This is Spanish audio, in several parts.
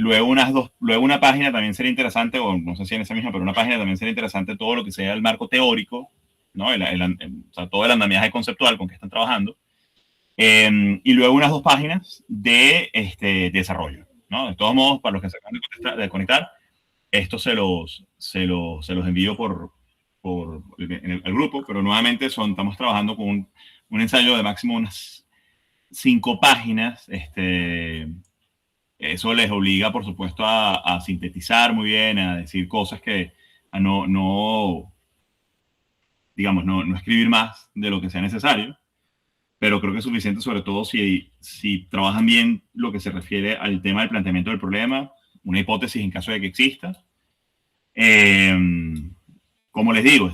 luego una página también sería interesante, o no sé si en esa misma, pero una página también sería interesante todo lo que sea el marco teórico, ¿no? O sea, todo el andamiaje conceptual con que están trabajando. Y luego unas 2 páginas de desarrollo, ¿no? De todos modos, para los que se acaban de conectar, esto se los envío al grupo, pero nuevamente estamos trabajando con un ensayo de máximo unas 5 páginas. Eso les obliga, por supuesto, a sintetizar muy bien, a decir cosas a digamos, no escribir más de lo que sea necesario, pero creo que es suficiente, sobre todo si trabajan bien lo que se refiere al tema del planteamiento del problema, una hipótesis en caso de que exista. Eh, Como les digo,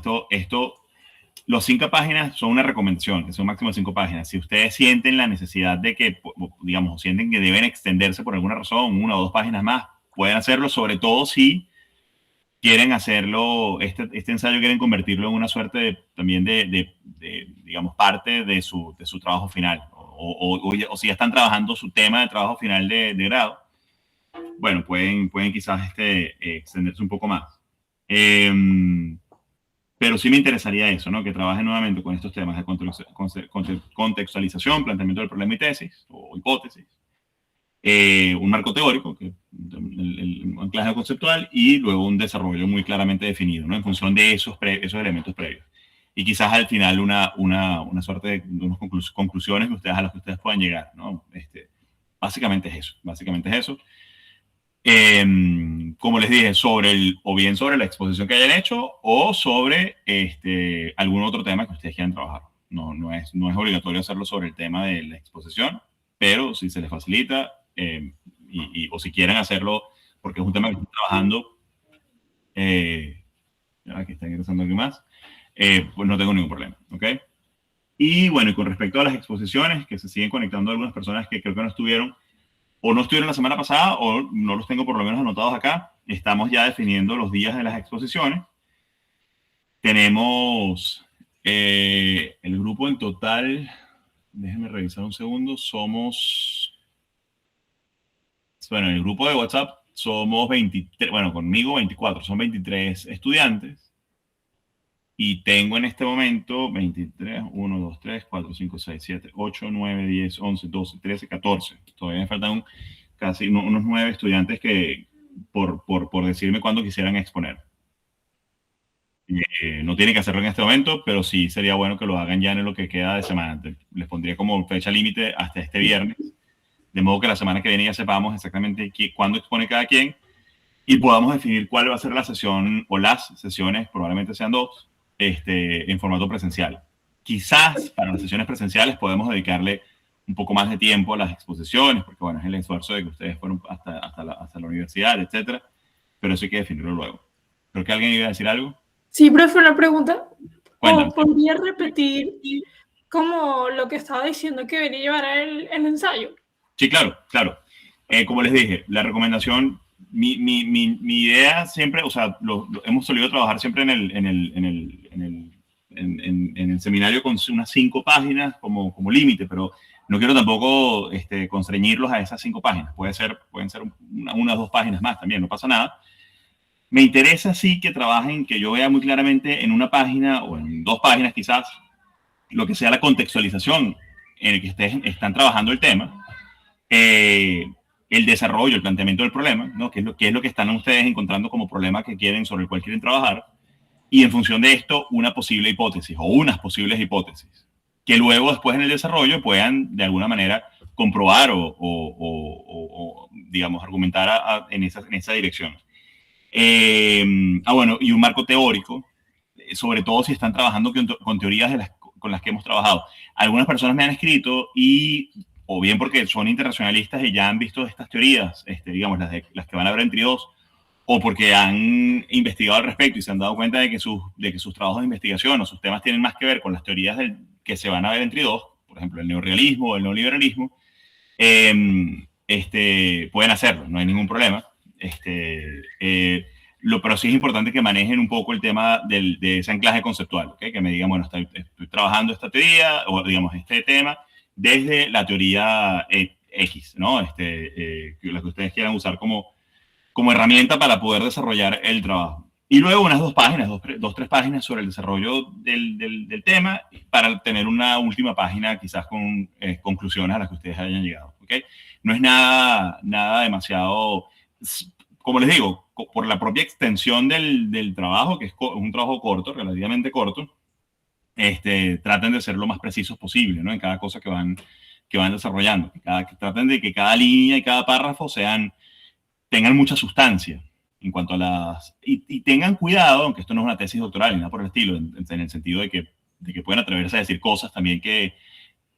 los 5 páginas son una recomendación, que son máximo 5 páginas. Si ustedes sienten la necesidad de que, digamos, sienten que deben extenderse por alguna razón, 1 o 2 páginas más, pueden hacerlo, sobre todo si quieren hacerlo, este ensayo quieren convertirlo en una suerte también digamos, parte de su trabajo final. O si ya están trabajando su tema de trabajo final de grado, bueno, pueden quizás extenderse un poco más. Pero sí me interesaría eso, ¿no? Que trabajen nuevamente con estos temas de contextualización, planteamiento del problema y tesis, o hipótesis, un marco teórico, el anclaje conceptual, y luego un desarrollo muy claramente definido, ¿no? En función de esos elementos previos. Y quizás al final una suerte de unas conclusiones a las que ustedes puedan llegar, ¿no? Básicamente es eso. Como les dije, o bien sobre la exposición que hayan hecho, o sobre algún otro tema que ustedes quieran trabajar. No es obligatorio hacerlo sobre el tema de la exposición, pero si se les facilita, o si quieren hacerlo porque es un tema que están trabajando, que está ingresando aquí más, pues no tengo ningún problema, ¿ok? Y bueno, y con respecto a las exposiciones, que se siguen conectando algunas personas que creo que no estuvieron la semana pasada, o no los tengo por lo menos anotados acá. Estamos ya definiendo los días de las exposiciones. Tenemos el grupo en total, déjenme revisar un segundo, bueno, en el grupo de WhatsApp somos 23, bueno, conmigo 24, son 23 estudiantes. Y tengo en este momento 23, 1, 2, 3, 4, 5, 6, 7, 8, 9, 10, 11, 12, 13, 14. Todavía me faltan casi unos 9 estudiantes que, por decirme cuándo quisieran exponer. No tienen que hacerlo en este momento, pero sí sería bueno que lo hagan ya en lo que queda de semana. Les pondría como fecha límite hasta este viernes, de modo que la semana que viene ya sepamos exactamente cuándo expone cada quien y podamos definir cuál va a ser la sesión o las sesiones, probablemente sean 2, en formato presencial. Quizás para las sesiones presenciales podemos dedicarle un poco más de tiempo a las exposiciones, porque bueno, es el esfuerzo de que ustedes fueron hasta la universidad, etcétera, pero eso hay que definirlo luego. Creo que alguien iba a decir algo. Sí, profe, una pregunta. Cuéntame. ¿Podría repetir como lo que estaba diciendo que venía a llevar el ensayo? Sí, claro. Como les dije, la recomendación, mi idea siempre, o sea, hemos solido trabajar siempre en el seminario con unas 5 páginas como límite, pero no quiero tampoco constreñirlos a esas 5 páginas. Pueden ser unas 2 páginas más también, no pasa nada. Me interesa sí que trabajen, que yo vea muy claramente en una página o en 2 páginas quizás, lo que sea la contextualización en el que están trabajando el tema, el desarrollo, el planteamiento del problema, ¿no? ¿Qué es lo que están ustedes encontrando como problema sobre el cual quieren trabajar? Y en función de esto, una posible hipótesis o unas posibles hipótesis, que luego después en el desarrollo puedan de alguna manera comprobar o digamos, argumentar en esa dirección. Bueno, y un marco teórico, sobre todo si están trabajando con teorías con las que hemos trabajado. Algunas personas me han escrito o bien porque son internacionalistas y ya han visto estas teorías, digamos, las que van a ver en TRI 2, o porque han investigado al respecto y se han dado cuenta de que sus trabajos de investigación o sus temas tienen más que ver con las teorías que se van a ver en TRI 2, por ejemplo, el neorrealismo o el neoliberalismo, pueden hacerlo, no hay ningún problema. Pero sí es importante que manejen un poco el tema de ese anclaje conceptual, ¿okay? Que me digan, bueno, estoy trabajando esta teoría, o digamos, este tema, desde la teoría X, ¿no? La que ustedes quieran usar como como herramienta para poder desarrollar el trabajo. Y luego unas 3 páginas sobre el desarrollo del tema para tener una última página quizás con conclusiones a las que ustedes hayan llegado. ¿Okay? No es nada demasiado, como les digo, por la propia extensión del trabajo, que es un trabajo corto, relativamente corto, traten de ser lo más precisos posible, ¿no? En cada cosa que van desarrollando. Traten de que cada línea y cada párrafo tengan mucha sustancia en cuanto a y tengan cuidado, aunque esto no es una tesis doctoral ni nada por el estilo, en el sentido de que pueden atreverse a decir cosas también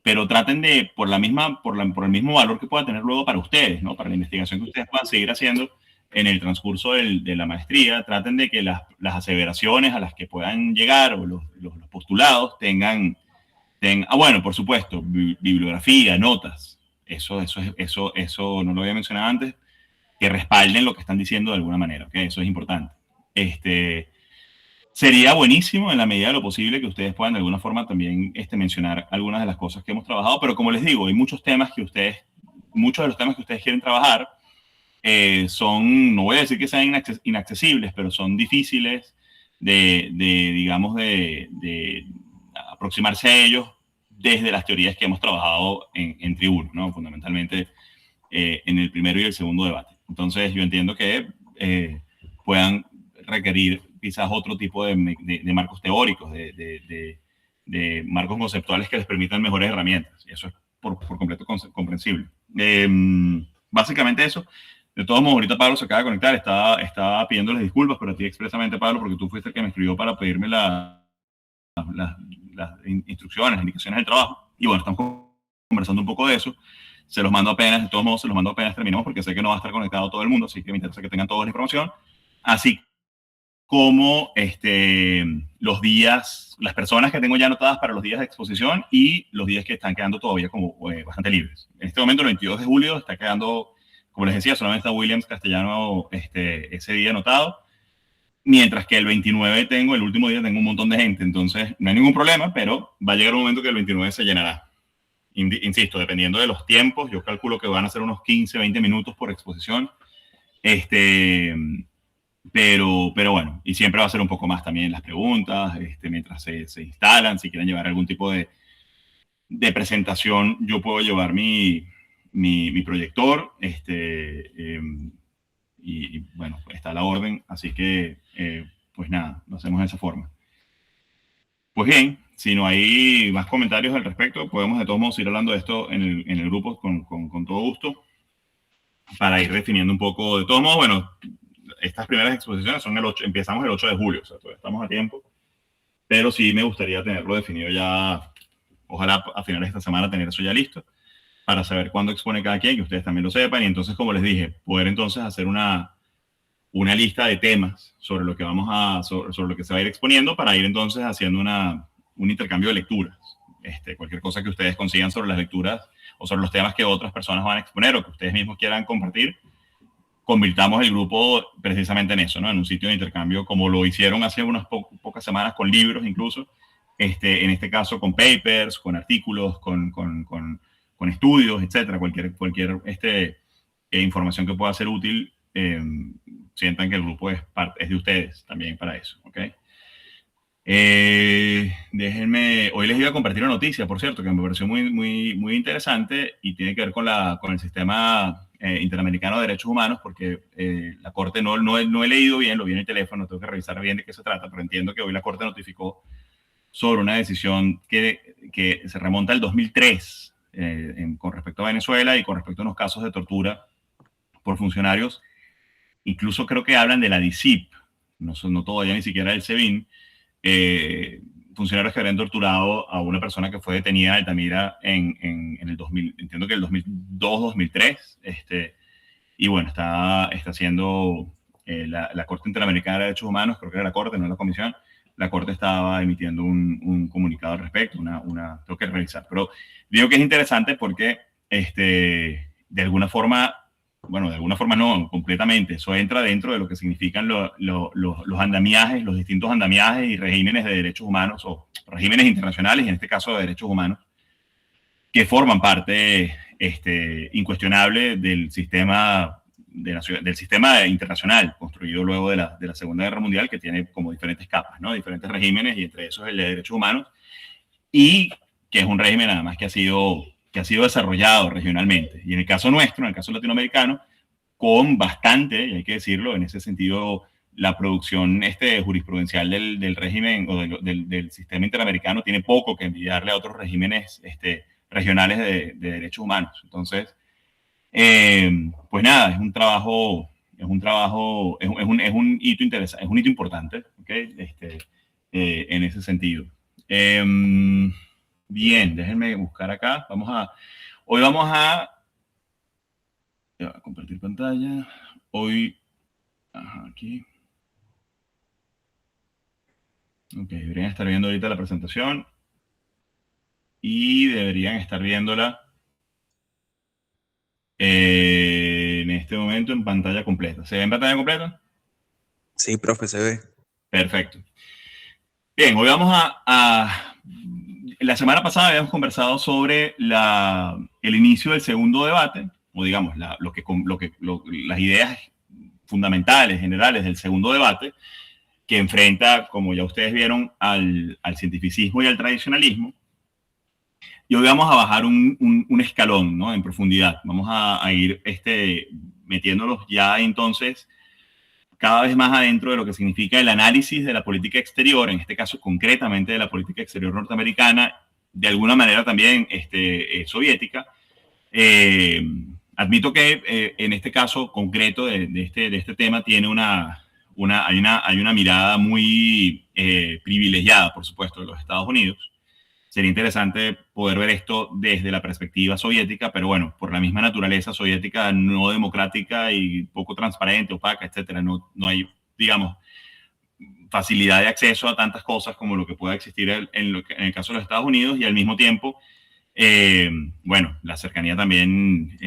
pero traten de, por el mismo valor que pueda tener luego para ustedes, ¿no? Para la investigación que ustedes puedan seguir haciendo en el transcurso de la maestría, traten de que las aseveraciones a las que puedan llegar o los postulados bueno, por supuesto, bibliografía, notas, eso no lo había mencionado antes, que respalden lo que están diciendo de alguna manera, ¿ok? Eso es importante. Sería buenísimo en la medida de lo posible que ustedes puedan de alguna forma también mencionar algunas de las cosas que hemos trabajado, pero como les digo, hay muchos de los temas que ustedes quieren trabajar no voy a decir que sean inaccesibles, pero son difíciles digamos, de aproximarse a ellos desde las teorías que hemos trabajado en Tribuno, ¿no? Fundamentalmente en el primero y el segundo debate. Entonces, yo entiendo que puedan requerir quizás otro tipo de marcos teóricos, de marcos conceptuales que les permitan mejores herramientas. Y eso es por completo comprensible. Básicamente eso. De todos modos, ahorita Pablo se acaba de conectar, estaba pidiéndoles disculpas, pero a ti expresamente, Pablo, porque tú fuiste el que me escribió para pedirme las instrucciones, las indicaciones del trabajo. Y bueno, estamos conversando un poco de eso. Se los mando apenas, de todos modos, se los mando apenas terminemos, porque sé que no va a estar conectado todo el mundo, así que me interesa que tengan toda la información. Así como los días, las personas que tengo ya anotadas para los días de exposición y los días que están quedando todavía como bastante libres. En este momento, el 22 de julio, está quedando, como les decía, solamente está Williams Castellano ese día anotado, mientras que el 29 el último día tengo un montón de gente, entonces no hay ningún problema, pero va a llegar un momento que el 29 se llenará. Insisto, dependiendo de los tiempos, yo calculo que van a ser unos 15, 20 minutos por exposición, pero bueno, y siempre va a ser un poco más también las preguntas, mientras se instalan, si quieren llevar algún tipo de presentación, yo puedo llevar mi proyector, y bueno, está a la orden, así que, pues nada, lo hacemos de esa forma. Pues bien, si no hay más comentarios al respecto, podemos de todos modos ir hablando de esto en el grupo con todo gusto, para ir definiendo un poco. De todos modos, bueno, estas primeras exposiciones empezamos el 8 de julio, o sea, todavía estamos a tiempo, pero sí me gustaría tenerlo definido ya, ojalá a finales de esta semana tener eso ya listo, para saber cuándo expone cada quien, que ustedes también lo sepan, y entonces, como les dije, poder entonces hacer una lista de temas sobre lo que sobre lo que se va a ir exponiendo, para ir entonces haciendo un intercambio de lecturas. Cualquier cosa que ustedes consigan sobre las lecturas o sobre los temas que otras personas van a exponer o que ustedes mismos quieran compartir, convirtamos el grupo precisamente en eso, ¿no? En un sitio de intercambio, como lo hicieron hace unas pocas semanas con libros incluso, en este caso con papers, con artículos, con estudios, etcétera, cualquier información que pueda ser útil, sientan que el grupo es de ustedes también para eso, ¿ok? Déjenme, hoy les iba a compartir una noticia, por cierto, que me pareció muy, muy, muy interesante y tiene que ver con el sistema interamericano de derechos humanos, porque la Corte no he leído bien, lo vi en el teléfono, tengo que revisar bien de qué se trata, pero entiendo que hoy la Corte notificó sobre una decisión que se remonta al 2003 con respecto a Venezuela y con respecto a unos casos de tortura por funcionarios. Incluso creo que hablan de la DICIP, no todavía ni siquiera del SEBIN, funcionarios que habían torturado a una persona que fue detenida en Altamira en el 2000, entiendo que el 2002-2003, y bueno, está haciendo la Corte Interamericana de Derechos Humanos, creo que era la Corte, no la Comisión. La Corte estaba emitiendo un comunicado al respecto, tengo que revisar, pero digo que es interesante porque de alguna forma no, completamente, eso entra dentro de lo que significan los andamiajes, los distintos andamiajes y regímenes de derechos humanos o regímenes internacionales, y en este caso de derechos humanos, que forman parte incuestionable del sistema del sistema internacional construido luego de la Segunda Guerra Mundial, que tiene como diferentes capas, ¿no? Diferentes regímenes, y entre esos el de derechos humanos, y que es un régimen además que ha sido desarrollado regionalmente. Y en el caso nuestro, en el caso latinoamericano, con bastante, y hay que decirlo, en ese sentido, la producción jurisprudencial del régimen o del sistema interamericano tiene poco que envidiarle a otros regímenes regionales de derechos humanos. Entonces, pues nada, es un hito interesante, es un hito importante, ¿okay? En ese sentido. Bien, déjenme buscar acá. Hoy vamos a compartir pantalla. Hoy, aquí. Ok, deberían estar viendo ahorita la presentación y deberían estar viéndola en este momento en pantalla completa. ¿Se ve en pantalla completa? Sí, profe, se ve. Perfecto. Bien, hoy vamos la semana pasada habíamos conversado sobre el inicio del segundo debate, o digamos, las ideas fundamentales, generales del segundo debate, que enfrenta, como ya ustedes vieron, al cientificismo y al tradicionalismo. Y hoy vamos a bajar un escalón, ¿no? En profundidad. Vamos a ir metiéndolos ya entonces cada vez más adentro de lo que significa el análisis de la política exterior, en este caso concretamente de la política exterior norteamericana, de alguna manera también soviética. Admito que en este caso concreto de este tema tiene hay una mirada muy privilegiada, por supuesto, de los Estados Unidos. Sería interesante poder ver esto desde la perspectiva soviética, pero bueno, por la misma naturaleza soviética no democrática y poco transparente, opaca, etcétera, no hay, digamos, facilidad de acceso a tantas cosas como lo que pueda existir en el caso de los Estados Unidos, y al mismo tiempo, bueno, la cercanía también,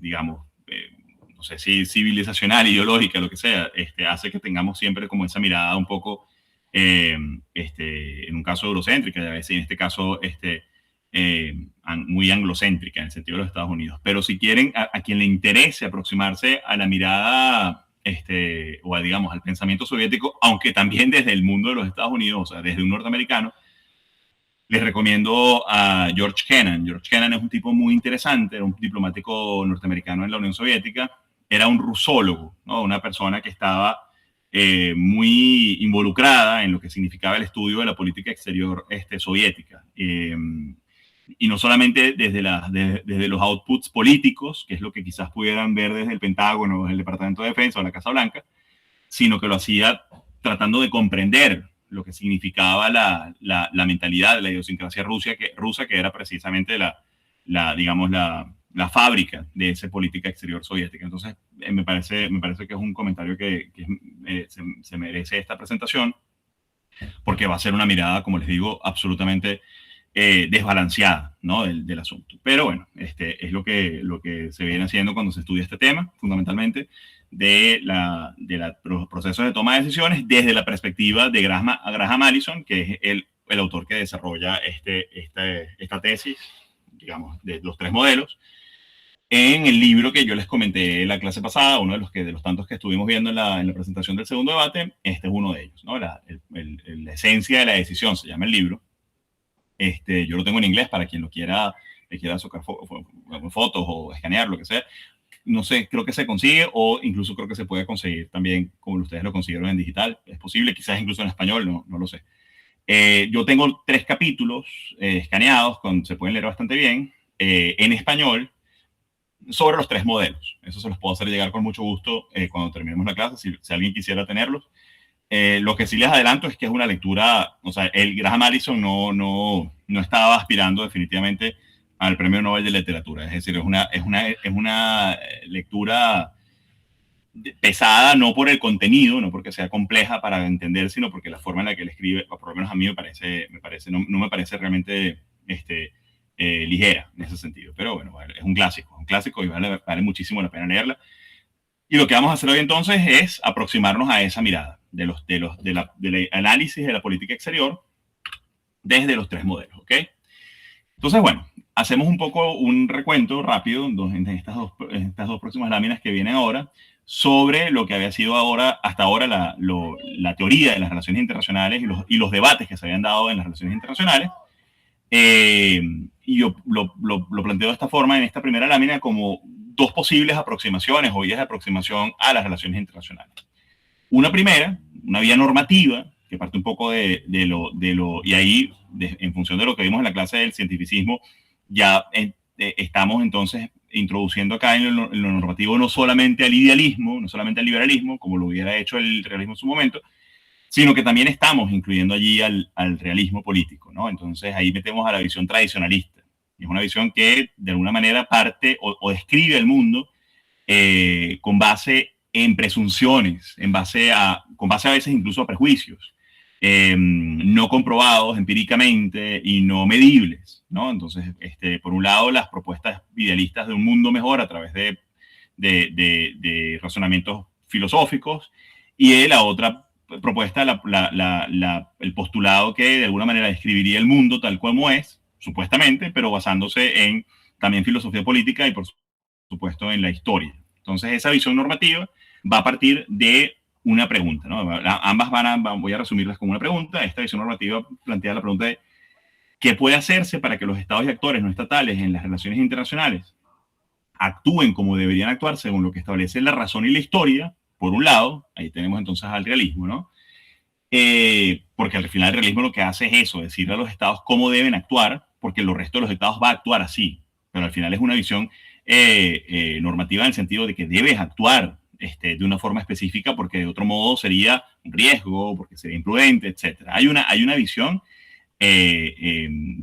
digamos, no sé si civilizacional, ideológica, lo que sea, hace que tengamos siempre como esa mirada un poco, en un caso eurocéntrica, y a veces en este caso muy anglocéntrica en el sentido de los Estados Unidos. Pero si quieren, a quien le interese aproximarse a la mirada digamos, al pensamiento soviético, aunque también desde el mundo de los Estados Unidos, o sea, desde un norteamericano, les recomiendo a George Kennan. George Kennan es un tipo muy interesante, era un diplomático norteamericano en la Unión Soviética, era un rusólogo, ¿no? Una persona que estaba muy involucrada en lo que significaba el estudio de la política exterior soviética. Y no solamente desde los outputs políticos, que es lo que quizás pudieran ver desde el Pentágono, desde el Departamento de Defensa o la Casa Blanca, sino que lo hacía tratando de comprender lo que significaba la mentalidad, la idiosincrasia rusa, que era precisamente digamos, la fábrica de esa política exterior soviética. Entonces, me parece que es un comentario que se merece esta presentación, porque va a ser una mirada, como les digo, absolutamente desbalanceada, ¿no? del asunto. Pero bueno, es lo que se viene haciendo cuando se estudia este tema, fundamentalmente, de los procesos de toma de decisiones desde la perspectiva de Graham Allison, que es el autor que desarrolla esta tesis, digamos, de los tres modelos, en el libro que yo les comenté en la clase pasada, uno de los tantos que estuvimos viendo en la presentación del segundo debate. Este es uno de ellos, ¿no? La esencia de la decisión se llama el libro. Yo lo tengo en inglés para quien le quiera sacar fotos o escanear, lo que sea. No sé, creo que se consigue, o incluso creo que se puede conseguir también como ustedes lo consiguieron en digital. Es posible, quizás incluso en español, no lo sé. Yo tengo 3 capítulos escaneados, se pueden leer bastante bien, en español, sobre los 3 modelos. Eso se los puedo hacer llegar con mucho gusto cuando terminemos la clase, si alguien quisiera tenerlos. Lo que sí les adelanto es que es una lectura, o sea, el Graham Allison no estaba aspirando definitivamente al Premio Nobel de Literatura. Es decir, es una lectura pesada, no por el contenido, no porque sea compleja para entender, sino porque la forma en la que él escribe, por lo menos a mí no me parece realmente ligera en ese sentido. Pero bueno, es un clásico y vale muchísimo la pena leerla. Y lo que vamos a hacer hoy entonces es aproximarnos a esa mirada del análisis de la política exterior desde los 3 modelos, ¿ok? Entonces, bueno, hacemos un poco un recuento rápido en estas dos próximas láminas que vienen ahora sobre lo que había sido hasta ahora la teoría de las relaciones internacionales y los debates que se habían dado en las relaciones internacionales. Y yo lo planteo de esta forma en esta primera lámina como dos posibles aproximaciones o vías de aproximación a las relaciones internacionales. Una primera, una vía normativa, que parte un poco de lo y ahí, en función de lo que vimos en la clase del cientificismo, ya estamos entonces introduciendo acá en lo normativo no solamente al idealismo, no solamente al liberalismo, como lo hubiera hecho el realismo en su momento, sino que también estamos incluyendo allí al realismo político, ¿no? Entonces ahí metemos a la visión tradicionalista. Es una visión que de alguna manera parte o describe el mundo con base en presunciones, con base a veces incluso a prejuicios, no comprobados empíricamente y no medibles, ¿no? Entonces, por un lado, las propuestas idealistas de un mundo mejor a través de razonamientos filosóficos, y la otra propuesta, el postulado que de alguna manera describiría el mundo tal como es, supuestamente, pero basándose en también filosofía política y por supuesto en la historia. Entonces esa visión normativa va a partir de una pregunta, ¿no? Ambas voy a resumirlas como una pregunta. Esta visión normativa plantea la pregunta de ¿qué puede hacerse para que los estados y actores no estatales en las relaciones internacionales actúen como deberían actuar según lo que establece la razón y la historia? Por un lado, ahí tenemos entonces al realismo, ¿no? Porque al final el realismo lo que hace es eso, decirle a los estados cómo deben actuar, porque el resto de los estados va a actuar así. Pero al final es una visión normativa en el sentido de que debes actuar de una forma específica, porque de otro modo sería un riesgo, porque sería imprudente, etc. Hay una visión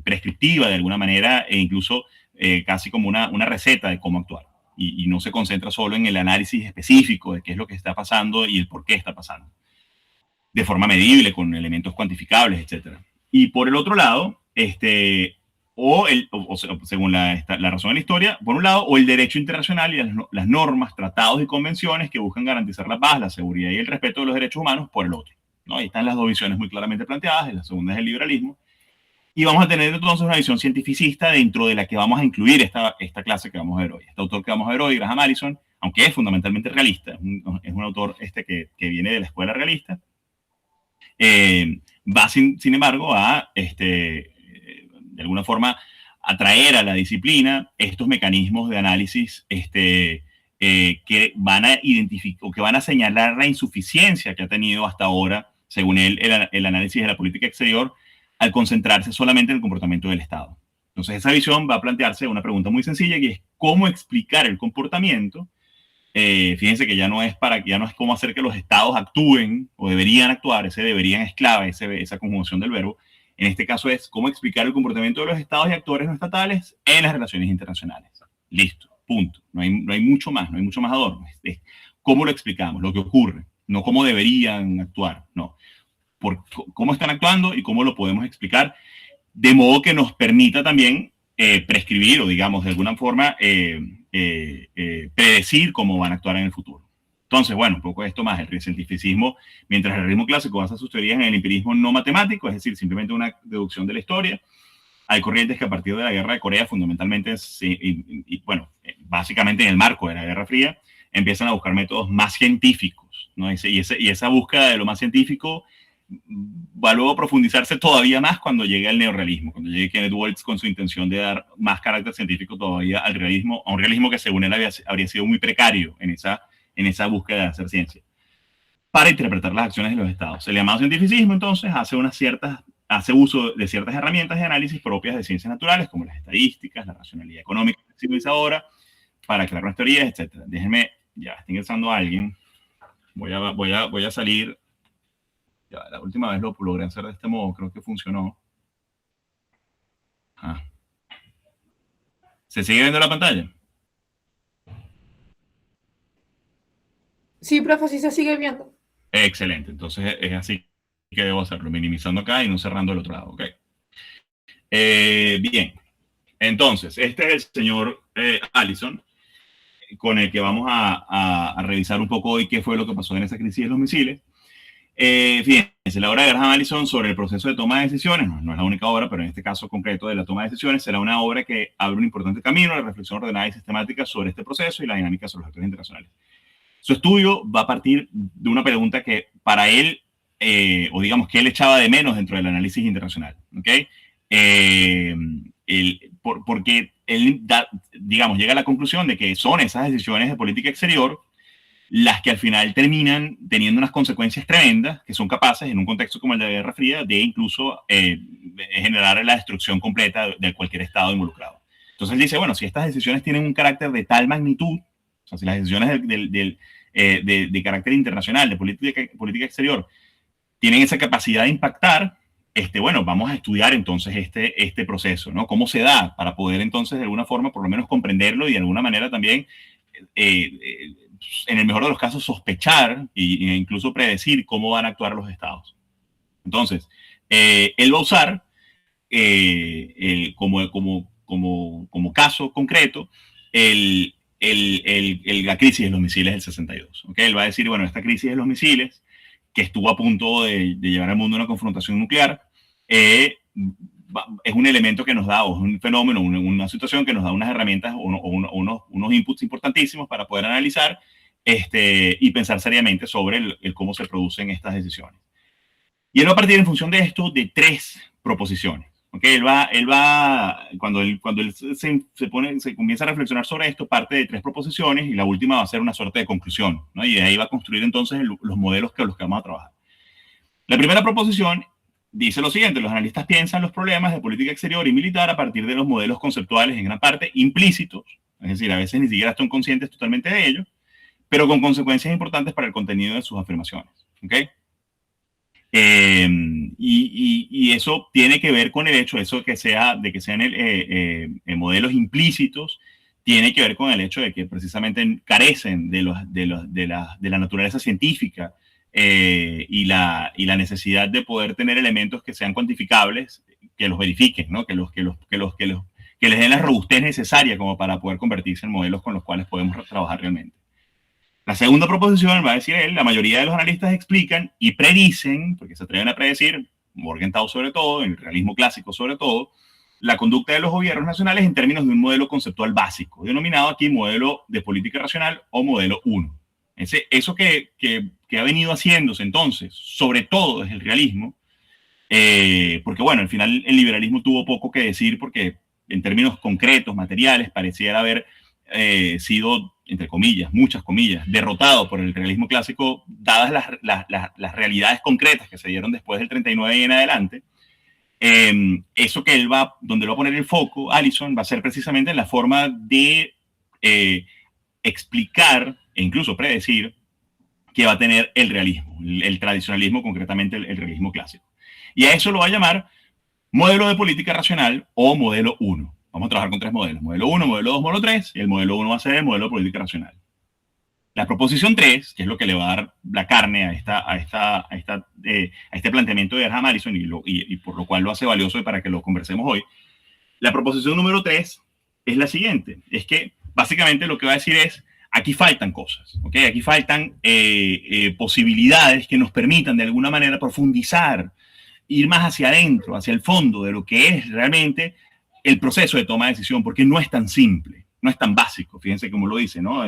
prescriptiva de alguna manera, e incluso casi como una receta de cómo actuar. Y no se concentra solo en el análisis específico de qué es lo que está pasando y el por qué está pasando, de forma medible, con elementos cuantificables, etc. Y por el otro lado, según la razón de la historia, por un lado, o el derecho internacional y las normas, tratados y convenciones que buscan garantizar la paz, la seguridad y el respeto de los derechos humanos, por el otro, ¿no? Ahí están las dos visiones muy claramente planteadas. La segunda es el liberalismo. Y vamos a tener entonces una visión cientificista dentro de la que vamos a incluir esta clase que vamos a ver hoy. Este autor que vamos a ver hoy, Graham Allison, aunque es fundamentalmente realista, es un autor que viene de la escuela realista, va sin embargo a, de alguna forma, atraer a la disciplina estos mecanismos de análisis que van a identificar o que van a señalar la insuficiencia que ha tenido hasta ahora, según él, el análisis de la política exterior, al concentrarse solamente en el comportamiento del Estado. Entonces esa visión va a plantearse una pregunta muy sencilla, que es cómo explicar el comportamiento. Fíjense que ya no es cómo hacer que los estados actúen o deberían actuar, ese deberían es clave, esa conjugación del verbo. En este caso es cómo explicar el comportamiento de los estados y actores no estatales en las relaciones internacionales. Listo, punto. No hay mucho más, no hay mucho más adorno. Es cómo lo explicamos, lo que ocurre, no cómo deberían actuar, no. Por cómo están actuando y cómo lo podemos explicar, de modo que nos permita también prescribir o, digamos, de alguna forma predecir cómo van a actuar en el futuro. Entonces, bueno, un poco esto más, el cientificismo, mientras el realismo clásico basa sus teorías en el empirismo no matemático, es decir, simplemente una deducción de la historia. Hay corrientes que a partir de la Guerra de Corea, fundamentalmente, básicamente en el marco de la Guerra Fría, empiezan a buscar métodos más científicos, ¿no? Y esa búsqueda de lo más científico va luego a profundizarse todavía más cuando llega el neorrealismo, cuando llegue Kenneth Waltz con su intención de dar más carácter científico todavía al realismo, a un realismo que según él habría sido muy precario en esa búsqueda de hacer ciencia, para interpretar las acciones de los estados. El llamado cientificismo, entonces, hace uso de ciertas herramientas de análisis propias de ciencias naturales, como las estadísticas, la racionalidad económica que se utiliza ahora, para crear unas teorías, etc. Déjenme, ya está ingresando a alguien, voy a salir. Ya, la última vez lo logré hacer de este modo, creo que funcionó. ¿Se sigue viendo la pantalla? Sí, profe, sí se sigue viendo. Excelente, entonces es así que debo hacerlo, minimizando acá y no cerrando el otro lado, ¿ok? Bien, entonces, este es el señor Allison, con el que vamos a revisar un poco hoy qué fue lo que pasó en esa crisis de los misiles. Fíjense, la obra de Graham Allison sobre el proceso de toma de decisiones, no es la única obra, pero en este caso concreto de la toma de decisiones, será una obra que abre un importante camino a la reflexión ordenada y sistemática sobre este proceso y la dinámica sobre los actores internacionales. Su estudio va a partir de una pregunta que para él, o digamos que él echaba de menos dentro del análisis internacional, ¿ok? Porque él, digamos, llega a la conclusión de que son esas decisiones de política exterior las que al final terminan teniendo unas consecuencias tremendas que son capaces, en un contexto como el de la Guerra Fría, de incluso generar la destrucción completa de cualquier Estado involucrado. Entonces él dice, bueno, si estas decisiones tienen un carácter de tal magnitud, o sea, si las decisiones de carácter internacional, de política exterior, tienen esa capacidad de impactar, bueno, vamos a estudiar entonces este proceso, ¿no? Cómo se da para poder entonces de alguna forma por lo menos comprenderlo y de alguna manera también en el mejor de los casos, sospechar e incluso predecir cómo van a actuar los estados. Entonces, él va a usar como caso concreto la crisis de los misiles del 62. ¿Okay? Él va a decir, bueno, esta crisis de los misiles, que estuvo a punto de llevar al mundo a una confrontación nuclear, es un elemento que nos da, o es un fenómeno, una situación que nos da unas herramientas o unos inputs importantísimos para poder analizar y pensar seriamente sobre el cómo se producen estas decisiones. Y él va a partir en función de esto de 3 proposiciones. ¿Okay? Cuando él se comienza a reflexionar sobre esto, parte de 3 proposiciones y la última va a ser una suerte de conclusión, ¿no? Y de ahí va a construir entonces los modelos con los que vamos a trabajar. La primera proposición dice lo siguiente: los analistas piensan los problemas de política exterior y militar a partir de los modelos conceptuales en gran parte implícitos, es decir, a veces ni siquiera están conscientes totalmente de ello, pero con consecuencias importantes para el contenido de sus afirmaciones. ¿Okay? Y eso tiene que ver con el hecho de que sean modelos implícitos, tiene que ver con el hecho de que precisamente carecen de la naturaleza científica y la necesidad de poder tener elementos que sean cuantificables, que los verifiquen, ¿no? que les den la robustez necesaria como para poder convertirse en modelos con los cuales podemos trabajar realmente. La segunda proposición, va a decir él, la mayoría de los analistas explican y predicen, porque se atreven a predecir, Morgenthau sobre todo, en el realismo clásico sobre todo, la conducta de los gobiernos nacionales en términos de un modelo conceptual básico, denominado aquí modelo de política racional o modelo 1. Eso que ha venido haciéndose entonces, sobre todo desde el realismo, porque bueno, al final el liberalismo tuvo poco que decir porque en términos concretos, materiales, pareciera haber sido, entre comillas, muchas comillas, derrotado por el realismo clásico, dadas las realidades concretas que se dieron después del 39 y en adelante. Eso que donde él va a poner el foco, Allison, va a ser precisamente en la forma de explicar e incluso predecir que va a tener el realismo, el tradicionalismo, concretamente el realismo clásico. Y a eso lo va a llamar modelo de política racional o modelo 1. Vamos a trabajar con 3 modelos: modelo 1, modelo 2, modelo 3, y el modelo 1 va a ser el modelo de política racional. La proposición 3, que es lo que le va a dar la carne a este planteamiento de Graham Allison y por lo cual lo hace valioso para que lo conversemos hoy, la proposición número 3 es la siguiente: es que básicamente lo que va a decir es, aquí faltan cosas, ¿okay? Aquí faltan posibilidades que nos permitan de alguna manera profundizar, ir más hacia adentro, hacia el fondo de lo que es realmente el proceso de toma de decisión, porque no es tan simple, no es tan básico. Fíjense cómo lo dice, ¿no?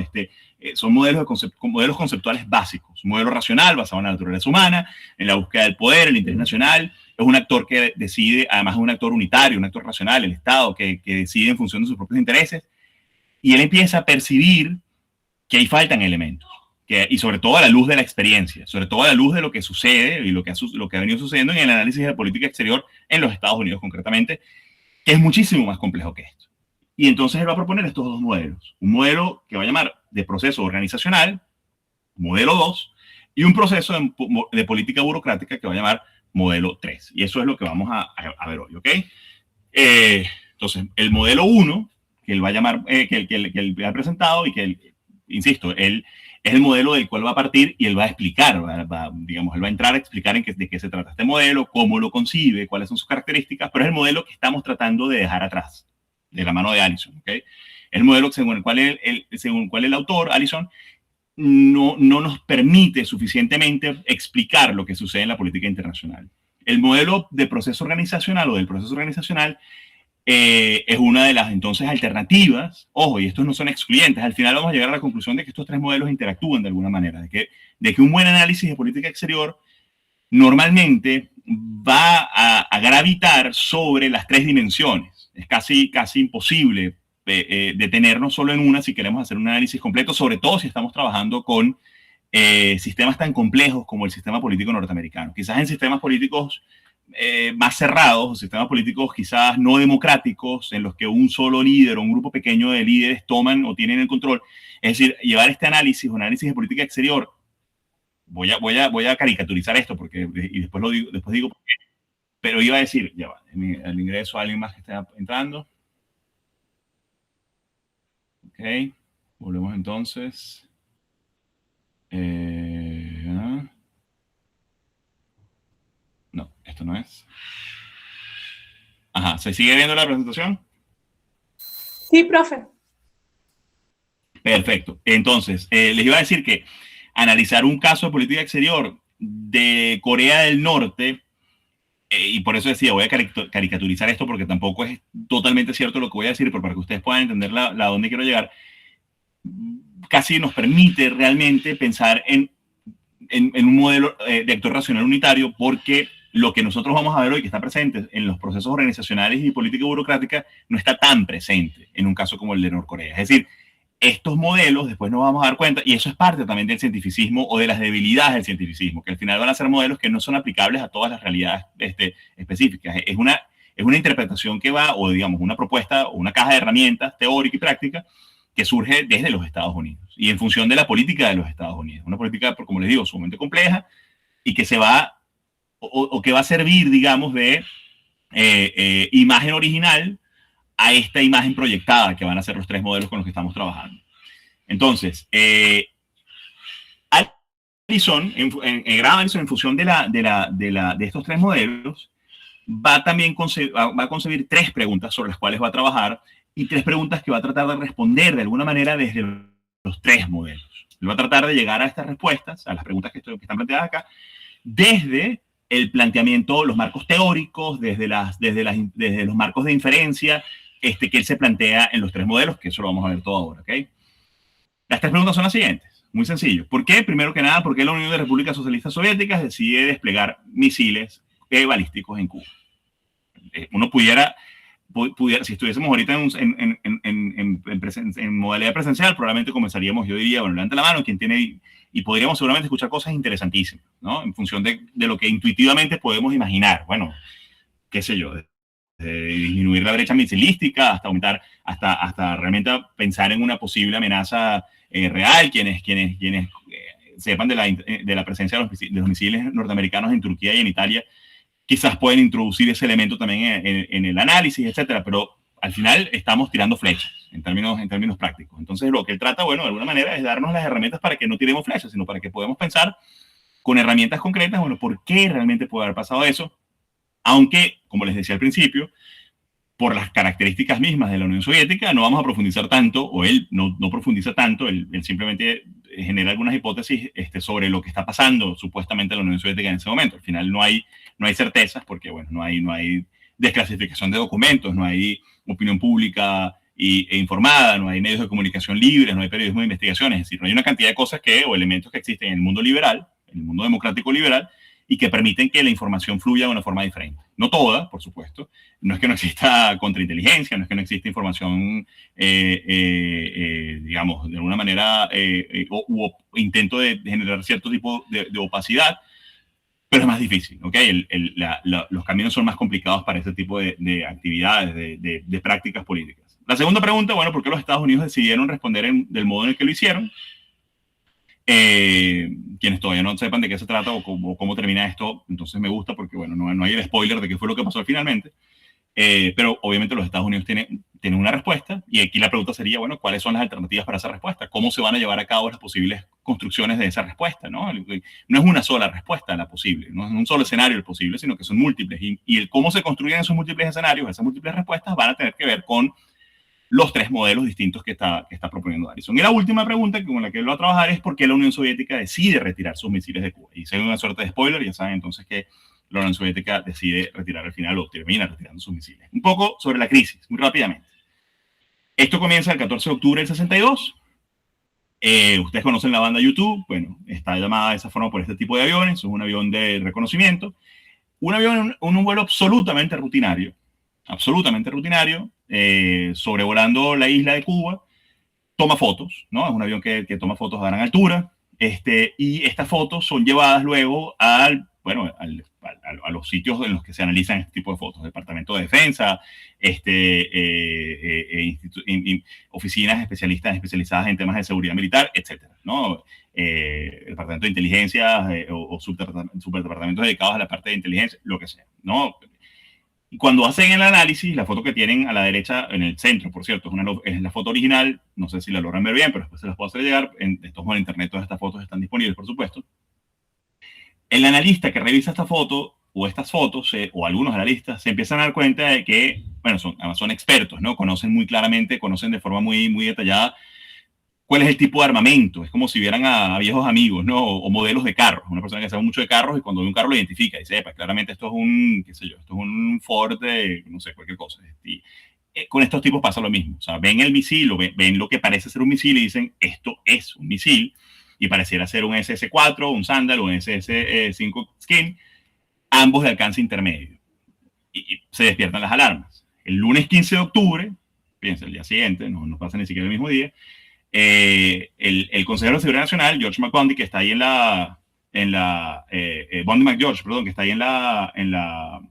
Son modelos conceptuales básicos. Un modelo racional basado en la naturaleza humana, en la búsqueda del poder, el interés nacional. Es un actor que decide, además es un actor unitario, un actor racional, el Estado, que decide en función de sus propios intereses. Y él empieza a percibir que ahí faltan elementos. Y sobre todo a la luz de la experiencia, sobre todo a la luz de lo que sucede y lo que ha venido sucediendo en el análisis de política exterior en los Estados Unidos concretamente, que es muchísimo más complejo que esto. Y entonces él va a proponer estos 2 modelos. Un modelo que va a llamar de proceso organizacional, modelo 2, y un proceso de política burocrática que va a llamar modelo 3. Y eso es lo que vamos a ver hoy, ¿ok? Entonces, el modelo 1, que él va a llamar, que él ha presentado y que él, insisto, él es el modelo del cual va a partir y él va a explicar, él va a entrar a explicar de qué se trata este modelo, cómo lo concibe, cuáles son sus características, pero es el modelo que estamos tratando de dejar atrás, de la mano de Allison, ¿okay? El modelo según el cual el autor, Allison, no nos permite suficientemente explicar lo que sucede en la política internacional. El modelo de proceso organizacional o del proceso organizacional es una de las entonces alternativas. Ojo, y estos no son excluyentes. Al final vamos a llegar a la conclusión de que estos tres modelos interactúan de alguna manera, de que un buen análisis de política exterior normalmente va a gravitar sobre las tres dimensiones. Es casi imposible detenernos solo en una si queremos hacer un análisis completo, sobre todo si estamos trabajando con sistemas tan complejos como el sistema político norteamericano. Quizás en sistemas políticos más cerrados, o sistemas políticos quizás no democráticos, en los que un solo líder o un grupo pequeño de líderes toman o tienen el control. Es decir, llevar este análisis, un análisis de política exterior, voy a caricaturizar esto, porque, y después digo por qué, pero iba a decir, ya va, el ingreso a alguien más que está entrando. Ok, volvemos entonces. No, esto no es. Ajá, ¿se sigue viendo la presentación? Sí, profe. Perfecto. Entonces, les iba a decir que analizar un caso de política exterior de Corea del Norte, y por eso decía, voy a caricaturizar esto porque tampoco es totalmente cierto lo que voy a decir, pero para que ustedes puedan entender la dónde quiero llegar, casi nos permite realmente pensar en un modelo de actor racional unitario, porque lo que nosotros vamos a ver hoy que está presente en los procesos organizacionales y política burocrática no está tan presente en un caso como el de Norcorea. Es decir, estos modelos después nos vamos a dar cuenta, y eso es parte también del cientificismo o de las debilidades del cientificismo, que al final van a ser modelos que no son aplicables a todas las realidades específicas. Es una interpretación que va, o digamos, una propuesta o una caja de herramientas teórica y práctica que surge desde los Estados Unidos y en función de la política de los Estados Unidos. Una política, como les digo, sumamente compleja y que se va, o que va a servir, digamos, de imagen original a esta imagen proyectada que van a ser los tres modelos con los que estamos trabajando. Entonces, Allison, Graham Allison, en función de estos tres modelos, va a concebir tres preguntas sobre las cuales va a trabajar y tres preguntas que va a tratar de responder de alguna manera desde los tres modelos. Él va a tratar de llegar a estas respuestas, a las preguntas que están planteadas acá, desde el planteamiento, los marcos teóricos, desde los marcos de inferencia que él se plantea en los tres modelos, que eso lo vamos a ver todo ahora, ¿ok? Las tres preguntas son las siguientes, muy sencillo. ¿Por qué? Primero que nada, ¿por qué la Unión de Repúblicas Socialistas Soviéticas decide desplegar misiles balísticos en Cuba? Uno pudiera, si estuviésemos ahorita en modalidad presencial, probablemente comenzaríamos, yo diría, bueno, levanta la mano, quien tiene, y podríamos seguramente escuchar cosas interesantísimas, ¿no? En función de lo que intuitivamente podemos imaginar. Bueno, qué sé yo, disminuir la brecha misilística, hasta aumentar, hasta realmente pensar en una posible amenaza real, quienes sepan de la presencia de los misiles norteamericanos en Turquía y en Italia, quizás pueden introducir ese elemento también en el análisis, etcétera, pero al final estamos tirando flechas en términos prácticos. Entonces, lo que él trata, bueno, de alguna manera es darnos las herramientas para que no tiremos flechas, sino para que podamos pensar con herramientas concretas, bueno, ¿por qué realmente puede haber pasado eso? Aunque, como les decía al principio, por las características mismas de la Unión Soviética, no vamos a profundizar tanto, o él no profundiza tanto, él simplemente genera algunas hipótesis sobre lo que está pasando supuestamente en la Unión Soviética en ese momento. Al final no hay certezas porque, bueno, no hay desclasificación de documentos, no hay opinión pública e informada, no hay medios de comunicación libres, no hay periodismo de investigación, es decir, no hay una cantidad de cosas o elementos que existen en el mundo liberal, en el mundo democrático liberal, y que permiten que la información fluya de una forma diferente. No toda, por supuesto. No es que no exista contrainteligencia, no es que no exista información, digamos, de alguna manera, o intento de generar cierto tipo de opacidad, pero es más difícil, ¿ok? Los caminos son más complicados para ese tipo de actividades, de prácticas políticas. La segunda pregunta, bueno, ¿por qué los Estados Unidos decidieron responder del modo en el que lo hicieron? Quienes todavía no sepan de qué se trata o cómo termina esto, entonces me gusta porque, bueno, no hay el spoiler de qué fue lo que pasó finalmente, pero obviamente los Estados Unidos tienen una respuesta y aquí la pregunta sería, bueno, ¿cuáles son las alternativas para esa respuesta? ¿Cómo se van a llevar a cabo las posibles construcciones de esa respuesta? No es una sola respuesta la posible, no es un solo escenario el posible, sino que son múltiples y el cómo se construyen esos múltiples escenarios, esas múltiples respuestas van a tener que ver con los tres modelos distintos que está proponiendo Harrison. Y la última pregunta con la que él va a trabajar es por qué la Unión Soviética decide retirar sus misiles de Cuba. Y si hay una suerte de spoiler, ya saben entonces que la Unión Soviética decide retirar al final o termina retirando sus misiles. Un poco sobre la crisis, muy rápidamente. Esto comienza el 14 de octubre del 62. Ustedes conocen la banda YouTube. Bueno, está llamada de esa forma por este tipo de aviones. Es un avión de reconocimiento. Un avión en un vuelo absolutamente rutinario, sobrevolando la isla de Cuba, toma fotos, ¿no? Es un avión que toma fotos a gran altura, y estas fotos son llevadas luego a los sitios en los que se analizan este tipo de fotos, Departamento de Defensa, oficinas especializadas en temas de seguridad militar, etcétera, ¿no? Departamento de inteligencia o subdepartamentos dedicados a la parte de inteligencia, lo que sea, ¿no? Y cuando hacen el análisis, la foto que tienen a la derecha, en el centro, por cierto, es la foto original, no sé si la logran ver bien, pero después se las puedo hacer llegar, en internet todas estas fotos están disponibles, por supuesto. El analista que revisa esta foto, o estas fotos, o algunos analistas, se empiezan a dar cuenta de que, bueno, son expertos, ¿no? Conocen muy claramente, conocen de forma muy, muy detallada cuál es el tipo de armamento. Es como si vieran a viejos amigos, ¿no? O modelos de carros. Una persona que sabe mucho de carros y cuando ve un carro lo identifica y dice, claramente esto es un, qué sé yo, esto es un Ford de, no sé, cualquier cosa. Y con estos tipos pasa lo mismo. O sea, ven el misil o ven lo que parece ser un misil y dicen, esto es un misil. Y pareciera ser un SS-4, un Sandal o un SS-5 Skin, ambos de alcance intermedio. Y se despiertan las alarmas. El lunes 15 de octubre, fíjense, el día siguiente, no pasa ni siquiera el mismo día, el consejero de Seguridad Nacional, George McBundy, que está ahí Bundy McGeorge, perdón, que está ahí en la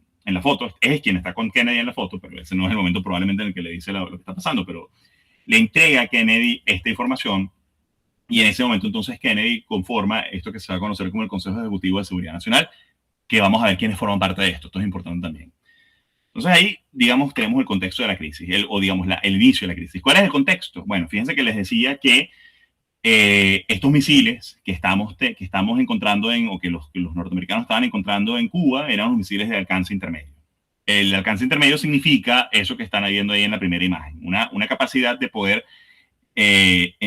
foto, es quien está con Kennedy en la foto, pero ese no es el momento probablemente en el que le dice lo que está pasando, pero le entrega a Kennedy esta información y en ese momento entonces Kennedy conforma esto que se va a conocer como el Consejo Ejecutivo de Seguridad Nacional, que vamos a ver quiénes forman parte de esto. Esto es importante también. Entonces ahí, digamos, tenemos el contexto de la crisis, el inicio de la crisis. ¿Cuál es el contexto? Bueno, fíjense que les decía que estos misiles que estamos encontrando o que los norteamericanos estaban encontrando en Cuba eran los misiles de alcance intermedio. El alcance intermedio significa eso que están viendo ahí en la primera imagen, una capacidad de poder,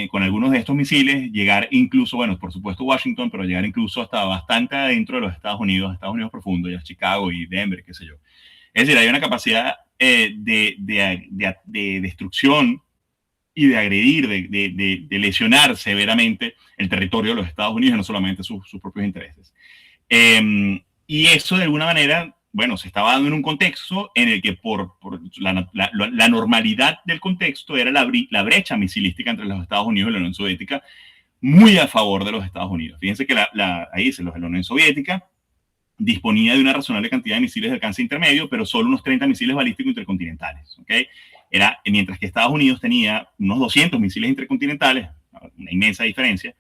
con algunos de estos misiles, llegar incluso, bueno, por supuesto Washington, pero llegar incluso hasta bastante adentro de los Estados Unidos profundo, ya Chicago y Denver, qué sé yo. Es decir, hay una capacidad de destrucción y de agredir, de lesionar severamente el territorio de los Estados Unidos, no solamente sus propios intereses. Y eso, de alguna manera, bueno, se estaba dando en un contexto en el que por la normalidad del contexto era la brecha misilística entre los Estados Unidos y la Unión Soviética, muy a favor de los Estados Unidos. Fíjense que ahí dice, la Unión Soviética disponía de una razonable cantidad de misiles de alcance intermedio, pero solo unos 30 misiles balísticos intercontinentales, ¿okay? Mientras que Estados Unidos tenía unos 200 misiles intercontinentales, una inmensa diferencia,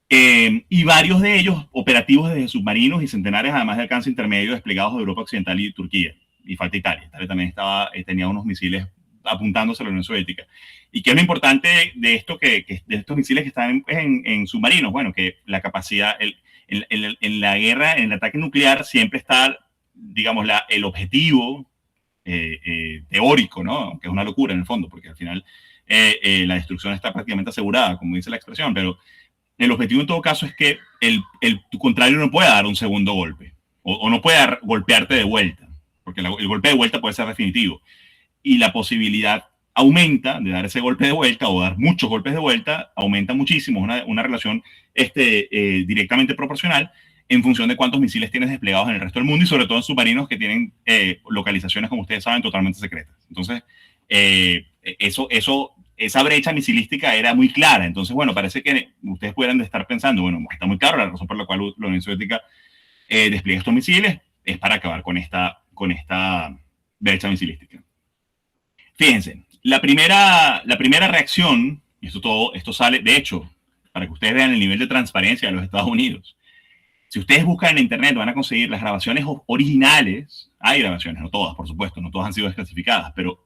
y varios de ellos operativos desde submarinos y centenares, además de alcance intermedio, desplegados de Europa Occidental y Turquía. Y falta Italia. Italia también tenía unos misiles apuntándose a la Unión Soviética. ¿Y qué es lo importante de esto, de estos misiles que están en submarinos? Bueno, que la capacidad, en la guerra, en el ataque nuclear, siempre está, digamos, el objetivo teórico, ¿no? Que es una locura en el fondo, porque al final la destrucción está prácticamente asegurada, como dice la expresión, pero el objetivo en todo caso es que tu contrario no pueda dar un segundo golpe, o no pueda golpearte de vuelta, porque el golpe de vuelta puede ser definitivo, y la posibilidad aumenta de dar ese golpe de vuelta o dar muchos golpes de vuelta, aumenta muchísimo, una relación directamente proporcional en función de cuántos misiles tienes desplegados en el resto del mundo y sobre todo en submarinos que tienen localizaciones, como ustedes saben, totalmente secretas. Entonces, esa brecha misilística era muy clara. Entonces, bueno, parece que ustedes puedan estar pensando, bueno, está muy claro, la razón por la cual la Unión Soviética despliega estos misiles es para acabar con esta brecha misilística. Fíjense, la primera reacción, y esto sale, de hecho, para que ustedes vean el nivel de transparencia de los Estados Unidos. Si ustedes buscan en internet, van a conseguir las grabaciones originales. Hay grabaciones, no todas, por supuesto, no todas han sido desclasificadas, pero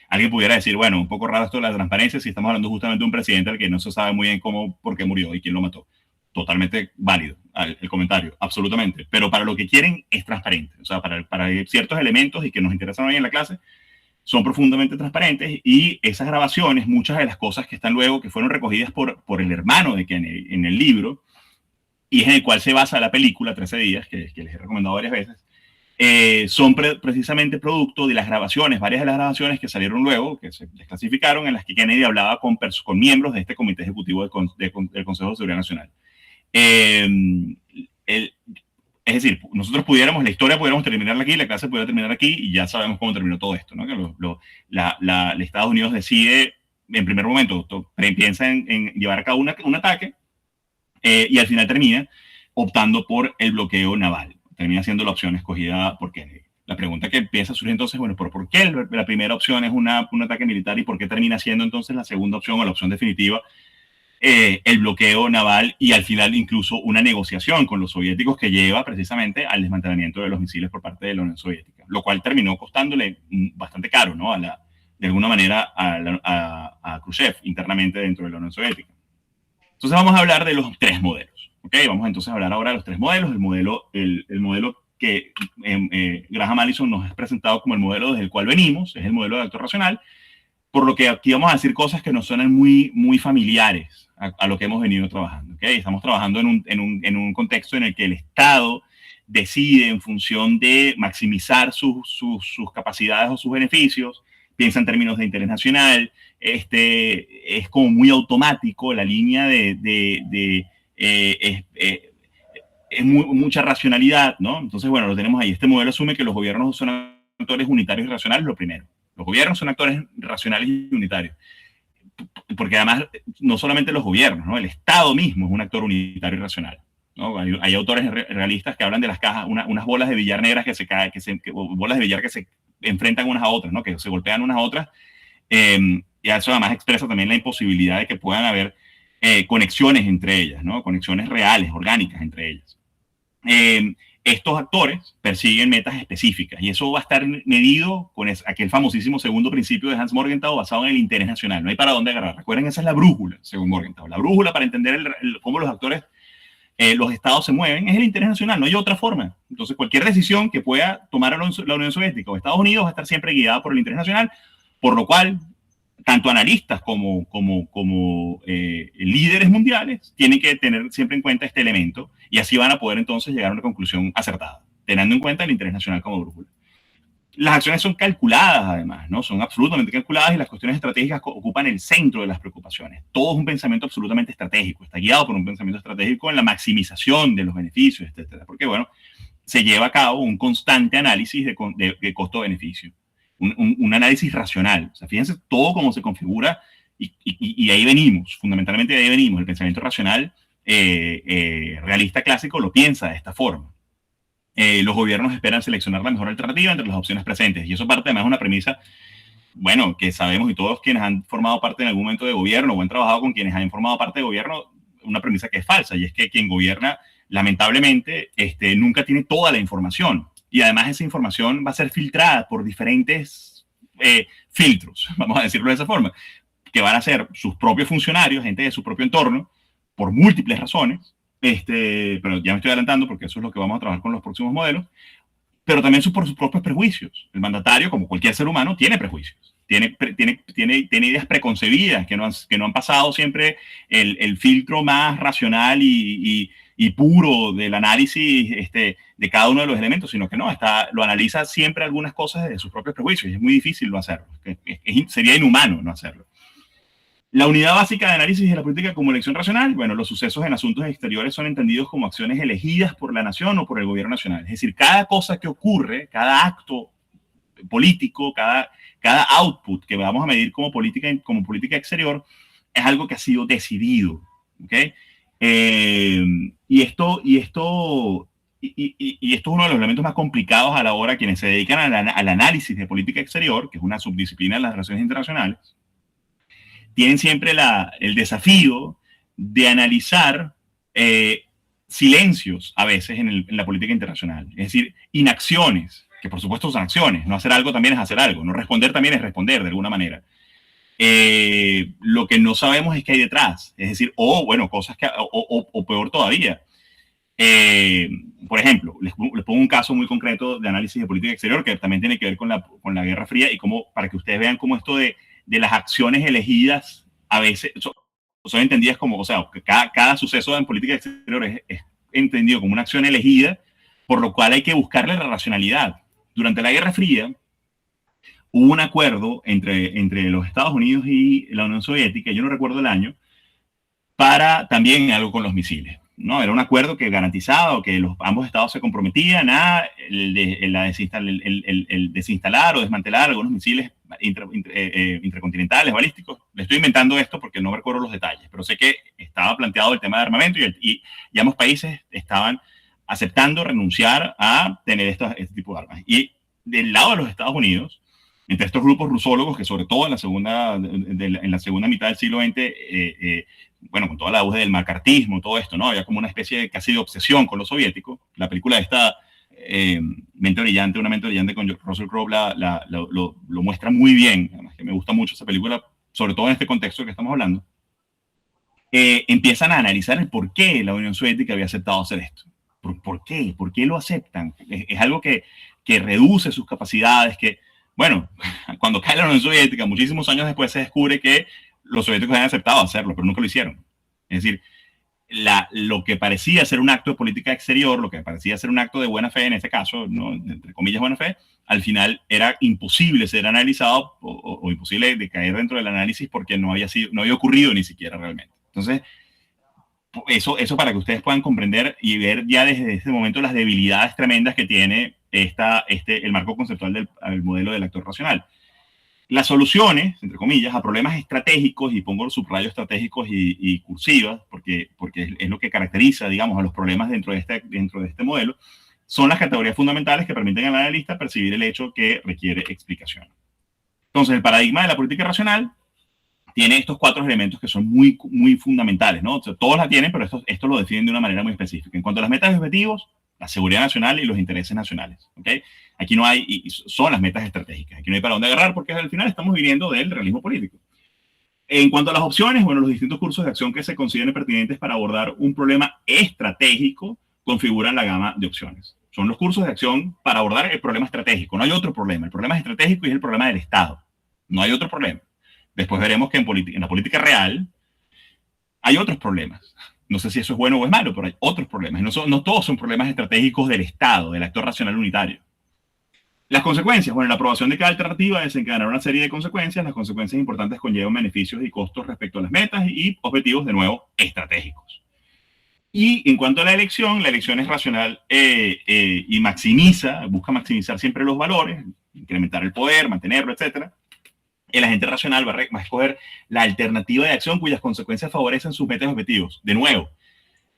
alguien pudiera decir, bueno, un poco raro esto de la transparencia si estamos hablando justamente de un presidente al que no se sabe muy bien por qué murió y quién lo mató. Totalmente válido el comentario, absolutamente. Pero para lo que quieren es transparente. O sea, para ciertos elementos y que nos interesan hoy en la clase, son profundamente transparentes, y esas grabaciones, muchas de las cosas que están luego, que fueron recogidas por el hermano de Kennedy en el libro, y es en el cual se basa la película 13 días, que les he recomendado varias veces, son precisamente producto de las grabaciones, varias de las grabaciones que salieron luego, que se desclasificaron, en las que Kennedy hablaba con miembros de este comité ejecutivo del Consejo de Seguridad Nacional. Es decir, nosotros la historia pudiéramos terminarla aquí, la clase pudiera terminar aquí, y ya sabemos cómo terminó todo esto, ¿no? Que Estados Unidos decide, en primer momento, piensa en llevar a cabo un ataque, y al final termina optando por el bloqueo naval. Termina siendo la opción escogida por Kennedy. La pregunta que empieza a surgir entonces, bueno, ¿por qué la primera opción es un ataque militar, y por qué termina siendo entonces la segunda opción, o la opción definitiva, el bloqueo naval, y al final incluso una negociación con los soviéticos que lleva precisamente al desmantelamiento de los misiles por parte de la Unión Soviética, lo cual terminó costándole bastante caro, ¿no? De alguna manera a Khrushchev internamente dentro de la Unión Soviética. Entonces vamos a hablar de los tres modelos, ¿ok? Vamos entonces a hablar ahora de los tres modelos. El modelo que Graham Allison nos ha presentado como el modelo desde el cual venimos, es el modelo de actor racional, por lo que aquí vamos a decir cosas que nos suenan muy, muy familiares a lo que hemos venido trabajando, ¿okay? Estamos trabajando en un contexto en el que el Estado decide en función de maximizar sus capacidades o sus beneficios, piensa en términos de interés nacional, es como muy automático la línea es mucha racionalidad, ¿no? Entonces, bueno, lo tenemos ahí. Este modelo asume que los gobiernos son actores unitarios y racionales, lo primero. Los gobiernos son actores racionales y unitarios. Porque además, no solamente los gobiernos, ¿no? El Estado mismo es un actor unitario y racional, ¿no? Hay autores realistas que hablan de las cajas, unas bolas de billar negras que se caen, bolas de billar que se enfrentan unas a otras, ¿no? Que se golpean unas a otras. Y eso además expresa también la imposibilidad de que puedan haber conexiones entre ellas, ¿no? Conexiones reales, orgánicas entre ellas. Estos actores persiguen metas específicas, y eso va a estar medido con aquel famosísimo segundo principio de Hans Morgenthau basado en el interés nacional. No hay para dónde agarrar. Recuerden, esa es la brújula, según Morgenthau. La brújula para entender cómo los actores, los estados se mueven, es el interés nacional. No hay otra forma. Entonces, cualquier decisión que pueda tomar la Unión Soviética o Estados Unidos va a estar siempre guiada por el interés nacional, por lo cual tanto analistas como líderes mundiales tienen que tener siempre en cuenta este elemento, y así van a poder entonces llegar a una conclusión acertada, teniendo en cuenta el interés nacional como brújula. Las acciones son calculadas, además, ¿no? Son absolutamente calculadas, y las cuestiones estratégicas ocupan el centro de las preocupaciones. Todo es un pensamiento absolutamente estratégico, está guiado por un pensamiento estratégico en la maximización de los beneficios, etcétera. Porque, bueno, se lleva a cabo un constante análisis de costo-beneficio. Un análisis racional. O sea, fíjense todo cómo se configura, y ahí venimos, fundamentalmente de ahí venimos. El pensamiento racional realista clásico lo piensa de esta forma. Los gobiernos esperan seleccionar la mejor alternativa entre las opciones presentes, y eso parte además de una premisa, bueno, que sabemos, y todos quienes han formado parte en algún momento de gobierno o han trabajado con quienes han formado parte de gobierno, una premisa que es falsa, y es que quien gobierna, lamentablemente, nunca tiene toda la información. Y además esa información va a ser filtrada por diferentes filtros, vamos a decirlo de esa forma, que van a ser sus propios funcionarios, gente de su propio entorno, por múltiples razones, pero ya me estoy adelantando porque eso es lo que vamos a trabajar con los próximos modelos, pero también por sus propios prejuicios. El mandatario, como cualquier ser humano, tiene prejuicios, tiene ideas preconcebidas que no han pasado siempre el filtro más racional y puro del análisis de cada uno de los elementos, sino que lo analiza siempre algunas cosas desde sus propios prejuicios, y es muy difícil no hacerlo. Sería inhumano no hacerlo. La unidad básica de análisis de la política como elección racional, bueno, los sucesos en asuntos exteriores son entendidos como acciones elegidas por la nación o por el gobierno nacional. Es decir, cada cosa que ocurre, cada acto político, cada output que vamos a medir como política exterior, es algo que ha sido decidido, ¿ok? Y esto es uno de los elementos más complicados a la hora quienes se dedican al análisis de política exterior, que es una subdisciplina de las relaciones internacionales, tienen siempre el desafío de analizar silencios a veces en la política internacional. Es decir, inacciones, que por supuesto son acciones. No hacer algo también es hacer algo. No responder también es responder de alguna manera. Lo que no sabemos es qué hay detrás. Es decir, cosas o peor todavía, Eh, por ejemplo, les pongo un caso muy concreto de análisis de política exterior que también tiene que ver con la Guerra Fría y cómo, para que ustedes vean cómo esto de las acciones elegidas a veces son entendidas como, o sea, que cada suceso en política exterior es entendido como una acción elegida, por lo cual hay que buscarle la racionalidad. Durante la Guerra Fría hubo un acuerdo entre los Estados Unidos y la Unión Soviética, yo no recuerdo el año, para también algo con los misiles, ¿no? Era un acuerdo que garantizaba que ambos estados se comprometían a el desinstalar o desmantelar algunos misiles intercontinentales, balísticos. Le estoy inventando esto porque no recuerdo los detalles, pero sé que estaba planteado el tema de armamento y ambos países estaban aceptando renunciar a tener este tipo de armas. Y del lado de los Estados Unidos, entre estos grupos rusólogos que sobre todo en la segunda mitad del siglo XX, bueno, con toda la auge del macartismo, todo esto, ¿no? Había como una especie de casi de obsesión con lo soviético. La película de esta mente brillante, una mente brillante con Russell Crowe lo muestra muy bien. Además que me gusta mucho esa película, sobre todo en este contexto que estamos hablando. Empiezan a analizar el por qué la Unión Soviética había aceptado hacer esto. ¿Por qué? ¿Por qué lo aceptan? Es algo que reduce sus capacidades, que, bueno, cuando cae la Unión Soviética, muchísimos años después se descubre que los soviéticos habían aceptado hacerlo, pero nunca lo hicieron. Es decir, lo que parecía ser un acto de política exterior, lo que parecía ser un acto de buena fe, en este caso, ¿no? Entre comillas buena fe, al final era imposible ser analizado o imposible de caer dentro del análisis porque no había ocurrido ni siquiera realmente. Entonces, eso para que ustedes puedan comprender y ver ya desde este momento las debilidades tremendas que tiene el marco conceptual del modelo del actor racional. Las soluciones, entre comillas, a problemas estratégicos, y pongo los subrayos estratégicos y cursivas, porque es lo que caracteriza, digamos, a los problemas dentro de este modelo, son las categorías fundamentales que permiten al analista percibir el hecho que requiere explicación. Entonces, el paradigma de la política racional tiene estos 4 elementos que son muy, muy fundamentales, ¿no? O sea, todos la tienen, pero esto lo definen de una manera muy específica. En cuanto a las metas y objetivos, la seguridad nacional y los intereses nacionales, ¿ok? Aquí no hay, y son las metas estratégicas. Aquí no hay para dónde agarrar porque al final estamos viviendo del realismo político. En cuanto a las opciones, bueno, los distintos cursos de acción que se consideren pertinentes para abordar un problema estratégico configuran la gama de opciones. Son los cursos de acción para abordar el problema estratégico. No hay otro problema. El problema es estratégico y es el problema del Estado. No hay otro problema. Después veremos que en la política real hay otros problemas. No sé si eso es bueno o es malo, pero hay otros problemas. No todos son problemas estratégicos del Estado, del actor racional unitario. Las consecuencias. Bueno, la aprobación de cada alternativa desencadenará una serie de consecuencias. Las consecuencias importantes conllevan beneficios y costos respecto a las metas y objetivos, de nuevo, estratégicos. Y en cuanto a la elección es racional y busca maximizar siempre los valores, incrementar el poder, mantenerlo, etc. El agente racional va a escoger la alternativa de acción cuyas consecuencias favorecen sus metas y objetivos. De nuevo,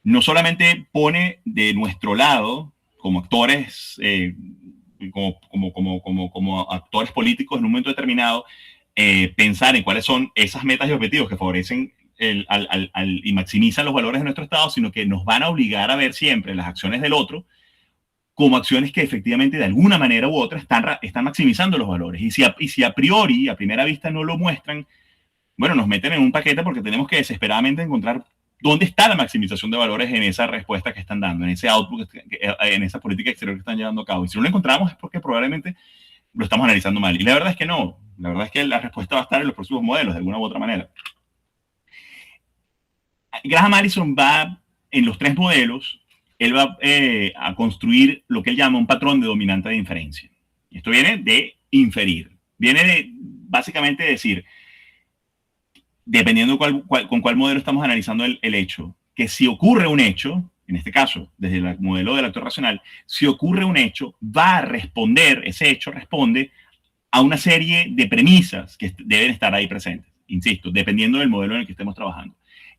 no solamente pone de nuestro lado, como actores, como actores políticos en un momento determinado, pensar en cuáles son esas metas y objetivos que favorecen y maximizan los valores de nuestro Estado, sino que nos van a obligar a ver siempre las acciones del otro como acciones que efectivamente de alguna manera u otra están maximizando los valores. Y si a priori, a primera vista no lo muestran, bueno, nos meten en un paquete porque tenemos que desesperadamente encontrar dónde está la maximización de valores en esa respuesta que están dando, en ese output, en esa política exterior que están llevando a cabo. Y si no lo encontramos es porque probablemente lo estamos analizando mal. Y la verdad es que no. La verdad es que la respuesta va a estar en los próximos modelos, de alguna u otra manera. Graham Allison va, en los 3 modelos, él va a construir lo que él llama un patrón de dominante de inferencia. Y esto viene de inferir. Viene de, básicamente, decir, dependiendo con cuál modelo estamos analizando el hecho, que si ocurre un hecho, en este caso, desde el modelo del actor racional, si ocurre un hecho, va a responder, ese hecho responde a una serie de premisas que deben estar ahí presentes. Insisto, dependiendo del modelo en el que estemos trabajando.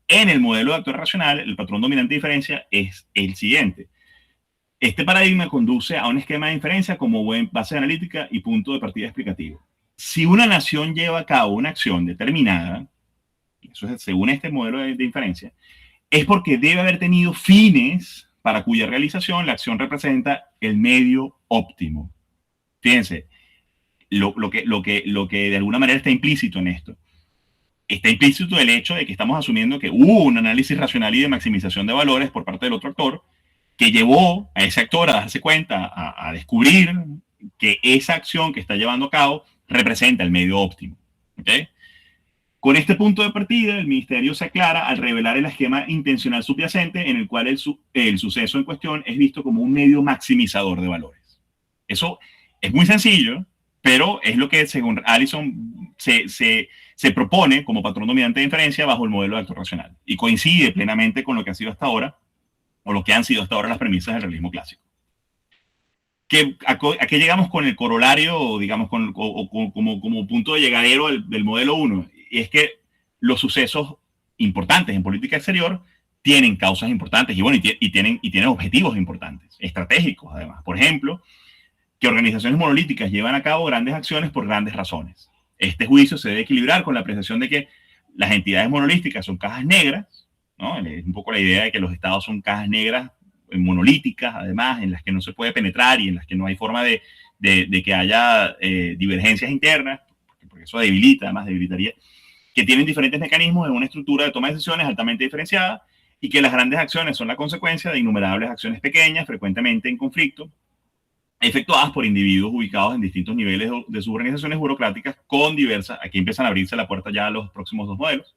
En el modelo de actor racional, el patrón dominante de inferencia es el siguiente. Este paradigma conduce a un esquema de inferencia como base analítica y punto de partida explicativo. Si una nación lleva a cabo una acción determinada, eso es según este modelo de inferencia, es porque debe haber tenido fines para cuya realización la acción representa el medio óptimo. Fíjense, lo que de alguna manera está implícito en esto. Está implícito el hecho de que estamos asumiendo que hubo un análisis racional y de maximización de valores por parte del otro actor que llevó a ese actor a darse cuenta, a descubrir que esa acción que está llevando a cabo representa el medio óptimo. ¿Okay? Con este punto de partida, el ministerio se aclara al revelar el esquema intencional subyacente en el cual el suceso en cuestión es visto como un medio maximizador de valores. Eso es muy sencillo, pero es lo que, según Allison, se propone como patrón dominante de inferencia bajo el modelo de actor racional y coincide plenamente con lo que ha sido hasta ahora, o lo que han sido hasta ahora las premisas del realismo clásico. ¿A qué llegamos con el corolario, digamos, como punto de llegadero del modelo 1? Y es que los sucesos importantes en política exterior tienen causas importantes y, bueno, y tienen objetivos importantes, estratégicos además. Por ejemplo, que organizaciones monolíticas llevan a cabo grandes acciones por grandes razones. Este juicio se debe equilibrar con la apreciación de que las entidades monolíticas son cajas negras, ¿no? Es un poco la idea de que los estados son cajas negras monolíticas, además, en las que no se puede penetrar y en las que no hay forma de que haya divergencias internas, porque eso debilitaría, que tienen diferentes mecanismos en una estructura de toma de decisiones altamente diferenciada y que las grandes acciones son la consecuencia de innumerables acciones pequeñas, frecuentemente en conflicto, efectuadas por individuos ubicados en distintos niveles de sus organizaciones burocráticas con diversas, aquí empiezan a abrirse la puerta ya a los próximos dos modelos,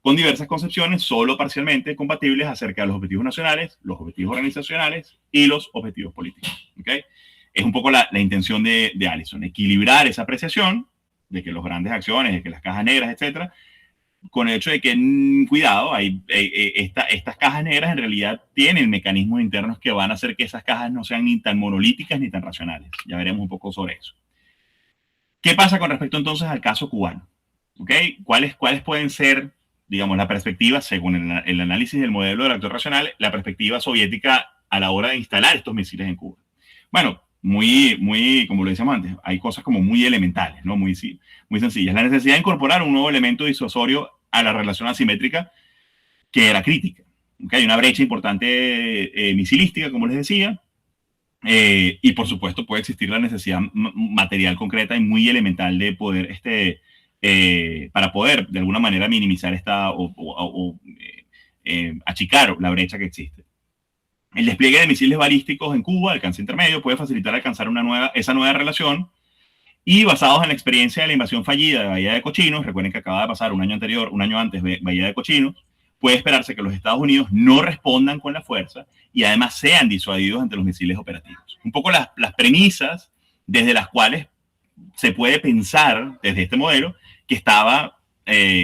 con diversas concepciones solo parcialmente compatibles acerca de los objetivos nacionales, los objetivos organizacionales y los objetivos políticos. ¿Okay? Es un poco la intención de Allison, equilibrar esa apreciación de que las grandes acciones, de que las cajas negras, etcétera, con el hecho de que, cuidado, estas cajas negras en realidad tienen mecanismos internos que van a hacer que esas cajas no sean ni tan monolíticas ni tan racionales. Ya veremos un poco sobre eso. ¿Qué pasa con respecto entonces al caso cubano? ¿Okay? ¿Cuáles pueden ser, digamos, la perspectiva, según el análisis del modelo del actor racional, la perspectiva soviética a la hora de instalar estos misiles en Cuba? Bueno, muy, como lo decíamos antes, hay cosas como muy elementales, ¿no? Muy sencillas. La necesidad de incorporar un nuevo elemento disuasorio a la relación asimétrica que era crítica. ¿Okay? Hay una brecha importante misilística, como les decía, y por supuesto puede existir la necesidad material concreta y muy elemental de poder, para poder de alguna manera minimizar achicar la brecha que existe. El despliegue de misiles balísticos en Cuba, alcance intermedio, puede facilitar alcanzar esa nueva relación y basados en la experiencia de la invasión fallida de Bahía de Cochinos, recuerden que acaba de pasar un año antes de Bahía de Cochinos, puede esperarse que los Estados Unidos no respondan con la fuerza y además sean disuadidos ante los misiles operativos. Un poco las premisas desde las cuales se puede pensar desde este modelo que estaba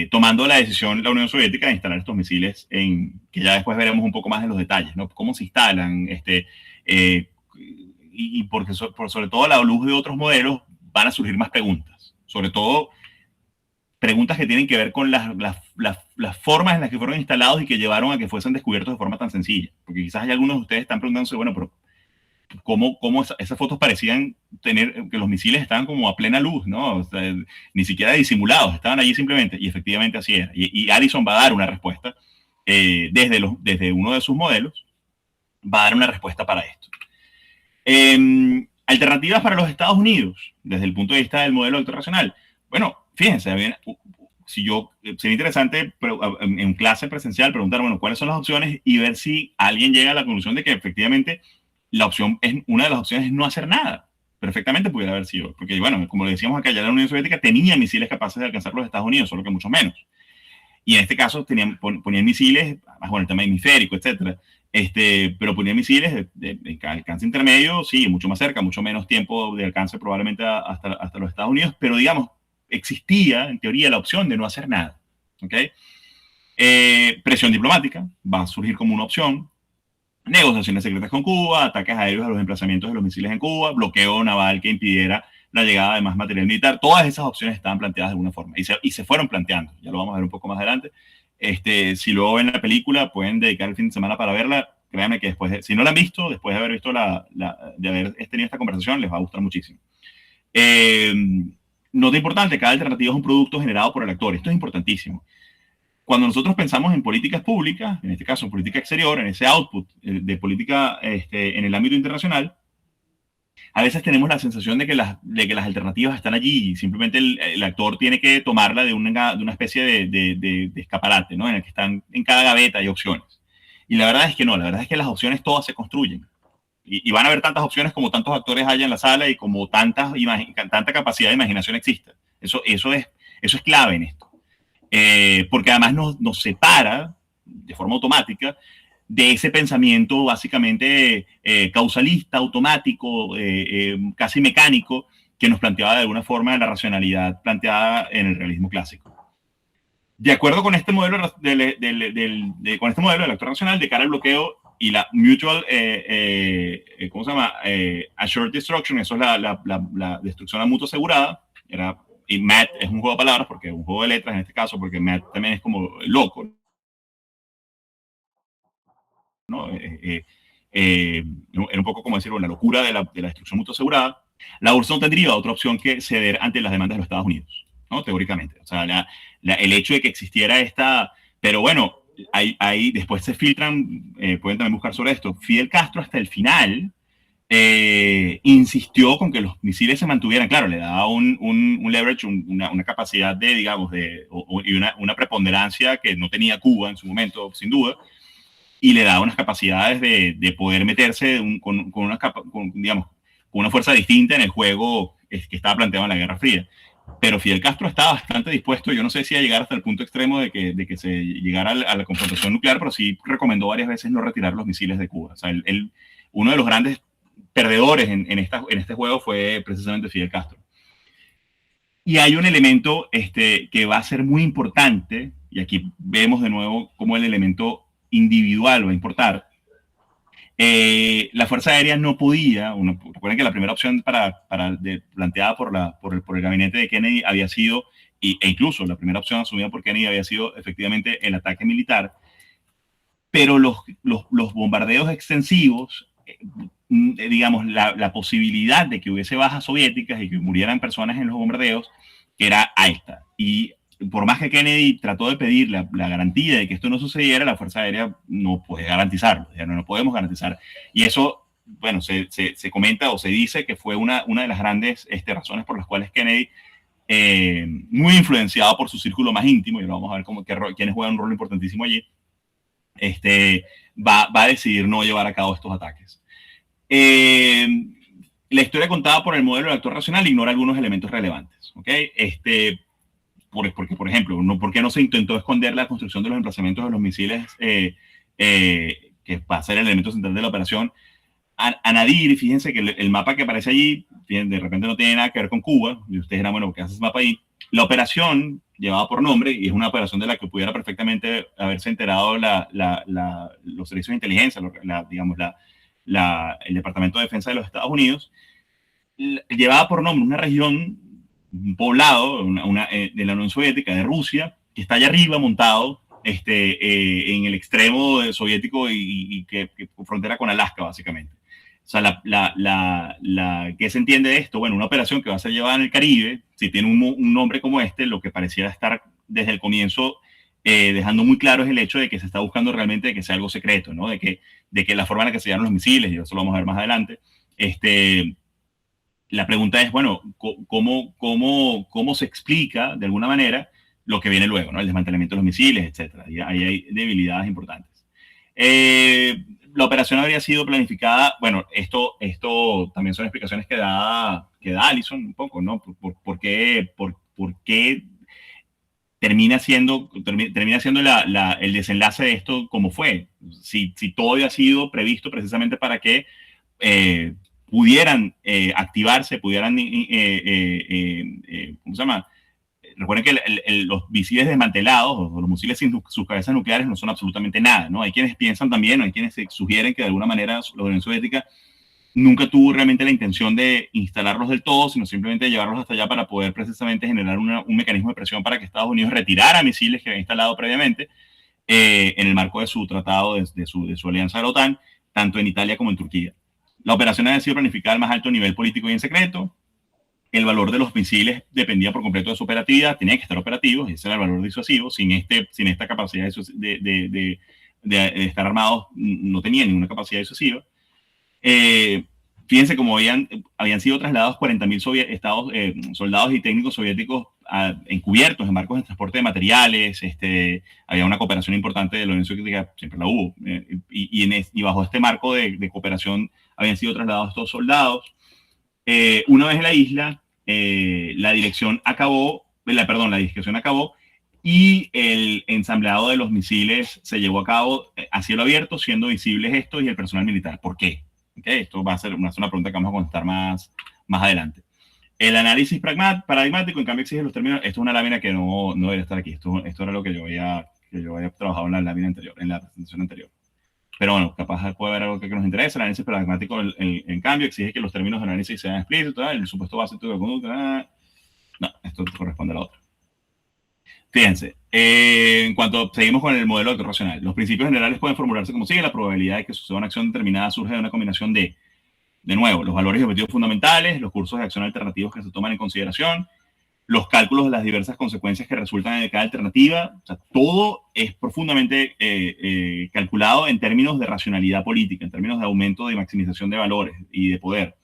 tomando la decisión la Unión Soviética de instalar estos misiles, que ya después veremos un poco más en los detalles, ¿no? Cómo se instalan, y porque sobre todo a la luz de otros modelos van a surgir más preguntas, sobre todo preguntas que tienen que ver con las formas en las que fueron instalados y que llevaron a que fuesen descubiertos de forma tan sencilla, porque quizás hay algunos de ustedes están preguntándose, bueno, pero cómo esas fotos parecían tener, que los misiles estaban como a plena luz, ¿no? O sea, ni siquiera disimulados, estaban allí simplemente, y efectivamente así era. Y Allison va a dar una respuesta, desde uno de sus modelos, va a dar una respuesta para esto. Alternativas para los Estados Unidos, desde el punto de vista del modelo actor racional. Bueno, fíjense, sería interesante en clase presencial preguntar, bueno, ¿cuáles son las opciones? Y ver si alguien llega a la conclusión de que efectivamente una de las opciones es no hacer nada. Perfectamente pudiera haber sido, porque bueno, como le decíamos acá, ya la Unión Soviética tenía misiles capaces de alcanzar los Estados Unidos, solo que mucho menos. Y en este caso ponían misiles, bueno, el tema hemisférico, etcétera, pero ponían misiles de alcance intermedio, sí, mucho más cerca, mucho menos tiempo de alcance probablemente hasta los Estados Unidos, pero digamos, existía en teoría la opción de no hacer nada. ¿Okay? Presión diplomática va a surgir como una opción. Negociaciones secretas con Cuba, ataques aéreos a los emplazamientos de los misiles en Cuba, bloqueo naval que impidiera la llegada de más material militar. Todas esas opciones estaban planteadas de alguna forma y se fueron planteando. Ya lo vamos a ver un poco más adelante. Si luego ven la película, pueden dedicar el fin de semana para verla. Créanme que después, si no la han visto, después de haber visto de haber tenido esta conversación, les va a gustar muchísimo. Nota importante, cada alternativa es un producto generado por el actor. Esto es importantísimo. Cuando nosotros pensamos en políticas públicas, en este caso en política exterior, en ese output de política en el ámbito internacional, a veces tenemos la sensación de que las alternativas están allí y simplemente el actor tiene que tomarla de una especie de escaparate, ¿no? En el que están en cada gaveta hay opciones. Y la verdad es que no, la verdad es que las opciones todas se construyen. Y van a haber tantas opciones como tantos actores haya en la sala y como tanta capacidad de imaginación exista. Eso es clave en esto. Porque además nos separa de forma automática de ese pensamiento básicamente causalista, automático, casi mecánico, que nos planteaba de alguna forma la racionalidad planteada en el realismo clásico. De acuerdo con este modelo con este modelo del actor racional de cara al bloqueo y la mutual, ¿cómo se llama? Assured destruction, eso es la destrucción a mutua asegurada. Y Matt es un juego de palabras, porque es un juego de letras en este caso, porque Matt también es como loco, ¿no? Era un poco como decirlo, la locura de la destrucción mutua asegurada. La URSS no tendría otra opción que ceder ante las demandas de los Estados Unidos, ¿no? Teóricamente. O sea, el hecho de que existiera esta... Pero bueno, ahí después se filtran, pueden también buscar sobre esto. Fidel Castro hasta el final insistió con que los misiles se mantuvieran. Claro, le daba un leverage, una capacidad de, digamos, y una preponderancia que no tenía Cuba en su momento, sin duda, y le daba unas capacidades de poder meterse con una fuerza distinta en el juego que estaba planteado en la Guerra Fría. Pero Fidel Castro estaba bastante dispuesto, yo no sé si a llegar hasta el punto extremo de que se llegara a la confrontación nuclear, pero sí recomendó varias veces no retirar los misiles de Cuba. O sea, uno de los grandes perdedores en este juego fue precisamente Fidel Castro. Y hay un elemento que va a ser muy importante, y aquí vemos de nuevo cómo el elemento individual va a importar. La Fuerza Aérea no podía, recuerden que la primera opción planteada por el gabinete de Kennedy había sido, e incluso la primera opción asumida por Kennedy había sido efectivamente el ataque militar, pero los bombardeos extensivos, digamos, la posibilidad de que hubiese bajas soviéticas y que murieran personas en los bombardeos era alta. Y por más que Kennedy trató de pedir la garantía de que esto no sucediera, la Fuerza Aérea no puede garantizarlo, ya no podemos garantizar. Y eso, bueno, se comenta o se dice que fue una de las grandes razones por las cuales Kennedy, muy influenciado por su círculo más íntimo, y lo vamos a ver quiénes juegan un rol importantísimo allí, va a decidir no llevar a cabo estos ataques. La historia contada por el modelo del actor racional ignora algunos elementos relevantes, ¿ok? Porque, por ejemplo, ¿por qué no se intentó esconder la construcción de los emplazamientos de los misiles, que va a ser el elemento central de la operación? A Nadir, fíjense que el mapa que aparece allí, de repente no tiene nada que ver con Cuba, y ustedes dirán, bueno, ¿qué hace ese mapa ahí? La operación llevaba por nombre, y es una operación de la que pudiera perfectamente haberse enterado los servicios de inteligencia, el Departamento de Defensa de los Estados Unidos, llevaba por nombre una región, un poblado de la Unión Soviética, de Rusia, que está allá arriba montado en el extremo soviético y que frontera con Alaska, básicamente. O sea, ¿qué se entiende de esto? Bueno, una operación que va a ser llevada en el Caribe, si tiene un nombre como lo que pareciera estar desde el comienzo dejando muy claro es el hecho de que se está buscando realmente de que sea algo secreto, ¿no? De que la forma en la que se llevan los misiles, y eso lo vamos a ver más adelante, la pregunta es, bueno, ¿cómo se explica de alguna manera lo que viene luego, ¿no? El desmantelamiento de los misiles, etcétera. Y ahí hay debilidades importantes. La operación habría sido planificada, bueno, esto también son explicaciones que da Allison un poco, ¿no? ¿Por qué termina siendo el desenlace de esto como fue? Si todo había sido previsto precisamente para que pudieran activarse, pudieran, ¿cómo se llama? Recuerden que los misiles desmantelados o los misiles sin sus cabezas nucleares no son absolutamente nada, ¿no? Hay quienes piensan también, o hay quienes sugieren que de alguna manera la Unión Soviética nunca tuvo realmente la intención de instalarlos del todo, sino simplemente de llevarlos hasta allá para poder precisamente generar un mecanismo de presión para que Estados Unidos retirara misiles que había instalado previamente en el marco de su tratado, de su alianza de la OTAN, tanto en Italia como en Turquía. La operación había sido planificada al más alto nivel político y en secreto. El valor de los misiles dependía por completo de su operatividad, tenía que estar operativos, ese era el valor disuasivo. Sin esta capacidad de estar armados, no tenía ninguna capacidad disuasiva. fíjense cómo habían sido trasladados 40.000 soldados y técnicos soviéticos encubiertos en barcos de transporte de materiales. Había una cooperación importante de la Unión Soviética, siempre la hubo, y bajo este marco de cooperación habían sido trasladados estos soldados. Una vez en la isla, la discusión acabó y el ensambleado de los misiles se llevó a cabo a cielo abierto, siendo visibles estos y el personal militar. ¿Por qué? Okay, esto va a ser una pregunta que vamos a contestar más adelante. El análisis paradigmático, en cambio, exige los términos. Esto es una lámina que no debería estar aquí. Esto era lo que yo había trabajado en la lámina anterior, en la presentación anterior. Pero bueno, capaz puede haber algo que nos interese. El análisis paradigmático, en cambio, exige que los términos de análisis sean explícitos. El supuesto básico de conducta. No, esto corresponde a la otra. Fíjense, en cuanto seguimos con el modelo de actor racional, los principios generales pueden formularse como sigue: la probabilidad de que suceda una acción determinada surge de una combinación de nuevo, los valores y objetivos fundamentales, los cursos de acción alternativos que se toman en consideración, los cálculos de las diversas consecuencias que resultan de cada alternativa. O sea, todo es profundamente calculado en términos de racionalidad política, en términos de aumento y maximización de valores y de poder,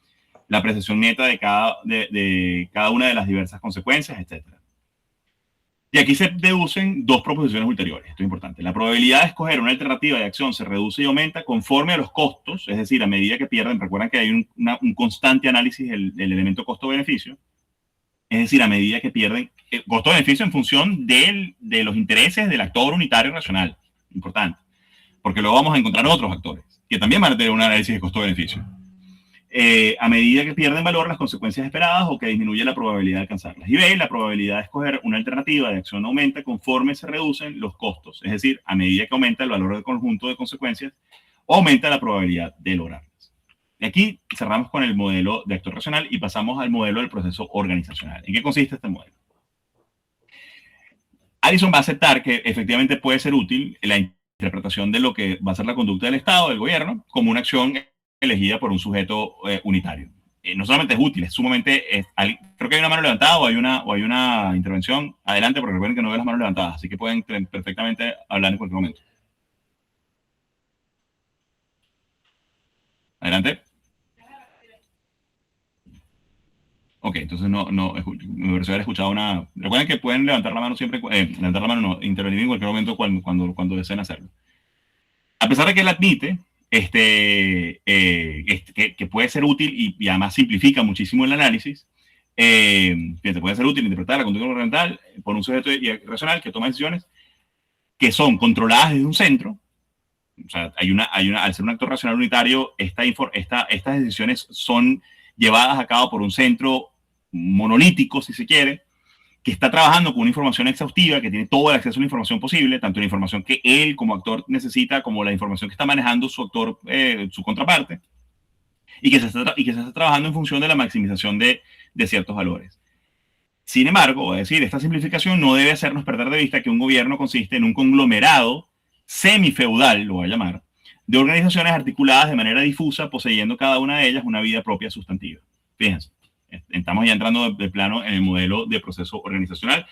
la apreciación neta de cada una de las diversas consecuencias, etc. Y aquí se deducen dos proposiciones ulteriores. Esto es importante. La probabilidad de escoger una alternativa de acción se reduce y aumenta conforme a los costos, es decir, a medida que pierden. Recuerden que hay un constante análisis del elemento costo-beneficio. Es decir, a medida que pierden costo-beneficio en función de los intereses del actor unitario racional. Importante. Porque luego vamos a encontrar otros actores que también van a tener un análisis de costo-beneficio. A medida que pierden valor las consecuencias esperadas o que disminuye la probabilidad de alcanzarlas. Y B, la probabilidad de escoger una alternativa de acción aumenta conforme se reducen los costos. Es decir, a medida que aumenta el valor del conjunto de consecuencias, aumenta la probabilidad de lograrlas. Y aquí cerramos con el modelo de actor racional y pasamos al modelo del proceso organizacional. ¿En qué consiste este modelo? Allison va a aceptar que efectivamente puede ser útil la interpretación de lo que va a ser la conducta del Estado, del gobierno, como una acción elegida por un sujeto unitario. No solamente es útil, es sumamente... creo que hay una mano levantada o hay una intervención. Adelante, porque recuerden que no veo las manos levantadas, así que pueden perfectamente hablar en cualquier momento. Adelante. Ok, entonces me pareció haber escuchado una... Recuerden que pueden levantar la mano siempre... levantar la mano no, intervenir en cualquier momento cuando deseen hacerlo. A pesar de que él admite que puede ser útil y además simplifica muchísimo el análisis, fíjate, puede ser útil interpretar la conducta gubernamental por un sujeto racional que toma decisiones que son controladas desde un centro. O sea, al ser un actor racional unitario, estas decisiones son llevadas a cabo por un centro monolítico, si se quiere, que está trabajando con una información exhaustiva, que tiene todo el acceso a la información posible, tanto la información que él como actor necesita, como la información que está manejando su actor, su contraparte, y que se está trabajando en función de la maximización de ciertos valores. Sin embargo, es decir, esta simplificación no debe hacernos perder de vista que un gobierno consiste en un conglomerado semifeudal, lo voy a llamar, de organizaciones articuladas de manera difusa, poseyendo cada una de ellas una vida propia sustantiva. Fíjense. Estamos ya entrando de plano en el modelo de proceso organizacional,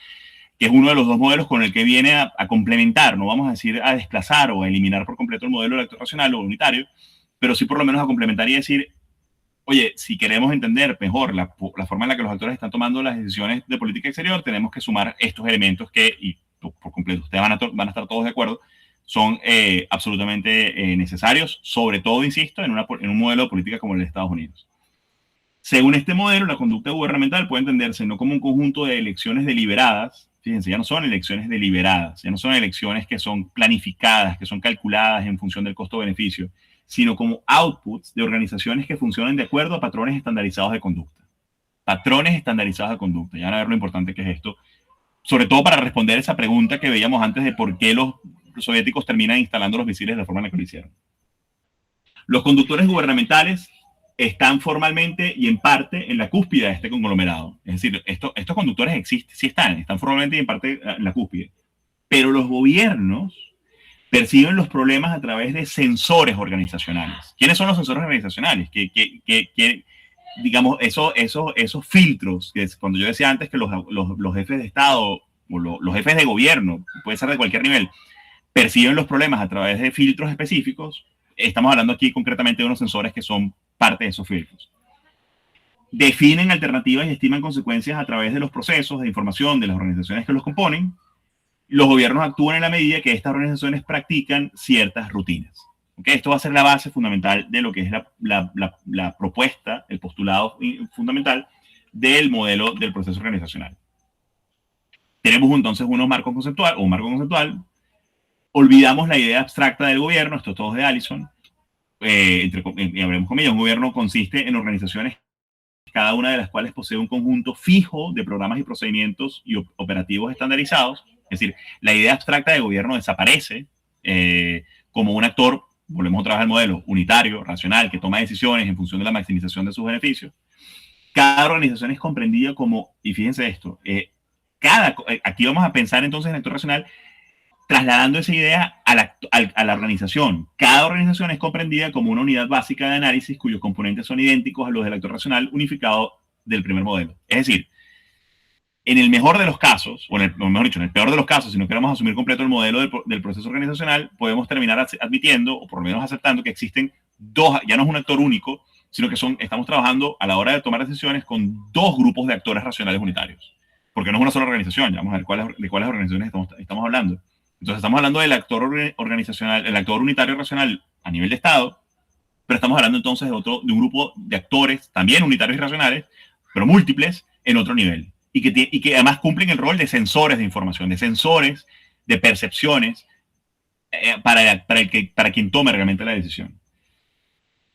que es uno de los dos modelos con el que viene a complementar, no vamos a decir a desplazar o a eliminar por completo el modelo del actor racional o unitario, pero sí por lo menos a complementar y decir, oye, si queremos entender mejor la forma en la que los actores están tomando las decisiones de política exterior, tenemos que sumar estos elementos que, y por completo, ustedes van a estar todos de acuerdo, son absolutamente necesarios, sobre todo, insisto, en un modelo de política como el de Estados Unidos. Según este modelo, la conducta gubernamental puede entenderse no como un conjunto de elecciones deliberadas. Fíjense, ya no son elecciones deliberadas, ya no son elecciones que son planificadas, que son calculadas en función del costo-beneficio, sino como outputs de organizaciones que funcionan de acuerdo a patrones estandarizados de conducta. Patrones estandarizados de conducta. Ya van a ver lo importante que es esto, sobre todo para responder esa pregunta que veíamos antes de por qué los soviéticos terminan instalando los misiles de la forma en la que lo hicieron. Los conductores gubernamentales están formalmente y en parte en la cúspide de este conglomerado. Es decir, estos conductores existen, sí están formalmente y en parte en la cúspide. Pero los gobiernos perciben los problemas a través de sensores organizacionales. ¿Quiénes son los sensores organizacionales? Digamos, esos filtros, que es cuando yo decía antes que los jefes de Estado o los jefes de gobierno, puede ser de cualquier nivel, perciben los problemas a través de filtros específicos. Estamos hablando aquí concretamente de unos sensores que son parte de esos filtros. Definen alternativas y estiman consecuencias a través de los procesos de información de las organizaciones que los componen. Los gobiernos actúan en la medida que estas organizaciones practican ciertas rutinas. ¿Okay? Esto va a ser la base fundamental de lo que es la propuesta, el postulado fundamental del modelo del proceso organizacional. Tenemos entonces un marco conceptual. Olvidamos la idea abstracta del gobierno, esto todo es de Allison, hablemos comillas, un gobierno consiste en organizaciones, cada una de las cuales posee un conjunto fijo de programas y procedimientos y operativos estandarizados. Es decir, la idea abstracta de gobierno desaparece como un actor, volvemos otra vez al modelo, unitario, racional, que toma decisiones en función de la maximización de sus beneficios. Cada organización es comprendida como, y fíjense esto, aquí vamos a pensar entonces en el actor racional, trasladando esa idea a la organización. Cada organización es comprendida como una unidad básica de análisis cuyos componentes son idénticos a los del actor racional unificado del primer modelo. Es decir, en el mejor de los casos, o mejor dicho, en el peor de los casos, si no queremos asumir completo el modelo del proceso organizacional, podemos terminar admitiendo, o por lo menos aceptando, que existen dos, ya no es un actor único, sino que estamos trabajando a la hora de tomar decisiones con dos grupos de actores racionales unitarios. Porque no es una sola organización, ya vamos a ver de cuáles organizaciones estamos hablando. Entonces estamos hablando del actor organizacional, el actor unitario racional a nivel de Estado, pero estamos hablando entonces de un grupo de actores también unitarios y racionales, pero múltiples en otro nivel. Y que además cumplen el rol de sensores de información, de sensores de percepciones para quien tome realmente la decisión.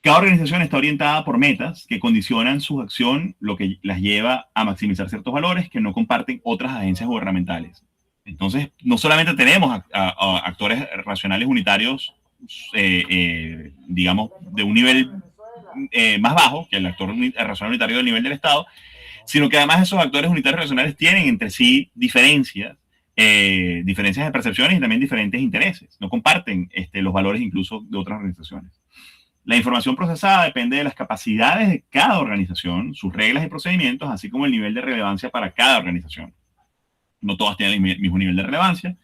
Cada organización está orientada por metas que condicionan su acción, lo que las lleva a maximizar ciertos valores que no comparten otras agencias gubernamentales. Entonces, no solamente tenemos a actores racionales unitarios, digamos, de un nivel más bajo que el actor racional unitario del nivel del Estado, sino que además esos actores unitarios racionales tienen entre sí diferencias de percepciones y también diferentes intereses. No comparten los valores incluso de otras organizaciones. La información procesada depende de las capacidades de cada organización, sus reglas y procedimientos, así como el nivel de relevancia para cada organización. No todas tienen el mismo nivel de relevancia,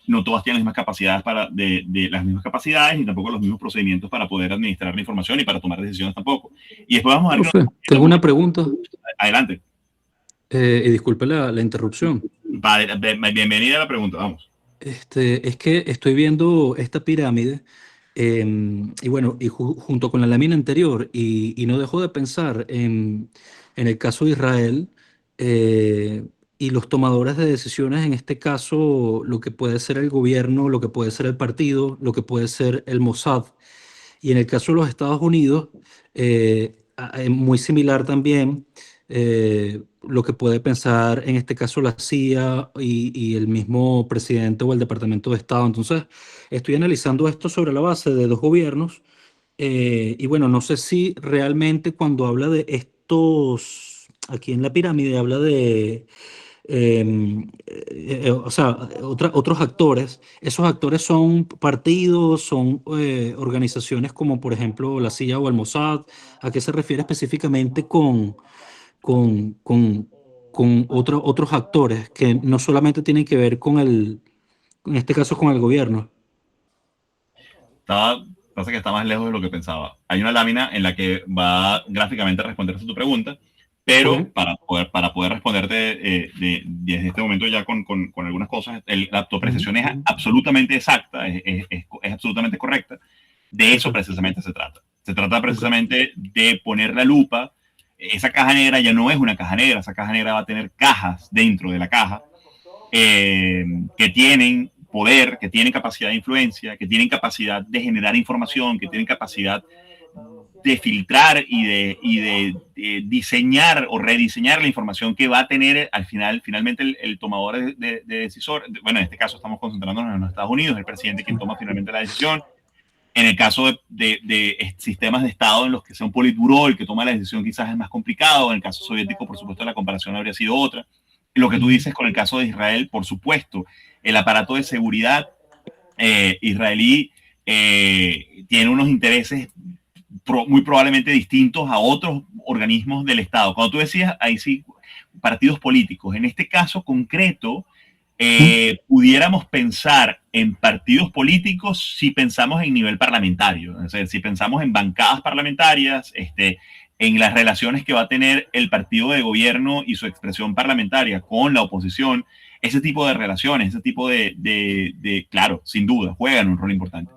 no todas tienen las mismas capacidades las mismas capacidades, ni tampoco los mismos procedimientos para poder administrar la información y para tomar decisiones tampoco. Y después vamos a ver... Profe, tengo una pregunta. Adelante. Y disculpe la interrupción. Bienvenida a la pregunta, vamos. Es que estoy viendo esta pirámide y bueno, junto con la lámina anterior, y no dejo de pensar en el caso de Israel y los tomadores de decisiones, en este caso, lo que puede ser el gobierno, lo que puede ser el partido, lo que puede ser el Mossad. Y en el caso de los Estados Unidos, muy similar también, lo que puede pensar en este caso la CIA y el mismo presidente o el Departamento de Estado. Entonces, estoy analizando esto sobre la base de dos gobiernos y bueno, no sé si realmente cuando habla de estos, aquí en la pirámide habla de... o sea, otros actores, esos actores son partidos, son organizaciones como por ejemplo la CIA o el Mossad. ¿A qué se refiere específicamente con, con, con otros actores que no solamente tienen que ver en este caso con el gobierno? Pasa que está más lejos de lo que pensaba. Hay una lámina en la que va gráficamente a responderte tu pregunta, pero para poder responderte desde este momento ya con algunas cosas, la apreciación es absolutamente exacta, es absolutamente correcta. De eso precisamente se trata. Se trata precisamente de poner la lupa. Esa caja negra ya no es una caja negra, esa caja negra va a tener cajas dentro de la caja que tienen poder, que tienen capacidad de influencia, que tienen capacidad de generar información, que tienen capacidad de filtrar y de diseñar o rediseñar la información que va a tener finalmente el tomador de decisor. Bueno, en este caso estamos concentrándonos en los Estados Unidos, el presidente quien toma finalmente la decisión. En el caso de sistemas de Estado en los que sea un politburó el que toma la decisión quizás es más complicado. En el caso soviético, por supuesto, la comparación habría sido otra. Lo que tú dices con el caso de Israel, por supuesto, el aparato de seguridad israelí tiene unos intereses muy probablemente distintos a otros organismos del Estado. Cuando tú decías, ahí sí, partidos políticos. En este caso concreto, pudiéramos pensar en partidos políticos si pensamos en nivel parlamentario, es decir, si pensamos en bancadas parlamentarias, en las relaciones que va a tener el partido de gobierno y su expresión parlamentaria con la oposición, ese tipo de relaciones, ese tipo claro, sin duda, juegan un rol importante.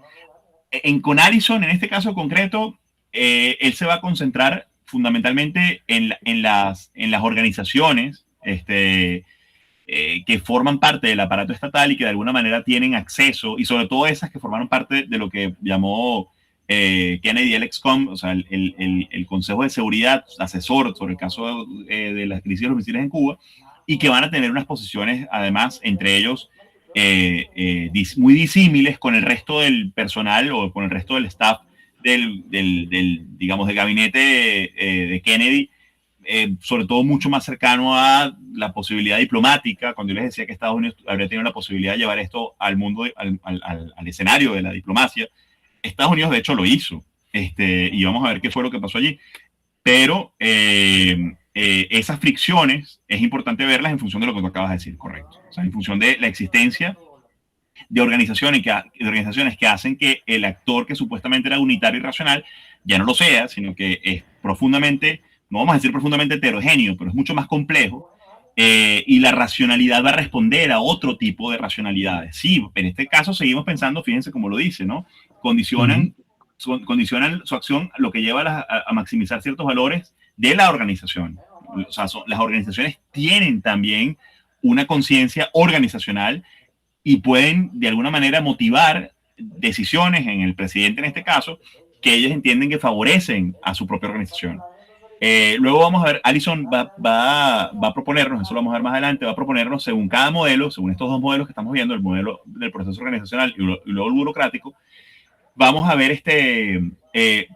Con Allison, en este caso concreto, él se va a concentrar fundamentalmente en las organizaciones que forman parte del aparato estatal y que de alguna manera tienen acceso, y sobre todo esas que formaron parte de lo que llamó Kennedy el EXCOM, o sea, el Consejo de Seguridad asesor sobre el caso de la crisis de los misiles en Cuba, y que van a tener unas posiciones, además, entre ellos, muy disímiles con el resto del personal o con el resto del staff digamos, del gabinete de Kennedy, sobre todo mucho más cercano a la posibilidad diplomática. Cuando yo les decía que Estados Unidos habría tenido la posibilidad de llevar esto al mundo, al escenario de la diplomacia, Estados Unidos de hecho lo hizo, y vamos a ver qué fue lo que pasó allí. Pero esas fricciones es importante verlas en función de lo que tú acabas de decir, correcto. O sea, en función de la existencia de organizaciones que hacen que el actor que supuestamente era unitario y racional ya no lo sea, sino que es profundamente, no vamos a decir profundamente heterogéneo, pero es mucho más complejo, y la racionalidad va a responder a otro tipo de racionalidades. Sí, en este caso seguimos pensando, fíjense cómo lo dice, ¿no? Condicionan su acción, lo que lleva a maximizar ciertos valores de la organización. O sea, las organizaciones tienen también una conciencia organizacional y pueden de alguna manera motivar decisiones en el presidente en este caso que ellos entienden que favorecen a su propia organización. Luego vamos a ver, Allison va a proponernos, eso lo vamos a ver más adelante, va a proponernos según cada modelo, según estos dos modelos que estamos viendo, el modelo del proceso organizacional y luego el burocrático, vamos a ver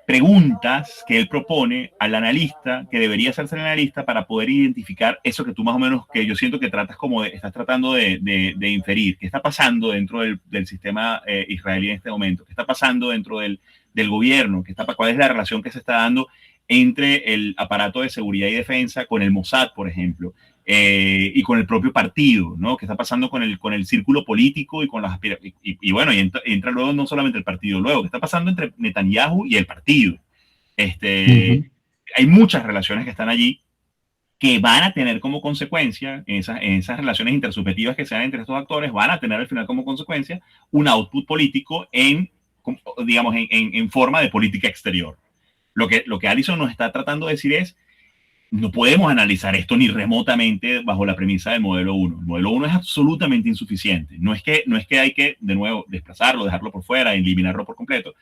preguntas que él propone al analista, que debería hacerse el analista para poder identificar eso que tú más o menos, que yo siento que estás tratando de inferir, qué está pasando dentro del sistema israelí en este momento, qué está pasando dentro del gobierno, cuál es la relación que se está dando entre el aparato de seguridad y defensa con el Mossad, por ejemplo, y con el propio partido, ¿no? ¿Qué está pasando con el círculo político y con las aspiraciones? Y bueno, y entra luego no solamente el partido, luego, ¿qué está pasando entre Netanyahu y el partido? Hay muchas relaciones que están allí que van a tener como consecuencia, en esas relaciones intersubjetivas que se dan entre estos actores, van a tener al final como consecuencia un output político digamos, en forma de política exterior. Lo que Allison nos está tratando de decir es, no podemos analizar esto ni remotamente bajo la premisa del modelo 1. El modelo 1 es absolutamente insuficiente. No es que hay que, de nuevo, desplazarlo, dejarlo por fuera, eliminarlo por completo,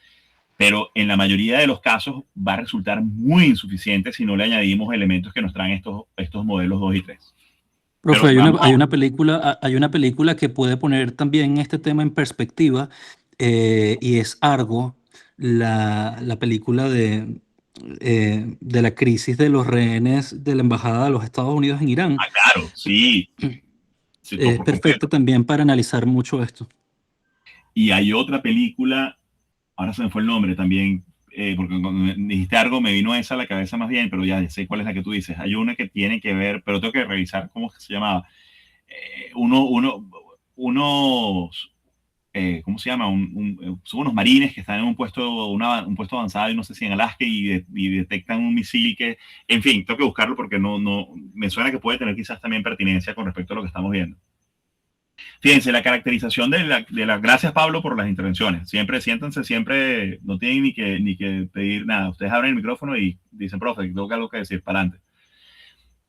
pero en la mayoría de los casos va a resultar muy insuficiente si no le añadimos elementos que nos traen estos modelos 2 y 3. Profe, hay una película que puede poner también este tema en perspectiva, y es Argo, la película de la crisis de los rehenes de la Embajada de los Estados Unidos en Irán. Claro, sí. Es perfecto también para analizar mucho esto. Y hay otra película, ahora se me fue el nombre también, porque cuando dijiste Argo me vino esa a la cabeza más bien, pero ya sé cuál es la que tú dices. Hay una que tiene que ver, pero tengo que revisar cómo se llamaba. ¿Cómo se llama? Son unos marines que están en un puesto avanzado, y no sé si en Alaska, y detectan un misil que, en fin, tengo que buscarlo porque no me suena que puede tener quizás también pertinencia con respecto a lo que estamos viendo. Fíjense, la caracterización gracias, Pablo, por las intervenciones. Siéntanse, no tienen ni que pedir nada. Ustedes abren el micrófono y dicen, profe, tengo algo que decir, para adelante.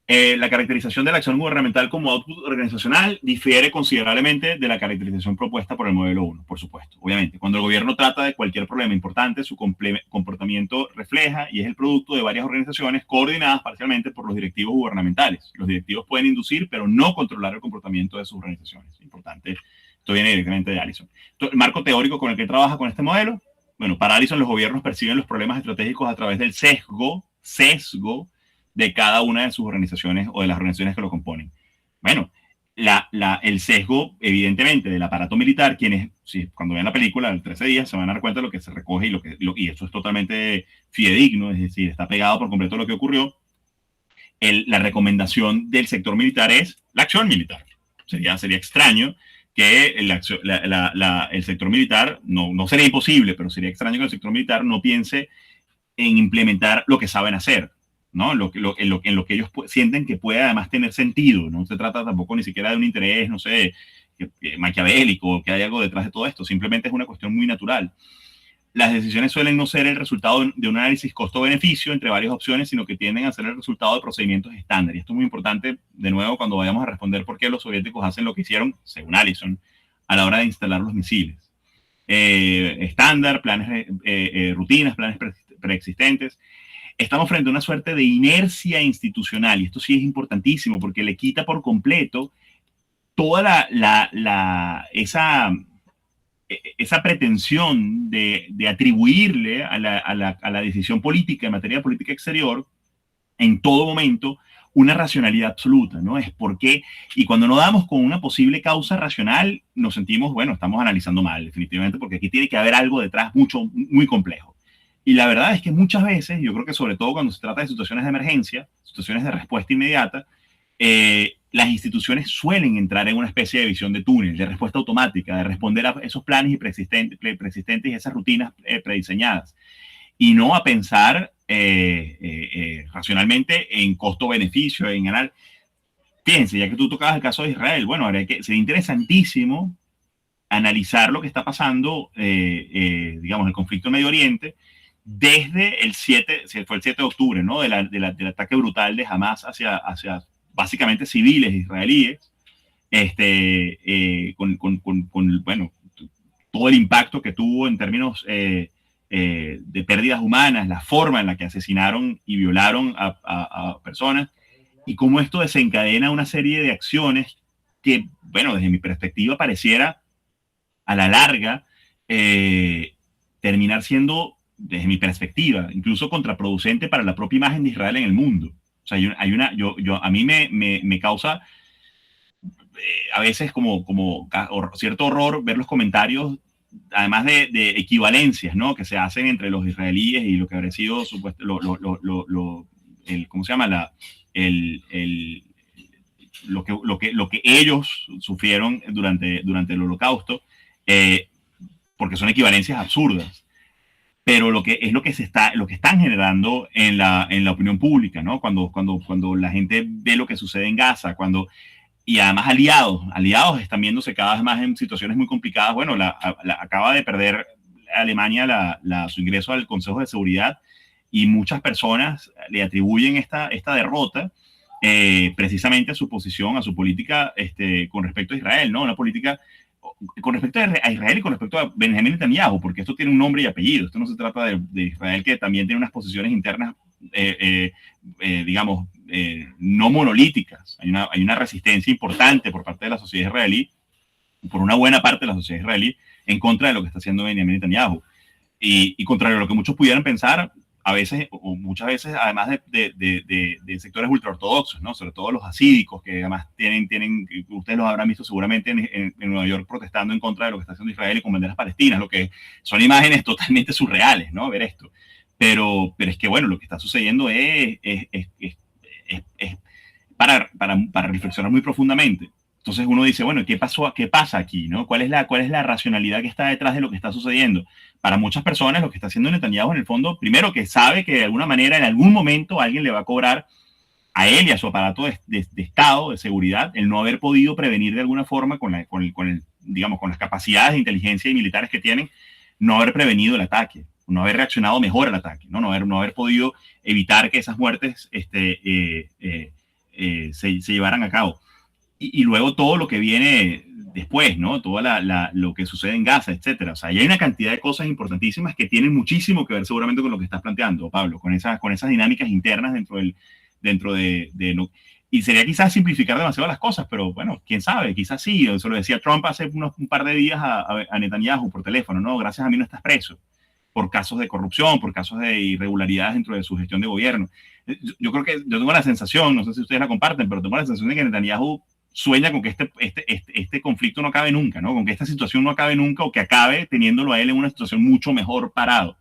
La caracterización de la acción gubernamental como output organizacional difiere considerablemente de la caracterización propuesta por el modelo 1, por supuesto. Obviamente, cuando el gobierno trata de cualquier problema importante, su comportamiento refleja y es el producto de varias organizaciones coordinadas parcialmente por los directivos gubernamentales. Los directivos pueden inducir, pero no controlar el comportamiento de sus organizaciones. Importante, esto viene directamente de Allison. El marco teórico con el que trabaja con este modelo, bueno, para Allison los gobiernos perciben los problemas estratégicos a través del sesgo de cada una de sus organizaciones o de las organizaciones que lo componen. Bueno, el sesgo, evidentemente, del aparato militar, cuando vean la película, en 13 días, se van a dar cuenta de lo que se recoge y esto es totalmente fidedigno, es decir, está pegado por completo a lo que ocurrió. La recomendación del sector militar es la acción militar. Sería extraño que el sector militar, no sería imposible, pero sería extraño que el sector militar no piense en implementar lo que saben hacer, ¿no? En lo que ellos sienten que puede además tener sentido. No se trata tampoco ni siquiera de un interés, no sé, maquiavélico, que hay algo detrás de todo esto. Simplemente es una cuestión muy natural. Las decisiones suelen no ser el resultado de un análisis costo-beneficio entre varias opciones, sino que tienden a ser el resultado de procedimientos estándar. Y esto es muy importante, de nuevo, cuando vayamos a responder por qué los soviéticos hacen lo que hicieron, según Allison, a la hora de instalar los misiles. Estándar, planes, rutinas, planes preexistentes. Estamos frente a una suerte de inercia institucional, y esto sí es importantísimo porque le quita por completo toda esa pretensión de atribuirle a la decisión política en materia de política exterior en todo momento una racionalidad absoluta, ¿no? Es porque, y cuando no damos con una posible causa racional, nos sentimos, bueno, estamos analizando mal, definitivamente, porque aquí tiene que haber algo detrás muy complejo. Y la verdad es que muchas veces, yo creo que sobre todo cuando se trata de situaciones de emergencia, situaciones de respuesta inmediata, las instituciones suelen entrar en una especie de visión de túnel, de respuesta automática, de responder a esos planes y preexistentes y esas rutinas prediseñadas, y no a pensar racionalmente en costo-beneficio, en ganar. Fíjense, ya que tú tocabas el caso de Israel, bueno, sería interesantísimo analizar lo que está pasando, digamos, el conflicto en Medio Oriente, desde fue el 7 de octubre, ¿no? Del ataque brutal de Hamas hacia básicamente civiles israelíes, bueno, todo el impacto que tuvo en términos de pérdidas humanas, la forma en la que asesinaron y violaron a personas, y cómo esto desencadena una serie de acciones que, bueno, desde mi perspectiva pareciera a la larga terminar siendo, desde mi perspectiva, incluso contraproducente para la propia imagen de Israel en el mundo. O sea, a mí me causa a veces como cierto horror ver los comentarios, además de equivalencias, ¿no? Que se hacen entre los israelíes y lo que habría sido supuesto, ¿cómo se llama? Lo que ellos sufrieron durante el Holocausto, porque son equivalencias absurdas. Pero lo que están generando en la opinión pública, ¿no? Cuando la gente ve lo que sucede en Gaza, y además aliados están viéndose cada vez más en situaciones muy complicadas. Bueno, acaba de perder Alemania su ingreso al Consejo de Seguridad, y muchas personas le atribuyen esta derrota precisamente a su posición, a su política con respecto a Israel, ¿no? Una política con respecto a Israel y con respecto a Benjamín Netanyahu, porque esto tiene un nombre y apellido. Esto no se trata de Israel, que también tiene unas posiciones internas, digamos, no monolíticas. Hay una resistencia importante por parte de la sociedad israelí, por una buena parte de la sociedad israelí, en contra de lo que está haciendo Benjamín Netanyahu. Y contrario a lo que muchos pudieran pensar, a veces, o muchas veces, además de sectores ultraortodoxos, ¿no? Sobre todo los hasídicos, que además tienen, ustedes los habrán visto seguramente en Nueva York protestando en contra de lo que está haciendo Israel y con banderas palestinas, lo que son imágenes totalmente surreales, ¿no? Ver esto. Pero es que, bueno, lo que está sucediendo es para reflexionar muy profundamente. Entonces uno dice, bueno, ¿qué pasa aquí, ¿no? ¿Cuál es la racionalidad que está detrás de lo que está sucediendo? Para muchas personas lo que está haciendo Netanyahu en el fondo, primero que sabe que de alguna manera, en algún momento, alguien le va a cobrar a él y a su aparato de Estado, de seguridad, el no haber podido prevenir de alguna forma digamos, con las capacidades de inteligencia y militares que tienen, no haber prevenido el ataque, no haber reaccionado mejor al ataque, no haber podido evitar que esas muertes se llevaran a cabo. Y luego todo lo que viene después, ¿no? Todo lo que sucede en Gaza, etcétera. O sea, hay una cantidad de cosas importantísimas que tienen muchísimo que ver seguramente con lo que estás planteando, Pablo, con esas dinámicas internas y sería quizás simplificar demasiado las cosas, pero bueno, quién sabe, quizás sí. Eso lo decía Trump hace un par de días a Netanyahu por teléfono, ¿no? Gracias a mí no estás preso, por casos de corrupción, por casos de irregularidades dentro de su gestión de gobierno. Yo creo que yo tengo la sensación, no sé si ustedes la comparten, pero tengo la sensación de que Netanyahu sueña con que este conflicto no acabe nunca, ¿no? Con que esta situación no acabe nunca, o que acabe teniéndolo a él en una situación mucho mejor parado.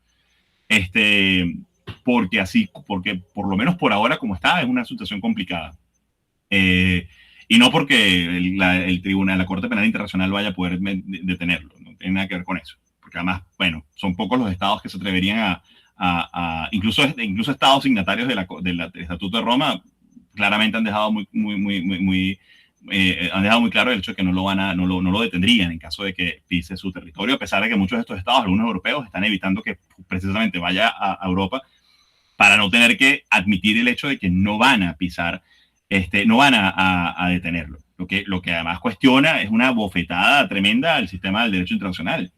Porque por lo menos por ahora como está, es una situación complicada. Y Y no porque el tribunal, la Corte Penal Internacional vaya a poder detenerlo, no tiene nada que ver con eso. Porque además, bueno, son pocos los estados que se atreverían incluso estados signatarios del Estatuto de Roma, claramente han dejado han dejado muy claro el hecho de que no lo detendrían en caso de que pise su territorio, a pesar de que muchos de estos estados, algunos europeos, están evitando que precisamente vaya a Europa para no tener que admitir el hecho de que no van a pisar, no van a detenerlo. Lo que además cuestiona es una bofetada tremenda al sistema del derecho internacional,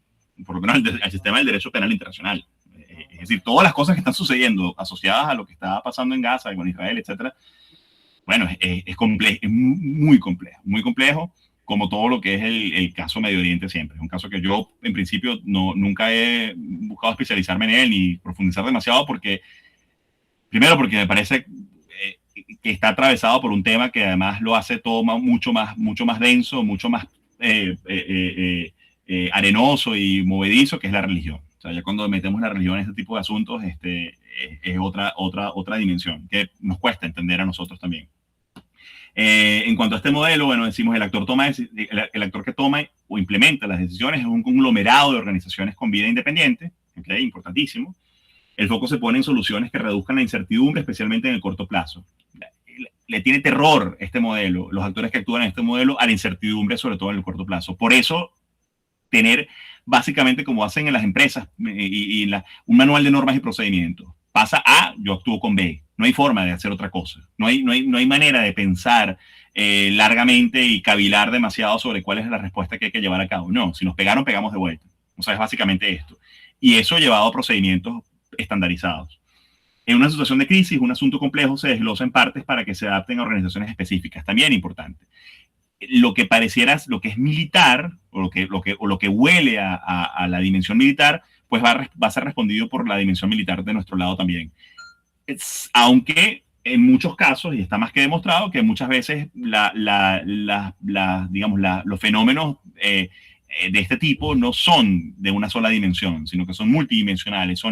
por lo menos al sistema del derecho penal internacional. Es decir, todas las cosas que están sucediendo asociadas a lo que está pasando en Gaza y con Israel, etcétera, bueno, es muy complejo, como todo lo que es el caso Medio Oriente siempre. Es un caso que yo, en principio, nunca he buscado especializarme en él ni profundizar demasiado, primero porque me parece que está atravesado por un tema que además lo hace todo mucho más denso, mucho más arenoso y movedizo, que es la religión. O sea, ya cuando metemos la religión en este tipo de asuntos, es otra dimensión que nos cuesta entender a nosotros también. En cuanto a este modelo, bueno, decimos el actor que toma o implementa las decisiones es un conglomerado de organizaciones con vida independiente, ¿okay? Importantísimo. El foco se pone en soluciones que reduzcan la incertidumbre, especialmente en el corto plazo. Le tiene terror este modelo, los actores que actúan en este modelo, a la incertidumbre, sobre todo en el corto plazo. Por eso, tener básicamente, como hacen en las empresas, un manual de normas y procedimientos. Pasa A, yo actúo con B. No hay forma de hacer otra cosa. No hay manera de pensar largamente y cavilar demasiado sobre cuál es la respuesta que hay que llevar a cabo. No, si nos pegaron, pegamos de vuelta. O sea, es básicamente esto. Y eso llevado a procedimientos estandarizados. En una situación de crisis, un asunto complejo se desglosa en partes para que se adapten a organizaciones específicas. También importante. Lo que es militar, o lo que huele a la dimensión militar, pues va a ser respondido por la dimensión militar de nuestro lado también. Aunque en muchos casos, y está más que demostrado, que muchas veces los fenómenos de este tipo no son de una sola dimensión, sino que son multidimensionales,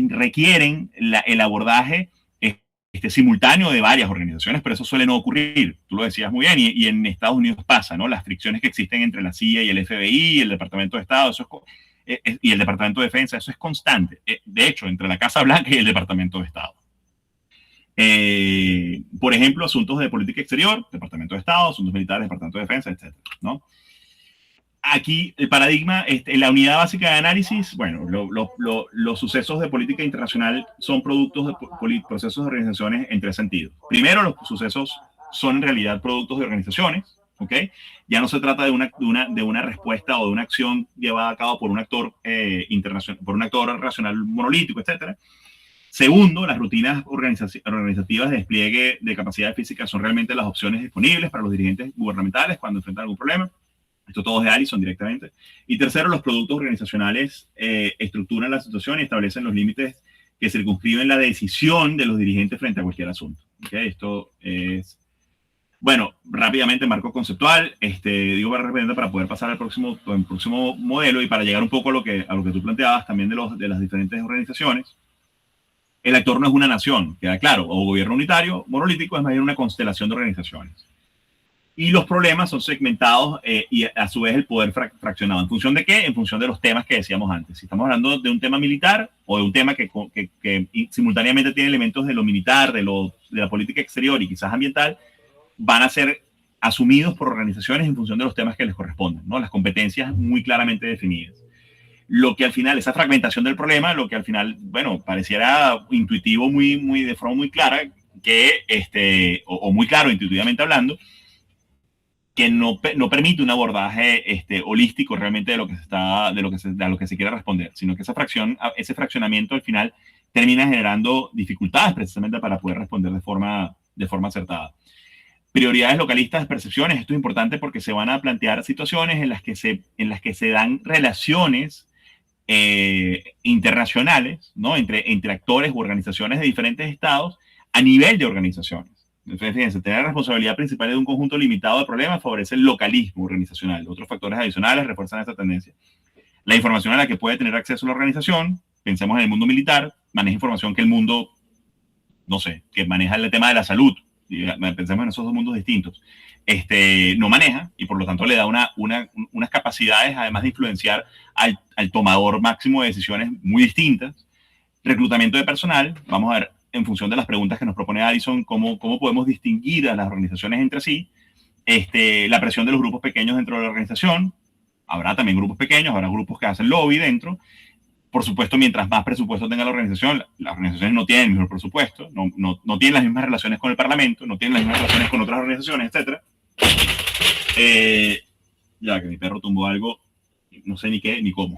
requieren el abordaje simultáneo de varias organizaciones, pero eso suele no ocurrir. Tú lo decías muy bien, y en Estados Unidos pasa, ¿no? Las fricciones que existen entre la CIA y el FBI y el Departamento de Estado, y el Departamento de Defensa, eso es constante. De hecho, entre la Casa Blanca y el Departamento de Estado. Por ejemplo, asuntos de política exterior, Departamento de Estado, asuntos militares, Departamento de Defensa, etc., ¿no? Aquí el paradigma, la unidad básica de análisis, bueno, los sucesos de política internacional son productos de procesos de organizaciones en tres sentidos. Primero, los sucesos son en realidad productos de organizaciones, ¿ok? Ya no se trata de una respuesta o de una acción llevada a cabo por un actor internacional, por un actor racional monolítico, etc. Segundo, las rutinas organizativas de despliegue de capacidades físicas son realmente las opciones disponibles para los dirigentes gubernamentales cuando enfrentan algún problema. Esto todo es de Allison directamente. Y tercero, los productos organizacionales estructuran la situación y establecen los límites que circunscriben la decisión de los dirigentes frente a cualquier asunto. ¿Okay? Esto es, bueno, rápidamente marco conceptual. Digo para poder pasar al próximo modelo y para llegar un poco a lo que tú planteabas también de las diferentes organizaciones. El actor no es una nación, queda claro, o gobierno unitario, monolítico, es más bien una constelación de organizaciones. Y los problemas son segmentados y a su vez el poder fraccionado. ¿En función de qué? En función de los temas que decíamos antes. Si estamos hablando de un tema militar o de un tema que simultáneamente tiene elementos de lo militar, de la política exterior y quizás ambiental, van a ser asumidos por organizaciones en función de los temas que les corresponden, ¿no? Las competencias muy claramente definidas. Lo que al final, esa fragmentación del problema, lo que al final, bueno, pareciera intuitivo de forma muy clara, o muy claro intuitivamente hablando, que no permite un abordaje holístico realmente de lo que se quiere responder, sino que ese fraccionamiento al final termina generando dificultades precisamente para poder responder de forma acertada. Prioridades localistas, percepciones, esto es importante porque se van a plantear situaciones en las que se dan relaciones internacionales, ¿no? entre actores u organizaciones de diferentes estados a nivel de organizaciones. Entonces, fíjense, tener la responsabilidad principal de un conjunto limitado de problemas favorece el localismo organizacional. Otros factores adicionales refuerzan esta tendencia. La información a la que puede tener acceso la organización, pensemos en el mundo militar, maneja información que el mundo, no sé, que maneja el tema de la salud, pensemos en esos dos mundos distintos, no maneja y por lo tanto le da unas capacidades, además de influenciar al tomador máximo de decisiones muy distintas. Reclutamiento de personal, vamos a ver en función de las preguntas que nos propone Addison, cómo podemos distinguir a las organizaciones entre sí. La presión de los grupos pequeños dentro de la organización, habrá también grupos pequeños, habrá grupos que hacen lobby dentro. Por supuesto, mientras más presupuesto tenga la organización, las organizaciones no tienen el mismo presupuesto, no tienen las mismas relaciones con el Parlamento, no tienen las mismas relaciones con otras organizaciones, etc. Ya que mi perro tumbó algo, no sé ni qué ni cómo.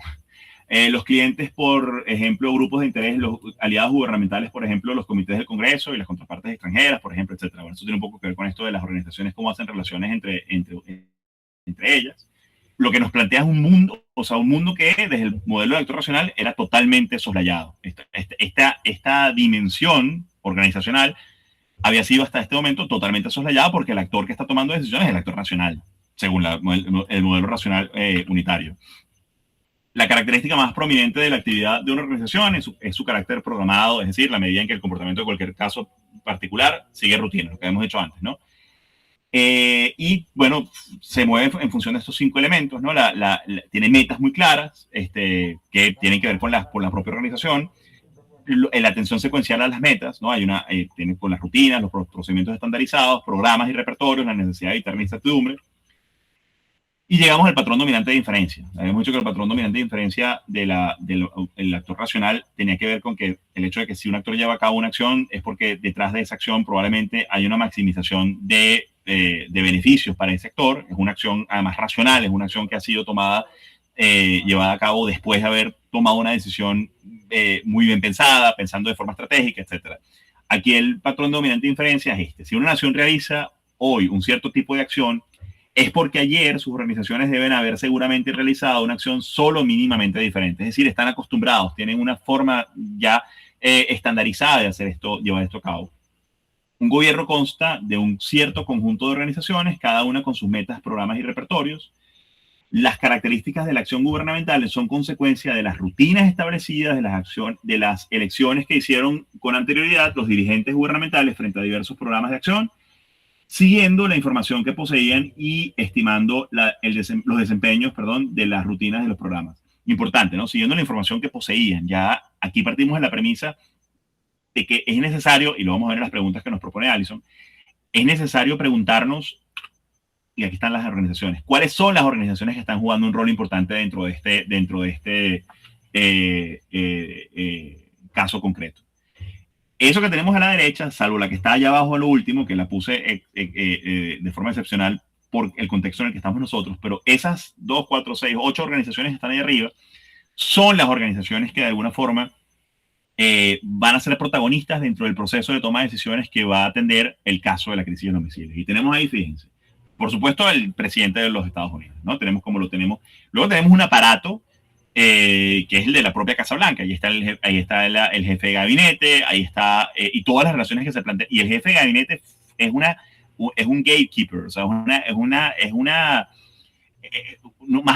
Los clientes, por ejemplo, grupos de interés, los aliados gubernamentales, por ejemplo, los comités del Congreso y las contrapartes extranjeras, por ejemplo, etc. Bueno, eso tiene un poco que ver con esto de las organizaciones, cómo hacen relaciones entre ellas. Lo que nos plantea es un mundo que desde el modelo de actor racional era totalmente soslayado. Esta dimensión organizacional había sido hasta este momento totalmente soslayada porque el actor que está tomando decisiones es el actor racional, según el modelo racional unitario. La característica más prominente de la actividad de una organización es su carácter programado, es decir, la medida en que el comportamiento de cualquier caso particular sigue rutina, lo que hemos dicho antes, ¿no? Y bueno, se mueve en función de estos 5 elementos, ¿no? Tiene metas muy claras que tienen que ver con la propia organización. La atención secuencial a las metas, ¿no? Tiene con las rutinas, los procedimientos estandarizados, programas y repertorios, la necesidad de evitar la incertidumbre. Y llegamos al patrón dominante de inferencia. Habíamos dicho que el patrón dominante de inferencia del actor racional tenía que ver con que el hecho de que si un actor lleva a cabo una acción es porque detrás de esa acción probablemente hay una maximización de beneficios para ese actor. Es una acción además racional, es una acción que ha sido llevada a cabo después de haber tomado una decisión muy bien pensada, pensando de forma estratégica, etc. Aquí el patrón dominante de inferencia es este. Si una nación realiza hoy un cierto tipo de acción, es porque ayer sus organizaciones deben haber seguramente realizado una acción solo mínimamente diferente. Es decir, están acostumbrados, tienen una forma ya estandarizada de hacer esto, llevar esto a cabo. Un gobierno consta de un cierto conjunto de organizaciones, cada una con sus metas, programas y repertorios. Las características de la acción gubernamental son consecuencia de las rutinas establecidas, de las elecciones que hicieron con anterioridad los dirigentes gubernamentales frente a diversos programas de acción, siguiendo la información que poseían y estimando los desempeños, de las rutinas de los programas. Importante, ¿no? Siguiendo la información que poseían. Ya aquí partimos de la premisa de que es necesario, y lo vamos a ver en las preguntas que nos propone Addison, es necesario preguntarnos, y aquí están las organizaciones, ¿cuáles son las organizaciones que están jugando un rol importante dentro de este caso concreto? Eso que tenemos a la derecha, salvo la que está allá abajo a lo último, que la puse de forma excepcional por el contexto en el que estamos nosotros, pero esas 2, 4, 6, 8 organizaciones que están ahí arriba son las organizaciones que de alguna forma van a ser protagonistas dentro del proceso de toma de decisiones que va a atender el caso de la crisis de los misiles. Y tenemos ahí, fíjense, por supuesto, el presidente de los Estados Unidos, ¿no? Tenemos como lo tenemos. Luego tenemos un aparato que es el de la propia Casa Blanca. Ahí está el jefe de gabinete, ahí está, y todas las relaciones que se plantean. Y el jefe de gabinete es un gatekeeper, o sea, más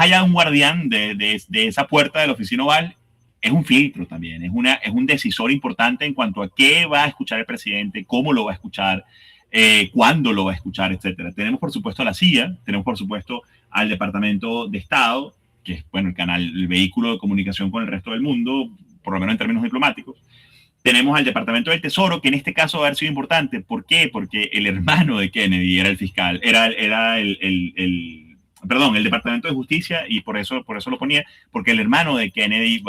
allá de un guardián de esa puerta de la oficina oval, es un filtro también, es un decisor importante en cuanto a qué va a escuchar el presidente, cómo lo va a escuchar, cuándo lo va a escuchar, etcétera. Tenemos, por supuesto, a la CIA, tenemos, por supuesto, al Departamento de Estado, que es, bueno, el vehículo de comunicación con el resto del mundo, por lo menos en términos diplomáticos. Tenemos al Departamento del Tesoro, que en este caso va a haber sido importante. ¿Por qué? Porque el hermano de Kennedy era el fiscal, el Departamento de Justicia, y por eso lo ponía, porque el hermano de Kennedy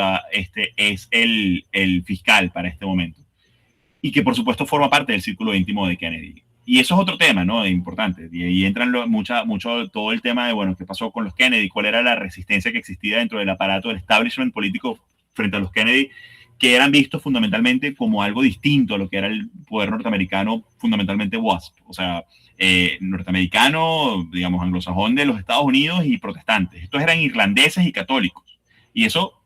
es el fiscal para este momento. Y que, por supuesto, forma parte del círculo íntimo de Kennedy. Y eso es otro tema, ¿no? Importante. Y ahí entran mucho todo el tema de, bueno, qué pasó con los Kennedy, cuál era la resistencia que existía dentro del aparato del establishment político frente a los Kennedy, que eran vistos fundamentalmente como algo distinto a lo que era el poder norteamericano, fundamentalmente WASP, o sea, norteamericano, digamos, anglosajón de los Estados Unidos y protestantes. Estos eran irlandeses y católicos. Y eso,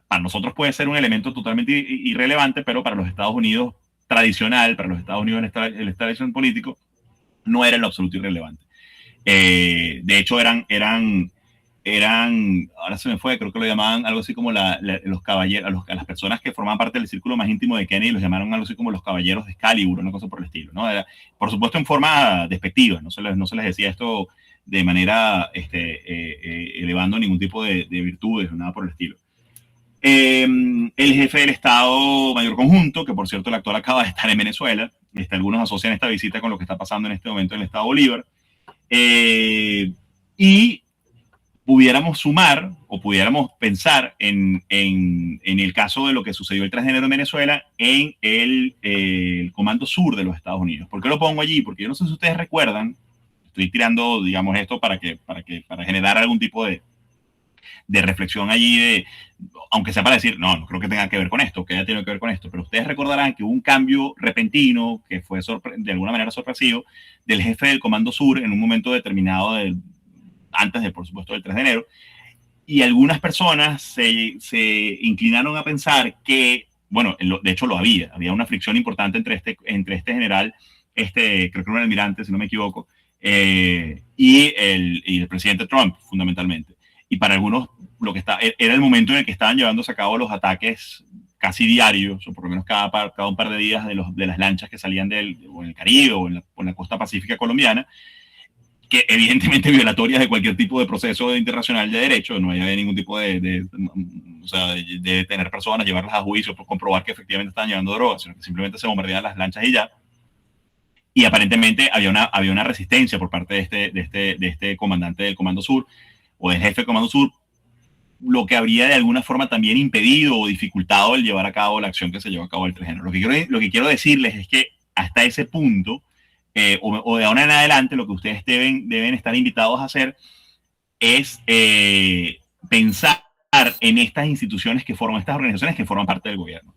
para nosotros puede ser un elemento totalmente irrelevante, pero para los Estados Unidos tradicional, para los Estados Unidos el establishment político, no era en lo absoluto irrelevante. De hecho, eran ahora se me fue, creo que lo llamaban algo así como los caballeros, a las personas que formaban parte del círculo más íntimo de Kennedy, los llamaron algo así como los caballeros de Excalibur, una cosa por el estilo, ¿no? Por supuesto en forma despectiva, no se les decía esto de manera elevando ningún tipo de virtudes o nada por el estilo. El jefe del Estado Mayor Conjunto, que por cierto el actual acaba de estar en Venezuela, algunos asocian esta visita con lo que está pasando en este momento en el Estado Bolívar, y pudiéramos sumar o pudiéramos pensar en el caso de lo que sucedió el 3 de enero en Venezuela en el Comando Sur de los Estados Unidos. ¿Por qué lo pongo allí? Porque yo no sé si ustedes recuerdan, estoy tirando, digamos, esto para generar algún tipo de reflexión allí, aunque sea para decir, no creo que tenga que ver con esto, que haya tenido que ver con esto, pero ustedes recordarán que hubo un cambio repentino, que fue de alguna manera sorpresivo, del jefe del Comando Sur en un momento determinado antes, por supuesto, del 3 de enero, y algunas personas se inclinaron a pensar que, bueno, de hecho había una fricción importante entre este general, creo que era un almirante, si no me equivoco, y el presidente Trump, fundamentalmente. Y para algunos era el momento en el que estaban llevándose a cabo los ataques casi diarios, o por lo menos cada un par de días de las lanchas que salían o en el Caribe o en la costa pacífica colombiana, que evidentemente violatorias de cualquier tipo de proceso internacional de derecho, no había ningún tipo de tener personas, llevarlas a juicio por comprobar que efectivamente estaban llevando drogas, sino que simplemente se bombardeaban las lanchas y ya. Y aparentemente había una resistencia por parte de este comandante del Comando Sur, o del jefe del Comando Sur, lo que habría de alguna forma también impedido o dificultado el llevar a cabo la acción que se llevó a cabo el 3 de enero. Lo que quiero decirles es que hasta ese punto, o de ahora en adelante, lo que ustedes deben estar invitados a hacer es pensar en estas instituciones estas organizaciones que forman parte del gobierno.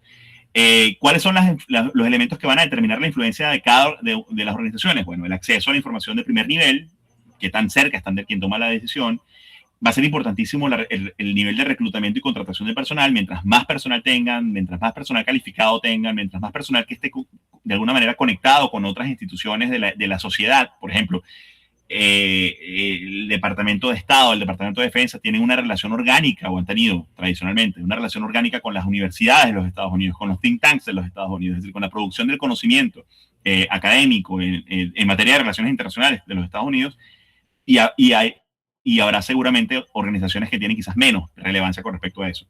¿Cuáles son los elementos que van a determinar la influencia de las organizaciones? Bueno, el acceso a la información de primer nivel, qué tan cerca están de quien toma la decisión. Va a ser importantísimo el nivel de reclutamiento y contratación de personal. Mientras más personal tengan, mientras más personal calificado tengan, mientras más personal que esté de alguna manera conectado con otras instituciones de la sociedad, por ejemplo, el Departamento de Estado, el Departamento de Defensa tienen una relación orgánica, o han tenido tradicionalmente una relación orgánica con las universidades de los Estados Unidos, con los think tanks de los Estados Unidos, es decir, con la producción del conocimiento académico en materia de relaciones internacionales de los Estados Unidos, y habrá seguramente organizaciones que tienen quizás menos relevancia con respecto a eso.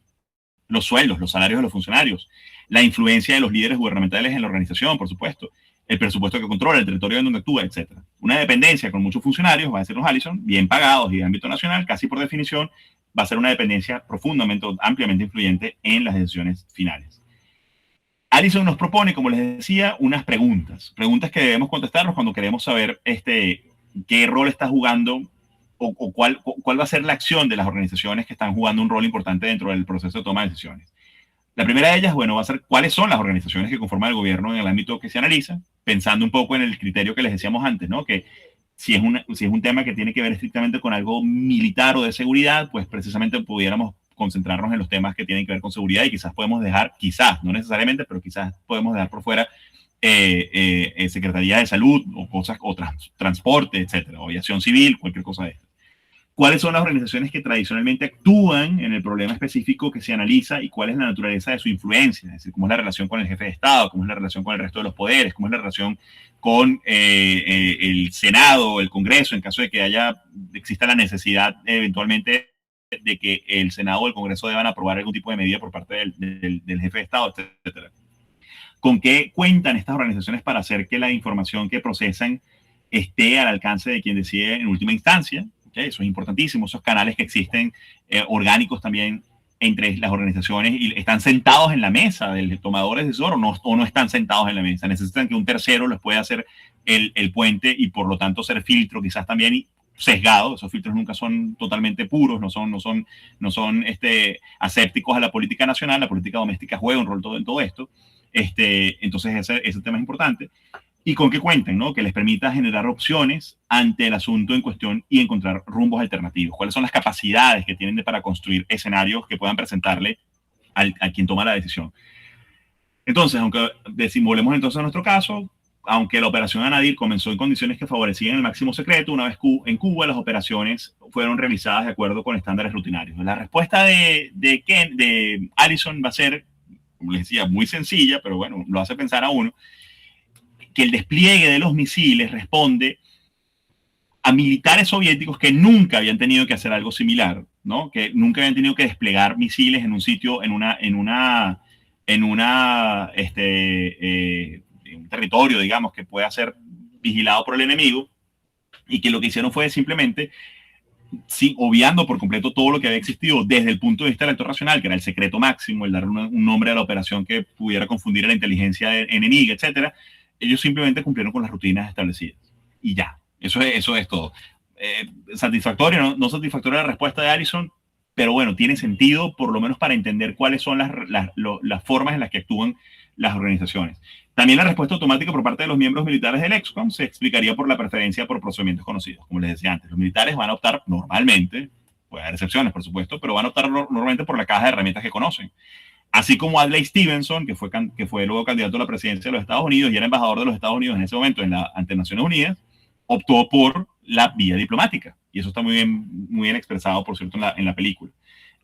Los sueldos, los salarios de los funcionarios, la influencia de los líderes gubernamentales en la organización, por supuesto, el presupuesto que controla, el territorio en donde actúa, etc. Una dependencia con muchos funcionarios, va a decirnos Allison, bien pagados y de ámbito nacional, casi por definición, va a ser una dependencia profundamente, ampliamente influyente en las decisiones finales. Allison nos propone, como les decía, unas preguntas que debemos contestarnos cuando queremos saber qué rol está jugando o cuál va a ser la acción de las organizaciones que están jugando un rol importante dentro del proceso de toma de decisiones. La primera de ellas, bueno, va a ser cuáles son las organizaciones que conforman el gobierno en el ámbito que se analiza, pensando un poco en el criterio que les decíamos antes, ¿no? Que si es un tema que tiene que ver estrictamente con algo militar o de seguridad, pues precisamente pudiéramos concentrarnos en los temas que tienen que ver con seguridad y quizás podemos dejar, no necesariamente, pero quizás podemos dejar por fuera Secretaría de Salud o transporte, etcétera, o aviación civil, cualquier cosa de esto. ¿Cuáles son las organizaciones que tradicionalmente actúan en el problema específico que se analiza y cuál es la naturaleza de su influencia? Es decir, cómo es la relación con el jefe de Estado, cómo es la relación con el resto de los poderes, cómo es la relación con el Senado, el Congreso, en caso de que exista la necesidad eventualmente de que el Senado o el Congreso deban aprobar algún tipo de medida por parte del jefe de Estado, etcétera. ¿Con qué cuentan estas organizaciones para hacer que la información que procesan esté al alcance de quien decide en última instancia? ¿Okay? Eso es importantísimo, esos canales que existen orgánicos también entre las organizaciones y están sentados en la mesa del tomador de decisión o no están sentados en la mesa. Necesitan que un tercero les pueda hacer el puente y por lo tanto ser filtro quizás también sesgado. Esos filtros nunca son totalmente puros, no son asépticos a la política nacional. La política doméstica juega un rol en todo esto. Entonces ese tema es importante. ¿Y con qué cuentan? ¿No? Que les permita generar opciones ante el asunto en cuestión y encontrar rumbos alternativos. ¿Cuáles son las capacidades que tienen para construir escenarios que puedan presentarle a quien toma la decisión? Entonces, aunque volvemos entonces a nuestro caso, aunque la operación Anadir comenzó en condiciones que favorecían el máximo secreto, una vez en Cuba las operaciones fueron realizadas de acuerdo con estándares rutinarios. La respuesta de Allison va a ser, como les decía, muy sencilla, pero bueno, lo hace pensar a uno, que el despliegue de los misiles responde a militares soviéticos que nunca habían tenido que hacer algo similar, ¿no? Que nunca habían tenido que desplegar misiles en un sitio, en un territorio, digamos, que pueda ser vigilado por el enemigo, y que lo que hicieron fue simplemente, sí, obviando por completo todo lo que había existido desde el punto de vista del acto racional, que era el secreto máximo, el dar un nombre a la operación que pudiera confundir a la inteligencia enemiga, etcétera. Ellos simplemente cumplieron con las rutinas establecidas. Y ya, eso es todo. Satisfactoria, no satisfactoria la respuesta de Allison, pero bueno, tiene sentido por lo menos para entender cuáles son las formas en las que actúan las organizaciones. También la respuesta automática por parte de los miembros militares del ExComm se explicaría por la preferencia por procedimientos conocidos. Como les decía antes, los militares van a optar normalmente, puede haber excepciones por supuesto, pero van a optar normalmente por la caja de herramientas que conocen. Así como Adlai Stevenson, que fue luego candidato a la presidencia de los Estados Unidos y era embajador de los Estados Unidos en ese momento ante Naciones Unidas, optó por la vía diplomática. Y eso está muy bien expresado, por cierto, en la película.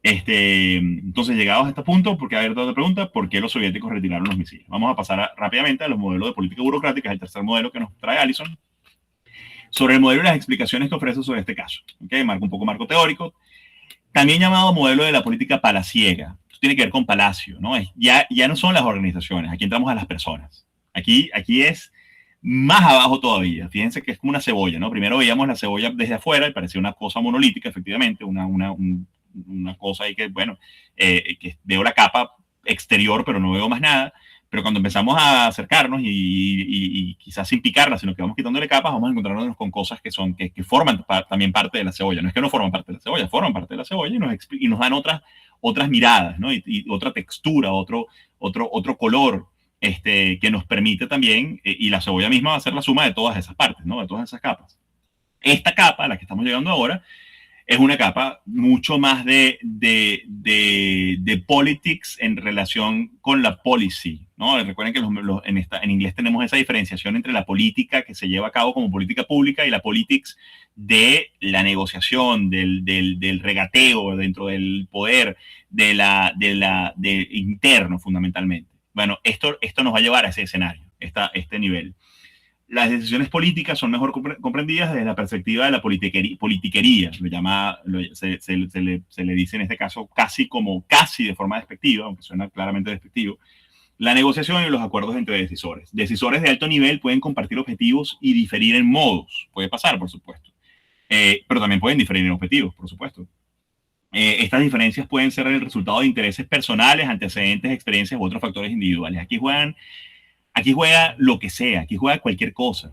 Entonces, llegados a este punto, porque hay otra pregunta, ¿por qué los soviéticos retiraron los misiles? Vamos a pasar rápidamente a los modelos de política burocrática, es el tercer modelo que nos trae Allison. Sobre el modelo y las explicaciones que ofrece sobre este caso. ¿Okay? Un poco marco teórico. También llamado modelo de la política palaciega. Esto tiene que ver con palacio, ¿no? Ya no son las organizaciones, aquí entramos a las personas. Aquí es más abajo todavía. Fíjense que es como una cebolla, ¿no? Primero veíamos la cebolla desde afuera y parecía una cosa monolítica, efectivamente, una cosa ahí que, bueno, que veo la capa exterior, pero no veo más nada. Pero cuando empezamos a acercarnos y quizás sin picarla, sino que vamos quitándole capas, vamos a encontrarnos con cosas que forman también parte de la cebolla. No es que no forman parte de la cebolla, forman parte de la cebolla y nos dan otras miradas, ¿no? Y otra textura, otro color, que nos permite también, y la cebolla misma va a ser la suma de todas esas partes, ¿no? De todas esas capas. Esta capa, a la que estamos llegando ahora, es una capa mucho más de politics en relación con la policy, ¿no? Recuerden que en inglés tenemos esa diferenciación entre la política que se lleva a cabo como política pública y la politics de la negociación, del regateo dentro del poder, de interno fundamentalmente. Bueno, esto nos va a llevar a ese escenario, este nivel. Las decisiones políticas son mejor comprendidas desde la perspectiva de la politiquería. Se le dice en este caso casi de forma despectiva, aunque suena claramente despectivo, la negociación y los acuerdos entre decisores. Decisores de alto nivel pueden compartir objetivos y diferir en modos. Puede pasar, por supuesto. Pero también pueden diferir en objetivos, por supuesto. Estas diferencias pueden ser el resultado de intereses personales, antecedentes, experiencias u otros factores individuales. Aquí juega lo que sea, aquí juega cualquier cosa.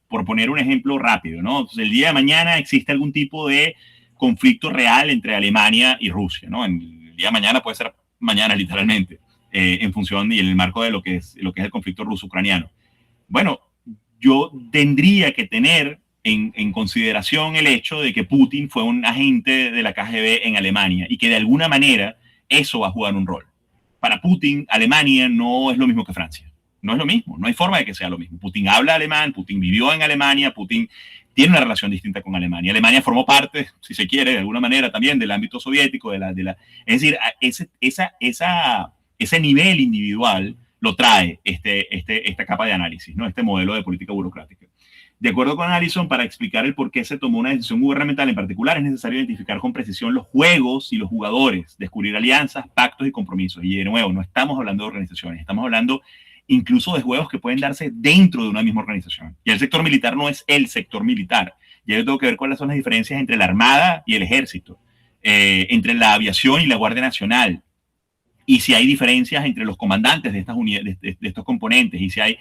Por poner un ejemplo rápido, ¿no? Entonces, el día de mañana existe algún tipo de conflicto real entre Alemania y Rusia, ¿no? El día de mañana puede ser mañana, literalmente, en función y en el marco de lo que es el conflicto ruso-ucraniano. Bueno, yo tendría que tener en consideración el hecho de que Putin fue un agente de la KGB en Alemania y que de alguna manera eso va a jugar un rol. Para Putin, Alemania no es lo mismo que Francia. No es lo mismo, no hay forma de que sea lo mismo. Putin habla alemán, Putin vivió en Alemania, Putin tiene una relación distinta con Alemania. Alemania formó parte, si se quiere, de alguna manera también del ámbito soviético. Es decir, ese nivel individual lo trae esta capa de análisis, ¿no? Este modelo de política burocrática. De acuerdo con Allison, para explicar el por qué se tomó una decisión gubernamental en particular, es necesario identificar con precisión los juegos y los jugadores, descubrir alianzas, pactos y compromisos. Y de nuevo, no estamos hablando de organizaciones, estamos hablando incluso de juegos que pueden darse dentro de una misma organización. Y el sector militar no es el sector militar. Ya yo tengo que ver cuáles son las diferencias entre la Armada y el Ejército, entre la aviación y la Guardia Nacional, y si hay diferencias entre los comandantes de estas unidades, de estos componentes, y si hay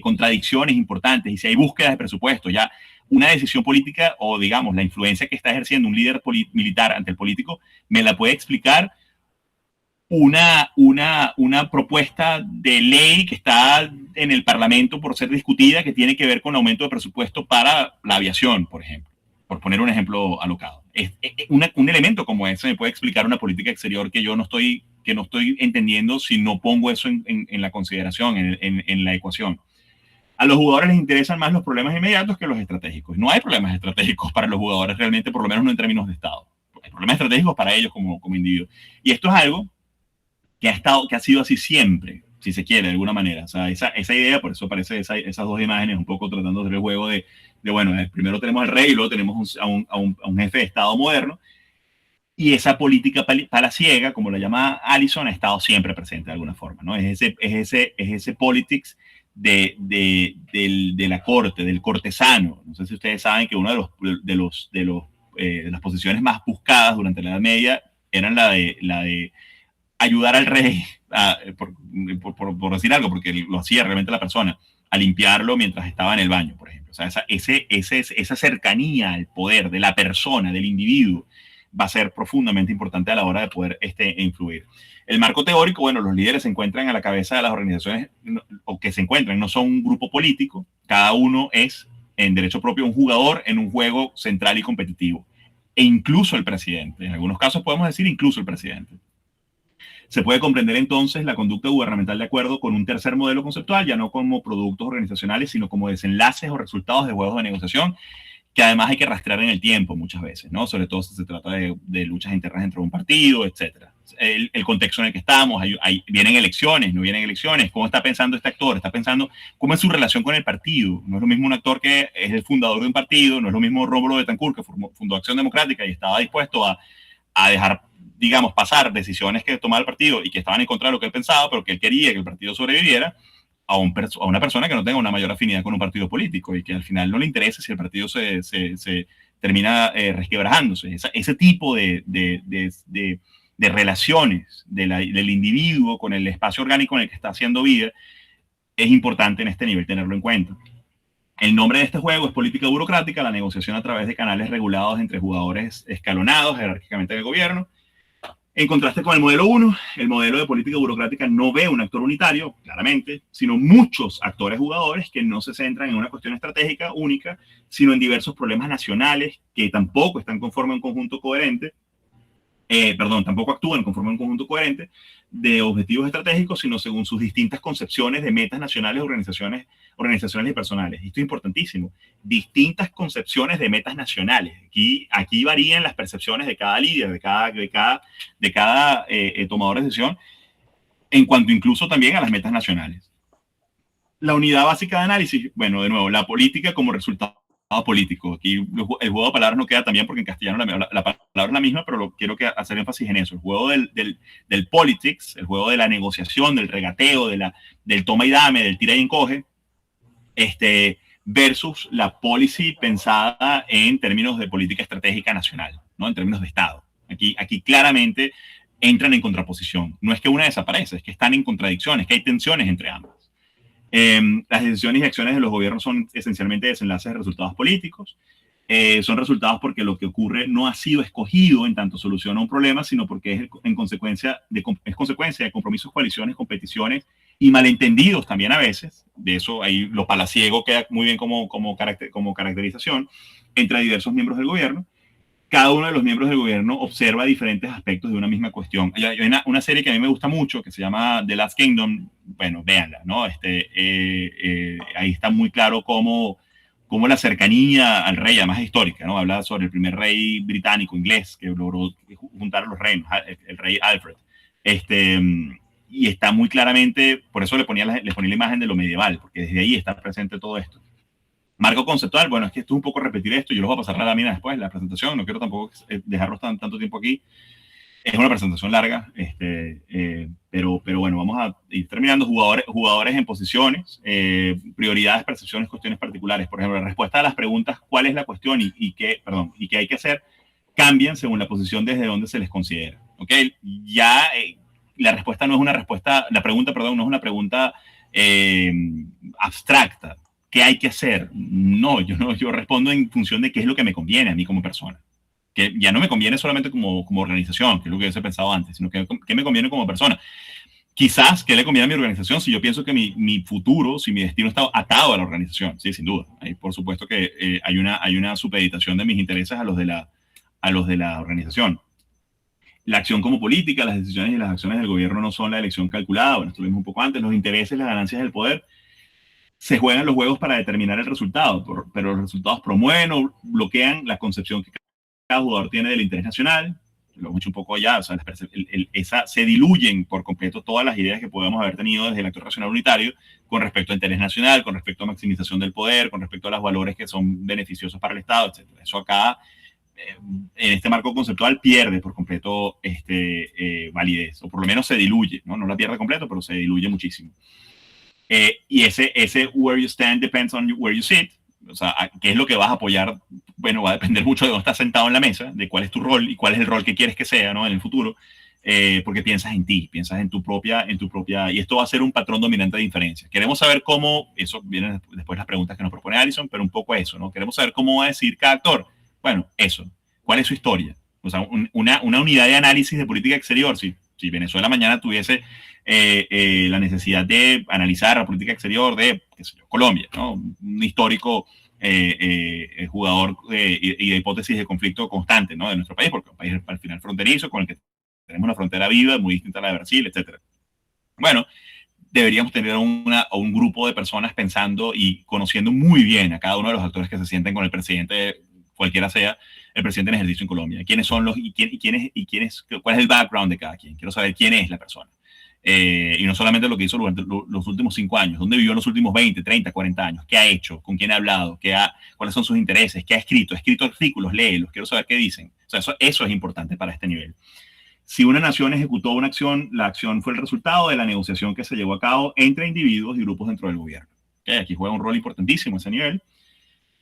contradicciones importantes, y si hay búsquedas de presupuesto. Ya una decisión política, o digamos la influencia que está ejerciendo un líder militar ante el político, me la puede explicar una propuesta de ley que está en el Parlamento por ser discutida, que tiene que ver con aumento de presupuesto para la aviación, por ejemplo, por poner un ejemplo alocado. Un elemento como ese me puede explicar una política exterior que yo no estoy que no estoy entendiendo si no pongo eso en la consideración, en la ecuación. A los jugadores les interesan más los problemas inmediatos que los estratégicos. No hay problemas estratégicos para los jugadores realmente, por lo menos no en términos de Estado. Hay problemas estratégicos para ellos como individuos. Y esto es algo que ha sido así siempre, si se quiere, de alguna manera. O sea, esa idea, por eso aparece esas dos imágenes, un poco tratando de hacer el juego de bueno, primero tenemos al rey y luego tenemos a un jefe de Estado moderno. Y esa política palaciega, como la llama Allison, ha estado siempre presente de alguna forma, ¿no? Es ese politics de la corte, del cortesano. No sé si ustedes saben que una de las posiciones más buscadas durante la Edad Media eran la de ayudar al rey, por decir algo, porque lo hacía realmente la persona, a limpiarlo mientras estaba en el baño, por ejemplo. O sea, esa cercanía al poder de la persona, del individuo, va a ser profundamente importante a la hora de poder influir. El marco teórico, bueno, los líderes se encuentran a la cabeza de las organizaciones, o que se encuentran, no son un grupo político, cada uno es en derecho propio un jugador en un juego central y competitivo, e incluso el presidente, en algunos casos podemos decir incluso el presidente. Se puede comprender entonces la conducta gubernamental de acuerdo con un tercer modelo conceptual, ya no como productos organizacionales, sino como desenlaces o resultados de juegos de negociación, que además hay que rastrear en el tiempo muchas veces, ¿no? Sobre todo si se trata de luchas internas dentro de un partido, etc. El contexto en el que estamos, vienen elecciones, no vienen elecciones, ¿cómo está pensando este actor? Está pensando cómo es su relación con el partido. No es lo mismo un actor que es el fundador de un partido, no es lo mismo Rómulo Betancourt, que fundó Acción Democrática y estaba dispuesto a dejar, digamos, pasar decisiones que tomaba el partido y que estaban en contra de lo que él pensaba, pero que él quería que el partido sobreviviera, a una persona que no tenga una mayor afinidad con un partido político y que al final no le interese si el partido se termina resquebrajándose. Ese tipo de relaciones del individuo con el espacio orgánico en el que está haciendo vida es importante en este nivel tenerlo en cuenta. El nombre de este juego es política burocrática, la negociación a través de canales regulados entre jugadores escalonados jerárquicamente del gobierno. En contraste con el modelo 1, el modelo de política burocrática no ve un actor unitario, claramente, sino muchos actores jugadores que no se centran en una cuestión estratégica única, sino en diversos problemas nacionales que tampoco están conforme a un conjunto coherente, tampoco actúan conforme a un conjunto coherente de objetivos estratégicos, sino según sus distintas concepciones de metas nacionales, organizaciones y personales. Esto es importantísimo. Distintas concepciones de metas nacionales. Aquí varían las percepciones de cada líder, de cada tomador de decisión, en cuanto incluso también a las metas nacionales. La unidad básica de análisis, bueno, de nuevo, la política como resultado político. Aquí el juego de palabras no queda tan bien porque en castellano la palabra es la misma, pero quiero hacer énfasis en eso. El juego del politics, el juego de la negociación, del regateo, del toma y dame, del tira y encoge, versus la policy pensada en términos de política estratégica nacional, ¿no? En términos de Estado. Aquí claramente entran en contraposición. No es que una desaparece, es que están en contradicciones, que hay tensiones entre ambas. Las decisiones y acciones de los gobiernos son esencialmente desenlaces de resultados políticos. Son resultados porque lo que ocurre no ha sido escogido en tanto solución a un problema, sino porque es consecuencia de compromisos, coaliciones, competiciones y malentendidos también a veces. De eso ahí lo palaciego queda muy bien como caracterización entre diversos miembros del gobierno. Cada uno de los miembros del gobierno observa diferentes aspectos de una misma cuestión. Hay una serie que a mí me gusta mucho que se llama The Last Kingdom. Bueno, véanla, ¿no? Ahí está muy claro cómo la cercanía al rey, además es histórica, ¿no? Habla sobre el primer rey británico, inglés, que logró juntar a los reinos, el rey Alfred. Y está muy claramente, por eso le ponía la imagen de lo medieval, porque desde ahí está presente todo esto. Marco conceptual, bueno, es que esto es un poco repetir esto, yo los voy a pasar a la lámina después, la presentación, no quiero tampoco dejarlos tanto tiempo aquí. Es una presentación larga, pero bueno, vamos a ir terminando. Jugadores en posiciones, prioridades, percepciones, cuestiones particulares. Por ejemplo, la respuesta a las preguntas ¿cuál es la cuestión y qué hay que hacer? Cambian según la posición desde donde se les considera. ¿Okay? Ya la respuesta no es una respuesta, la pregunta, perdón, no es una pregunta abstracta. ¿Qué hay que hacer? No, yo respondo en función de qué es lo que me conviene a mí como persona. Que ya no me conviene solamente como organización, que es lo que yo he pensado antes, sino que me conviene como persona. Quizás, ¿qué le conviene a mi organización si yo pienso que mi futuro, si mi destino está atado a la organización? Sí, sin duda. Ahí, por supuesto que hay una supeditación de mis intereses a los de la organización. La acción como política, las decisiones y las acciones del gobierno no son la elección calculada. Bueno, esto lo vimos un poco antes. Los intereses, las ganancias del poder, se juegan los juegos para determinar el resultado, pero los resultados promueven o bloquean la concepción que cada jugador tiene del interés nacional. Lo hemos hecho un poco allá, o sea, se diluyen por completo todas las ideas que podemos haber tenido desde el actor racional unitario con respecto a interés nacional, con respecto a maximización del poder, con respecto a los valores que son beneficiosos para el Estado, etc. Eso acá, en este marco conceptual, pierde por completo validez, o por lo menos se diluye, ¿no? No la pierde completo, pero se diluye muchísimo. Y ese where you stand depends on where you sit. O sea, ¿qué es lo que vas a apoyar? Bueno, va a depender mucho de dónde estás sentado en la mesa, de cuál es tu rol y cuál es el rol que quieres que sea, ¿no? En el futuro, porque piensas en ti, piensas en tu propia, y esto va a ser un patrón dominante de diferencia. Queremos saber cómo, eso vienen después las preguntas que nos propone Allison, pero un poco eso, ¿no? Queremos saber cómo va a decir cada actor. Bueno, eso, ¿cuál es su historia? O sea, una unidad de análisis de política exterior, si Venezuela mañana tuviese la necesidad de analizar la política exterior de, qué sé yo, Colombia, ¿no? Un histórico jugador y de hipótesis de conflicto constante, ¿no? De nuestro país, porque es un país al final fronterizo con el que tenemos una frontera viva muy distinta a la de Brasil, etc. Bueno, deberíamos tener un grupo de personas pensando y conociendo muy bien a cada uno de los actores que se sienten con el presidente, cualquiera sea el presidente en ejercicio en Colombia. ¿Quiénes son los cuál es el background de cada quien? Quiero saber quién es la persona. Y no solamente lo que hizo durante los últimos 5 años, dónde vivió en los últimos 20, 30, 40 años, qué ha hecho, con quién ha hablado, cuáles son sus intereses, qué ha escrito artículos, léelos, quiero saber qué dicen. O sea, eso es importante para este nivel. Si una nación ejecutó una acción, la acción fue el resultado de la negociación que se llevó a cabo entre individuos y grupos dentro del gobierno. ¿Okay? Aquí juega un rol importantísimo ese nivel.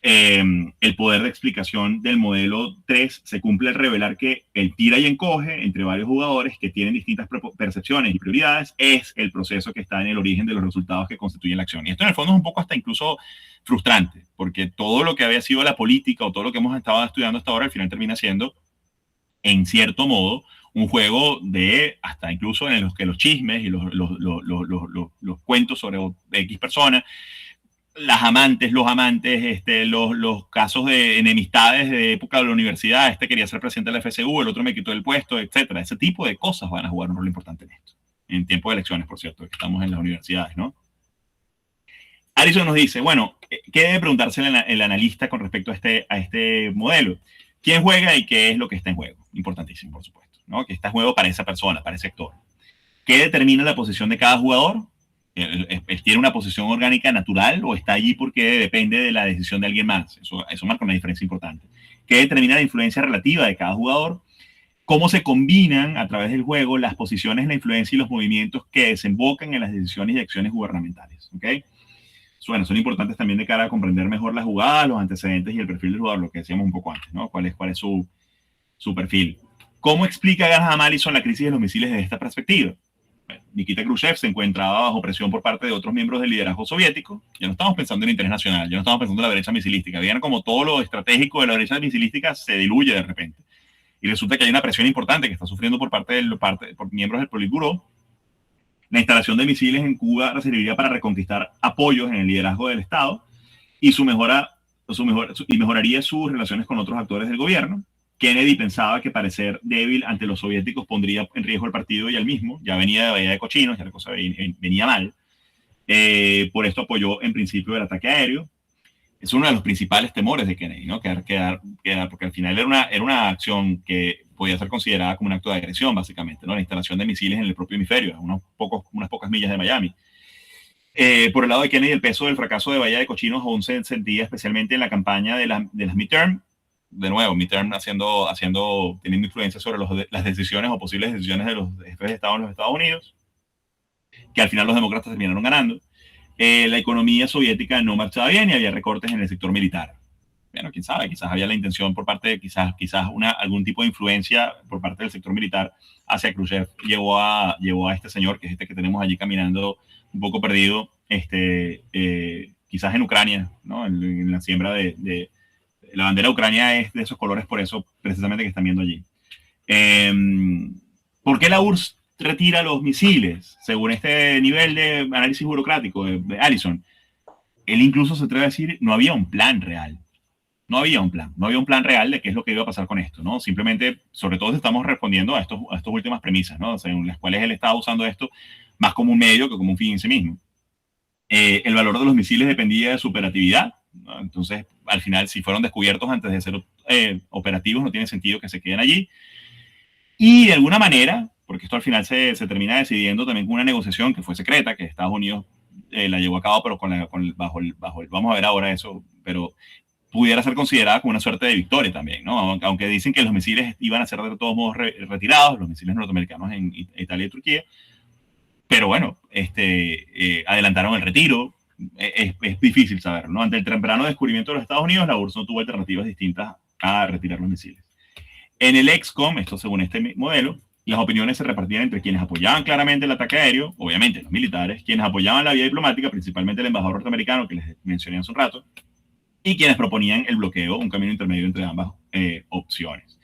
El poder de explicación del modelo 3 se cumple al revelar que el tira y encoge entre varios jugadores que tienen distintas percepciones y prioridades es el proceso que está en el origen de los resultados que constituyen la acción. Y esto en el fondo es un poco hasta incluso frustrante, porque todo lo que había sido la política o todo lo que hemos estado estudiando hasta ahora al final termina siendo, en cierto modo, un juego de hasta incluso en los que los chismes y los cuentos sobre X personas, las amantes, los amantes, los casos de enemistades de época de la universidad, quería ser presidente de la FSU, el otro me quitó el puesto, etcétera. Ese tipo de cosas van a jugar un rol importante en esto. En tiempo de elecciones, por cierto, que estamos en las universidades, ¿no? Allison nos dice, bueno, ¿qué debe preguntarse el analista con respecto a este modelo? ¿Quién juega y qué es lo que está en juego? Importantísimo, por supuesto, ¿no? Que está en juego para esa persona, para ese actor. ¿Qué determina la posición de cada jugador? ¿Él tiene una posición orgánica natural o está allí porque depende de la decisión de alguien más? Eso marca una diferencia importante. ¿Qué determina la influencia relativa de cada jugador? ¿Cómo se combinan a través del juego las posiciones, la influencia y los movimientos que desembocan en las decisiones y acciones gubernamentales? ¿Okay? Bueno, son importantes también de cara a comprender mejor la jugada, los antecedentes y el perfil del jugador, lo que decíamos un poco antes, ¿no? ¿Cuál es su perfil? ¿Cómo explica Graham Allison la crisis de los misiles desde esta perspectiva? Nikita Khrushchev se encontraba bajo presión por parte de otros miembros del liderazgo soviético. Ya no estamos pensando en interés nacional, ya no estamos pensando en la brecha misilística. Vean como todo lo estratégico de la brecha misilística se diluye de repente. Y resulta que hay una presión importante que está sufriendo por miembros del Politburó. La instalación de misiles en Cuba serviría para reconquistar apoyos en el liderazgo del Estado y mejoraría sus relaciones con otros actores del gobierno. Kennedy pensaba que parecer débil ante los soviéticos pondría en riesgo el partido y al mismo. Ya venía de Bahía de Cochinos, ya la cosa venía mal. Por esto apoyó en principio el ataque aéreo. Es uno de los principales temores de Kennedy, ¿no? Porque al final era una acción que podía ser considerada como un acto de agresión, básicamente, ¿no? La instalación de misiles en el propio hemisferio, unas pocas millas de Miami. Por el lado de Kennedy, el peso del fracaso de Bahía de Cochinos aún se sentía especialmente en la campaña de las midterm. De nuevo, midterm teniendo influencia sobre las decisiones o posibles decisiones de los jefes de Estado en los Estados Unidos, que al final los demócratas terminaron ganando. La economía soviética no marchaba bien y había recortes en el sector militar. Bueno, quién sabe, quizás había la intención por parte de algún tipo de influencia por parte del sector militar hacia Khrushchev. Llevó a este señor, que es que tenemos allí caminando un poco perdido, quizás en Ucrania, ¿no? En la siembra de la bandera de Ucrania es de esos colores, por eso precisamente que están viendo allí. ¿Por qué la URSS retira los misiles? Según este nivel de análisis burocrático de Allison, él incluso se atreve a decir no había un plan real. No había un plan, no había un plan real de qué es lo que iba a pasar con esto, ¿no? Simplemente, sobre todo estamos respondiendo a estas últimas premisas, ¿no? Según las cuales él estaba usando esto más como un medio que como un fin en sí mismo. El valor de los misiles dependía de su operatividad, ¿no? Entonces, al final, si fueron descubiertos antes de ser operativos, no tiene sentido que se queden allí. Y de alguna manera, porque esto al final se termina decidiendo también con una negociación que fue secreta, que Estados Unidos la llevó a cabo, pero vamos a ver ahora eso, pero pudiera ser considerada como una suerte de victoria también, ¿no? Aunque dicen que los misiles iban a ser de todos modos retirados, los misiles norteamericanos en Italia y Turquía, pero bueno, adelantaron el retiro. Es difícil saberlo, ¿no? Ante el temprano descubrimiento de los Estados Unidos, la URSS no tuvo alternativas distintas a retirar los misiles. En el EXCOM, esto según este modelo, las opiniones se repartían entre quienes apoyaban claramente el ataque aéreo, obviamente los militares, quienes apoyaban la vía diplomática, principalmente el embajador norteamericano que les mencioné hace un rato, y quienes proponían el bloqueo, un camino intermedio entre ambas opciones.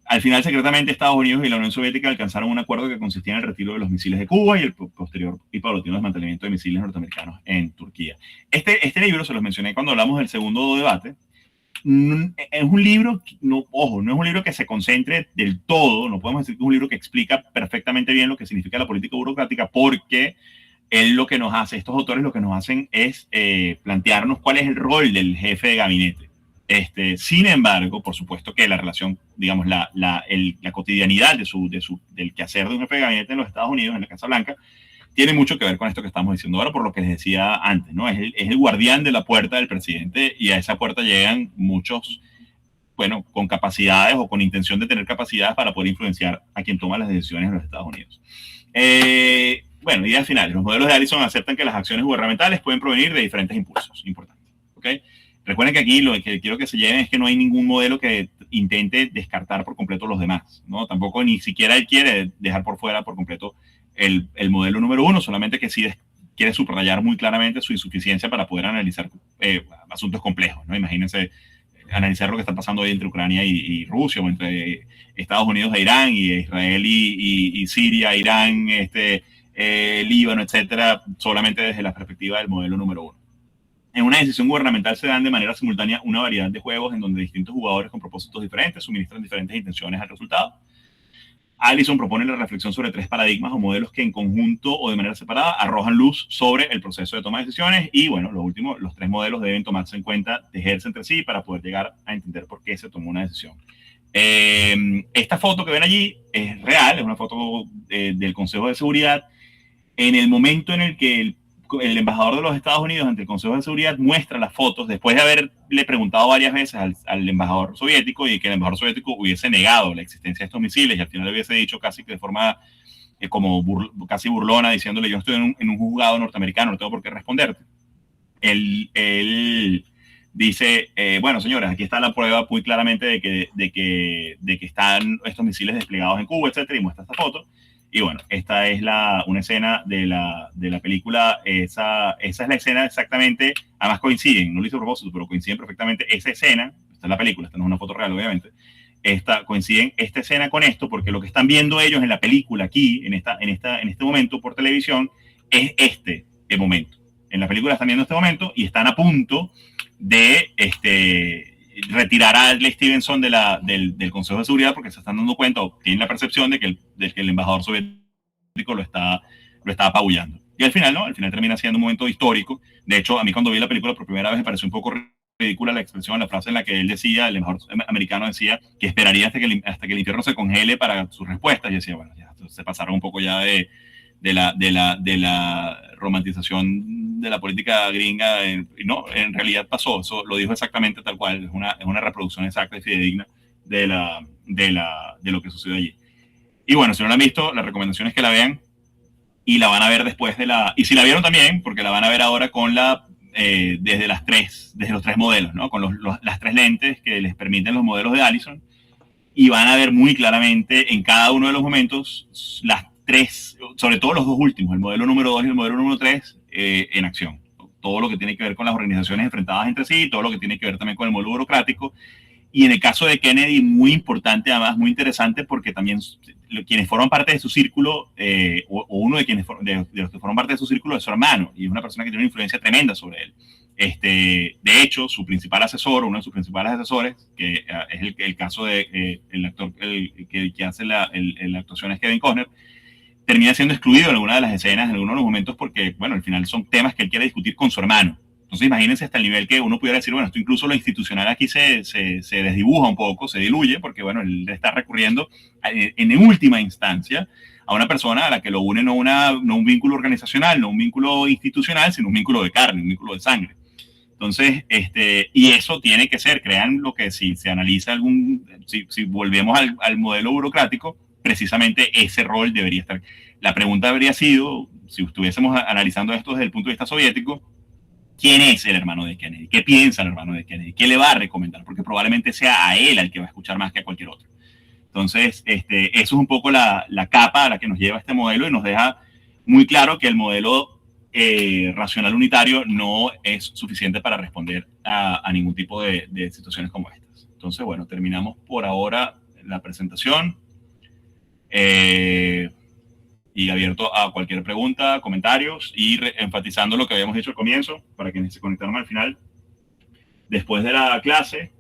Al final, secretamente, Estados Unidos y la Unión Soviética alcanzaron un acuerdo que consistía en el retiro de los misiles de Cuba y el posterior y paulatino desmantelamiento de misiles norteamericanos en Turquía. Este libro, se los mencioné cuando hablamos del segundo debate, es un libro, no es un libro que se concentre del todo, no podemos decir que es un libro que explica perfectamente bien lo que significa la política burocrática, porque él lo que nos hace, estos autores lo que nos hacen es plantearnos cuál es el rol del jefe de gabinete. Sin embargo, por supuesto que la relación, digamos, la cotidianidad del quehacer de un jefe de gabinete en los Estados Unidos, en la Casa Blanca, tiene mucho que ver con esto que estamos diciendo ahora, por lo que les decía antes, ¿no? Es el guardián de la puerta del presidente, y a esa puerta llegan muchos, bueno, con capacidades o con intención de tener capacidades para poder influenciar a quien toma las decisiones en los Estados Unidos. Bueno, ideas finales. Los modelos de Allison aceptan que las acciones gubernamentales pueden provenir de diferentes impulsos. Importante. ¿Ok? Recuerden que aquí lo que quiero que se lleven es que no hay ningún modelo que intente descartar por completo los demás, ¿no? Tampoco ni siquiera él quiere dejar por fuera por completo el modelo número uno, solamente que sí quiere subrayar muy claramente su insuficiencia para poder analizar asuntos complejos, ¿no? Imagínense analizar lo que está pasando hoy entre Ucrania y Rusia, o entre Estados Unidos e Irán, y Israel y Siria, Irán, Líbano, etcétera, solamente desde la perspectiva del modelo número uno. En una decisión gubernamental se dan de manera simultánea una variedad de juegos en donde distintos jugadores con propósitos diferentes suministran diferentes intenciones al resultado. Allison propone la reflexión sobre 3 paradigmas o modelos que en conjunto o de manera separada arrojan luz sobre el proceso de toma de decisiones, y bueno, los 3 modelos deben tomarse en cuenta, tejerse entre sí para poder llegar a entender por qué se tomó una decisión. Esta foto que ven allí es real, es una foto del Consejo de Seguridad en el momento en el que el embajador de los Estados Unidos ante el Consejo de Seguridad muestra las fotos después de haberle preguntado varias veces al embajador soviético, y que el embajador soviético hubiese negado la existencia de estos misiles, y al final le hubiese dicho casi que de forma casi burlona, diciéndole: yo estoy en un juzgado norteamericano, no tengo por qué responderte. Él dice, bueno, señores, aquí está la prueba muy claramente de que están estos misiles desplegados en Cuba, etcétera, y muestra esta foto. Y bueno, esta es una escena de la película. Esa es la escena exactamente. Además coinciden, no lo hice a propósito, pero coinciden perfectamente esa escena. Esta es la película, esta no es una foto real, obviamente. Coinciden esta escena con esto, porque lo que están viendo ellos en la película aquí, en este momento por televisión, es este momento. En la película están viendo este momento y están a punto de retirar a Adlai Stevenson del Consejo de Seguridad, porque se están dando cuenta o tienen la percepción de que el embajador soviético lo está apabullando. Y al final, ¿no? Al final termina siendo un momento histórico. De hecho, a mí cuando vi la película por primera vez me pareció un poco ridícula la expresión, la frase en la que él decía, el embajador americano decía, que esperaría hasta que el infierno se congele para sus respuestas. Y decía, bueno, ya se pasaron un poco ya de la romantización de la política gringa. No, en realidad pasó, eso lo dijo exactamente tal cual, es una reproducción exacta y fidedigna de lo que sucedió allí. Y bueno, si no la han visto, la recomendación es que la vean, y la van a ver después y si la vieron también, porque la van a ver ahora con desde los 3 modelos, ¿no? Con las 3 lentes que les permiten los modelos de Allison, y van a ver muy claramente en cada uno de los momentos las 3, sobre todo los 2 últimos, el modelo número 2 y el modelo número 3, en acción. Todo lo que tiene que ver con las organizaciones enfrentadas entre sí, todo lo que tiene que ver también con el modelo burocrático. Y en el caso de Kennedy, muy importante, además muy interesante, porque también quienes forman parte de su círculo, o uno de los que forman parte de su círculo, es su hermano, y es una persona que tiene una influencia tremenda sobre él. De hecho, su principal asesor, uno de sus principales asesores, que es el caso de el actor que hace la actuación es Kevin Costner, termina siendo excluido en alguna de las escenas, en algunos de los momentos, porque, bueno, al final son temas que él quiere discutir con su hermano. Entonces, imagínense hasta el nivel que uno pudiera decir, bueno, esto incluso lo institucional aquí se desdibuja un poco, se diluye, porque, bueno, él está recurriendo en última instancia a una persona a la que lo une no un vínculo organizacional, no un vínculo institucional, sino un vínculo de carne, un vínculo de sangre. Entonces, y eso tiene que ser, crean lo que si se analiza si volvemos al modelo burocrático, precisamente ese rol debería estar. La pregunta habría sido, si estuviésemos analizando esto desde el punto de vista soviético, ¿quién es el hermano de Kennedy? ¿Qué piensa el hermano de Kennedy? ¿Qué le va a recomendar? Porque probablemente sea a él al que va a escuchar más que a cualquier otro. Entonces, eso es un poco la capa a la que nos lleva este modelo y nos deja muy claro que el modelo racional unitario no es suficiente para responder a ningún tipo de situaciones como estas. Entonces, bueno, terminamos por ahora la presentación y abierto a cualquier pregunta, comentarios y enfatizando lo que habíamos dicho al comienzo para quienes se conectaron al final. Después de la clase,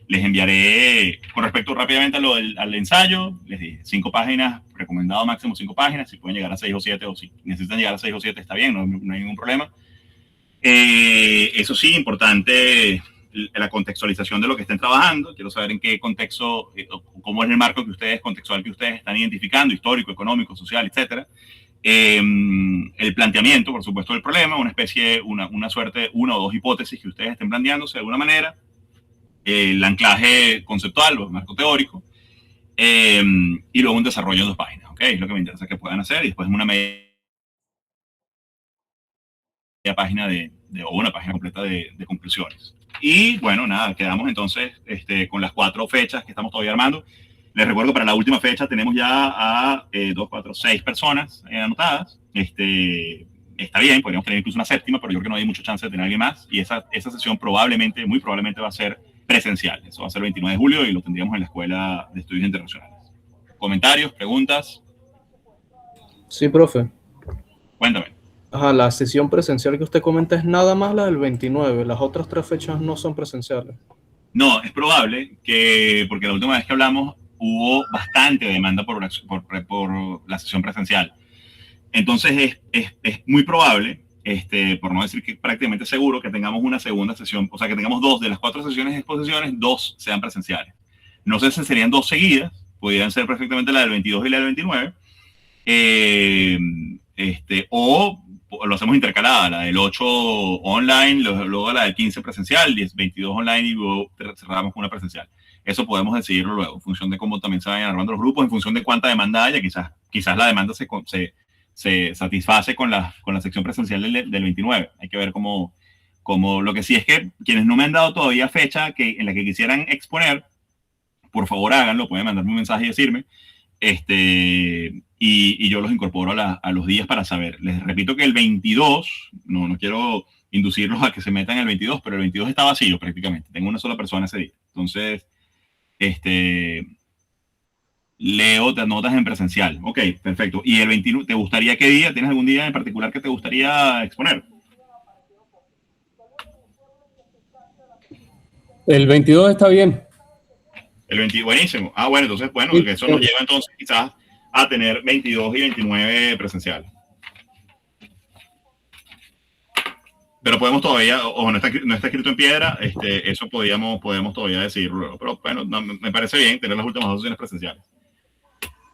les enviaré, con respecto rápidamente al ensayo, les dije 5 páginas, recomendado máximo 5 páginas, si pueden llegar a 6 o 7, o si necesitan llegar a 6 o 7 está bien, no hay ningún problema. Eso sí, importante la contextualización de lo que estén trabajando. Quiero saber en qué contexto, cómo es el marco contextual que ustedes están identificando, histórico, económico, social, etcétera. El planteamiento, por supuesto, del problema, una suerte, una o dos hipótesis que ustedes estén planteándose de alguna manera, el anclaje conceptual o el marco teórico, y luego un desarrollo en 2 páginas, ¿ok? Es lo que me interesa que puedan hacer, y después una media página o una página completa de conclusiones. Y bueno, nada, quedamos entonces con las 4 fechas que estamos todavía armando. Les recuerdo, para la última fecha tenemos ya a 2, 4, 6 personas anotadas. Está bien, podríamos tener incluso una 7ª, pero yo creo que no hay mucha chance de tener alguien más. Y esa sesión muy probablemente va a ser presencial. Eso va a ser el 29 de julio y lo tendríamos en la Escuela de Estudios Internacionales. ¿Comentarios? ¿Preguntas? Sí, profe. Cuéntame. Ajá, la sesión presencial que usted comenta es nada más la del 29. Las otras 3 fechas no son presenciales. No, es probable que, porque la última vez que hablamos hubo bastante demanda por la sesión presencial. Entonces es muy probable, por no decir que prácticamente seguro, que tengamos una segunda sesión, o sea, que tengamos 2 de las 4 sesiones de exposiciones, 2 sean presenciales. No sé si serían 2 seguidas, podrían ser perfectamente la del 22 y la del 29, o lo hacemos intercalada, la del 8 online, luego la del 15 presencial, 22 online y luego cerramos con una presencial. Eso podemos decidirlo luego, en función de cómo también se vayan armando los grupos, en función de cuánta demanda haya. Quizás la demanda se satisface con la sección presencial del 29. Hay que ver cómo lo que sí es que quienes no me han dado todavía fecha en la que quisieran exponer, por favor háganlo, pueden mandarme un mensaje y decirme, y yo los incorporo a los días para saber. Les repito que el 22, no quiero inducirlos a que se metan el 22, pero el 22 está vacío prácticamente. Tengo una sola persona ese día. Entonces, Leo, te anotas en presencial. Ok, perfecto. ¿Y el 21, te gustaría qué día? ¿Tienes algún día en particular que te gustaría exponer? El 22 está bien. El 22, buenísimo. Bueno, entonces, sí, eso nos lleva entonces quizás a tener 22 y 29 presencial. Pero podemos todavía, no está escrito en piedra, eso podemos todavía decidirlo luego. Pero bueno, me parece bien tener las últimas 2 sesiones presenciales.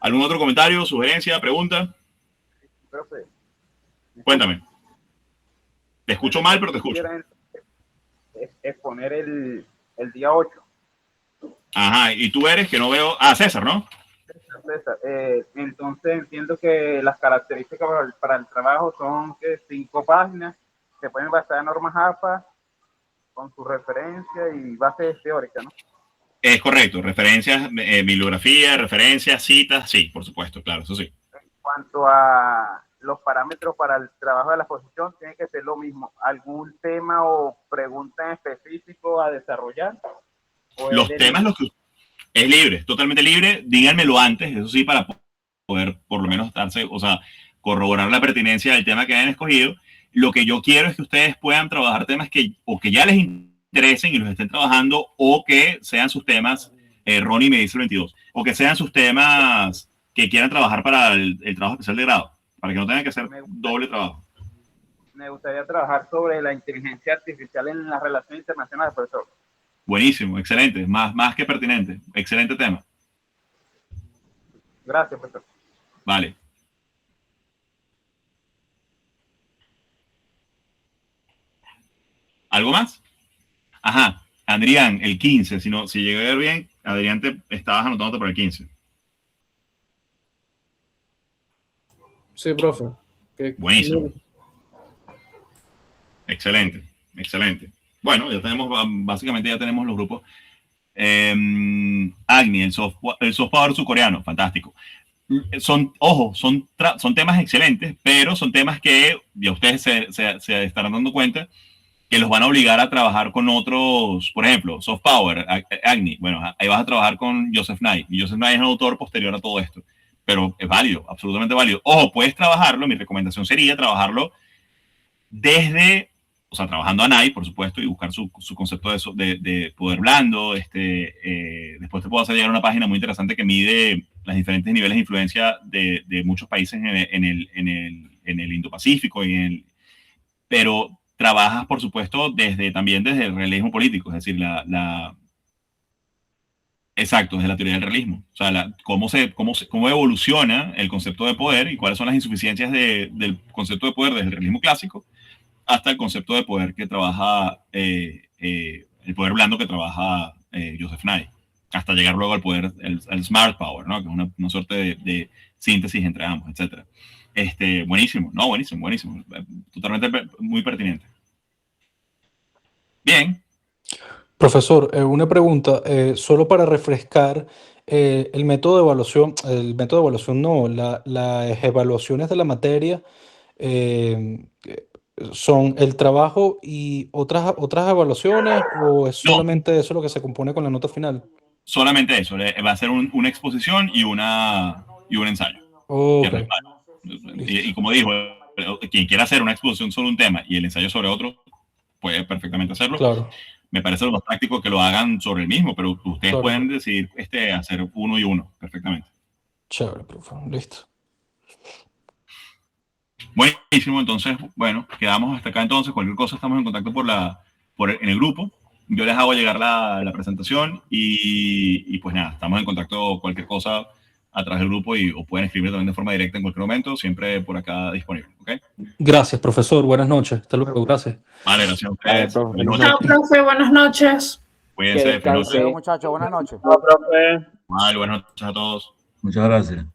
¿Algún otro comentario, sugerencia, pregunta? Profe. Cuéntame. Te escucho mal, pero te escucho. Exponer el día 8. Ajá, y tú eres, que no veo... César, ¿no? César. Entonces entiendo que las características para el trabajo son que 5 páginas se pueden basar en normas APA con su referencia y bases teóricas, ¿no? Es correcto, referencias, bibliografía, referencias, citas, sí, por supuesto, claro, eso sí. En cuanto a los parámetros para el trabajo de la exposición, tiene que ser lo mismo. ¿Algún tema o pregunta en específico a desarrollar? Los temas, es libre, totalmente libre. Díganmelo antes, eso sí, para poder por lo menos corroborar la pertinencia del tema que hayan escogido. Lo que yo quiero es que ustedes puedan trabajar temas que o que ya les interesen y los estén trabajando, o que sean sus temas, Ronnie me dice el 22, o que sean sus temas que quieran trabajar para el trabajo especial de grado, para que no tengan que hacer doble trabajo. Me gustaría trabajar sobre la inteligencia artificial en las relaciones internacionales, profesor. Buenísimo, excelente, más que pertinente, excelente tema. Gracias, profesor. Vale. ¿Algo más? Ajá, Adrián, el 15, si llegué a ver bien, Adrián, estabas anotándote para el 15. Sí, profe. Buenísimo. Excelente, excelente. Bueno, básicamente ya tenemos los grupos. Agni, el soft power surcoreano, fantástico. Son temas excelentes, pero son temas que ya ustedes se estarán dando cuenta que los van a obligar a trabajar con otros, por ejemplo, soft power, Agni. Bueno, ahí vas a trabajar con Joseph Nye, y Joseph Nye es un autor posterior a todo esto, pero es válido, absolutamente válido. Ojo, puedes trabajarlo, mi recomendación sería trabajarlo trabajando a Nye, por supuesto, y buscar su concepto de poder blando. Después te puedo hacer llegar una página muy interesante que mide los diferentes niveles de influencia de muchos países en el Indo-Pacífico, pero trabajas, por supuesto, también desde el realismo político, es decir, exacto, desde la teoría del realismo. O sea, cómo evoluciona el concepto de poder y cuáles son las insuficiencias del concepto de poder desde el realismo clásico hasta el concepto de poder que trabaja, el poder blando que trabaja Joseph Nye, hasta llegar luego al poder, el smart power, ¿no? Que es una suerte de síntesis entre ambos, etc. Buenísimo, buenísimo. Totalmente muy pertinente. Bien. Profesor, una pregunta, solo para refrescar, el método de evaluación no, las evaluaciones de la materia son el trabajo y otras evaluaciones, ¿o es No. solamente eso lo que se compone con la nota final? Solamente eso, va a ser una exposición y un ensayo. Okay. Y como dijo, quien quiera hacer una exposición sobre un tema y el ensayo sobre otro, puede perfectamente hacerlo. Claro. Me parece lo más práctico que lo hagan sobre el mismo, pero ustedes Claro. pueden decidir hacer uno y uno perfectamente. Chévere, profe. Listo. Buenísimo, entonces, bueno, quedamos hasta acá entonces. Cualquier cosa estamos en contacto en el grupo. Yo les hago llegar la presentación y pues nada, estamos en contacto. Cualquier cosa a través del grupo o pueden escribir también de forma directa en cualquier momento, siempre por acá disponible, ¿ok? Gracias, profesor. Buenas noches. Hasta luego. Gracias. Vale, gracias a ustedes. Vale, profe. Chao, profe, buenas noches. Cuídense. Que descanse. Muchachos, buenas noches. No, profe. Vale, buenas noches a todos. Muchas gracias.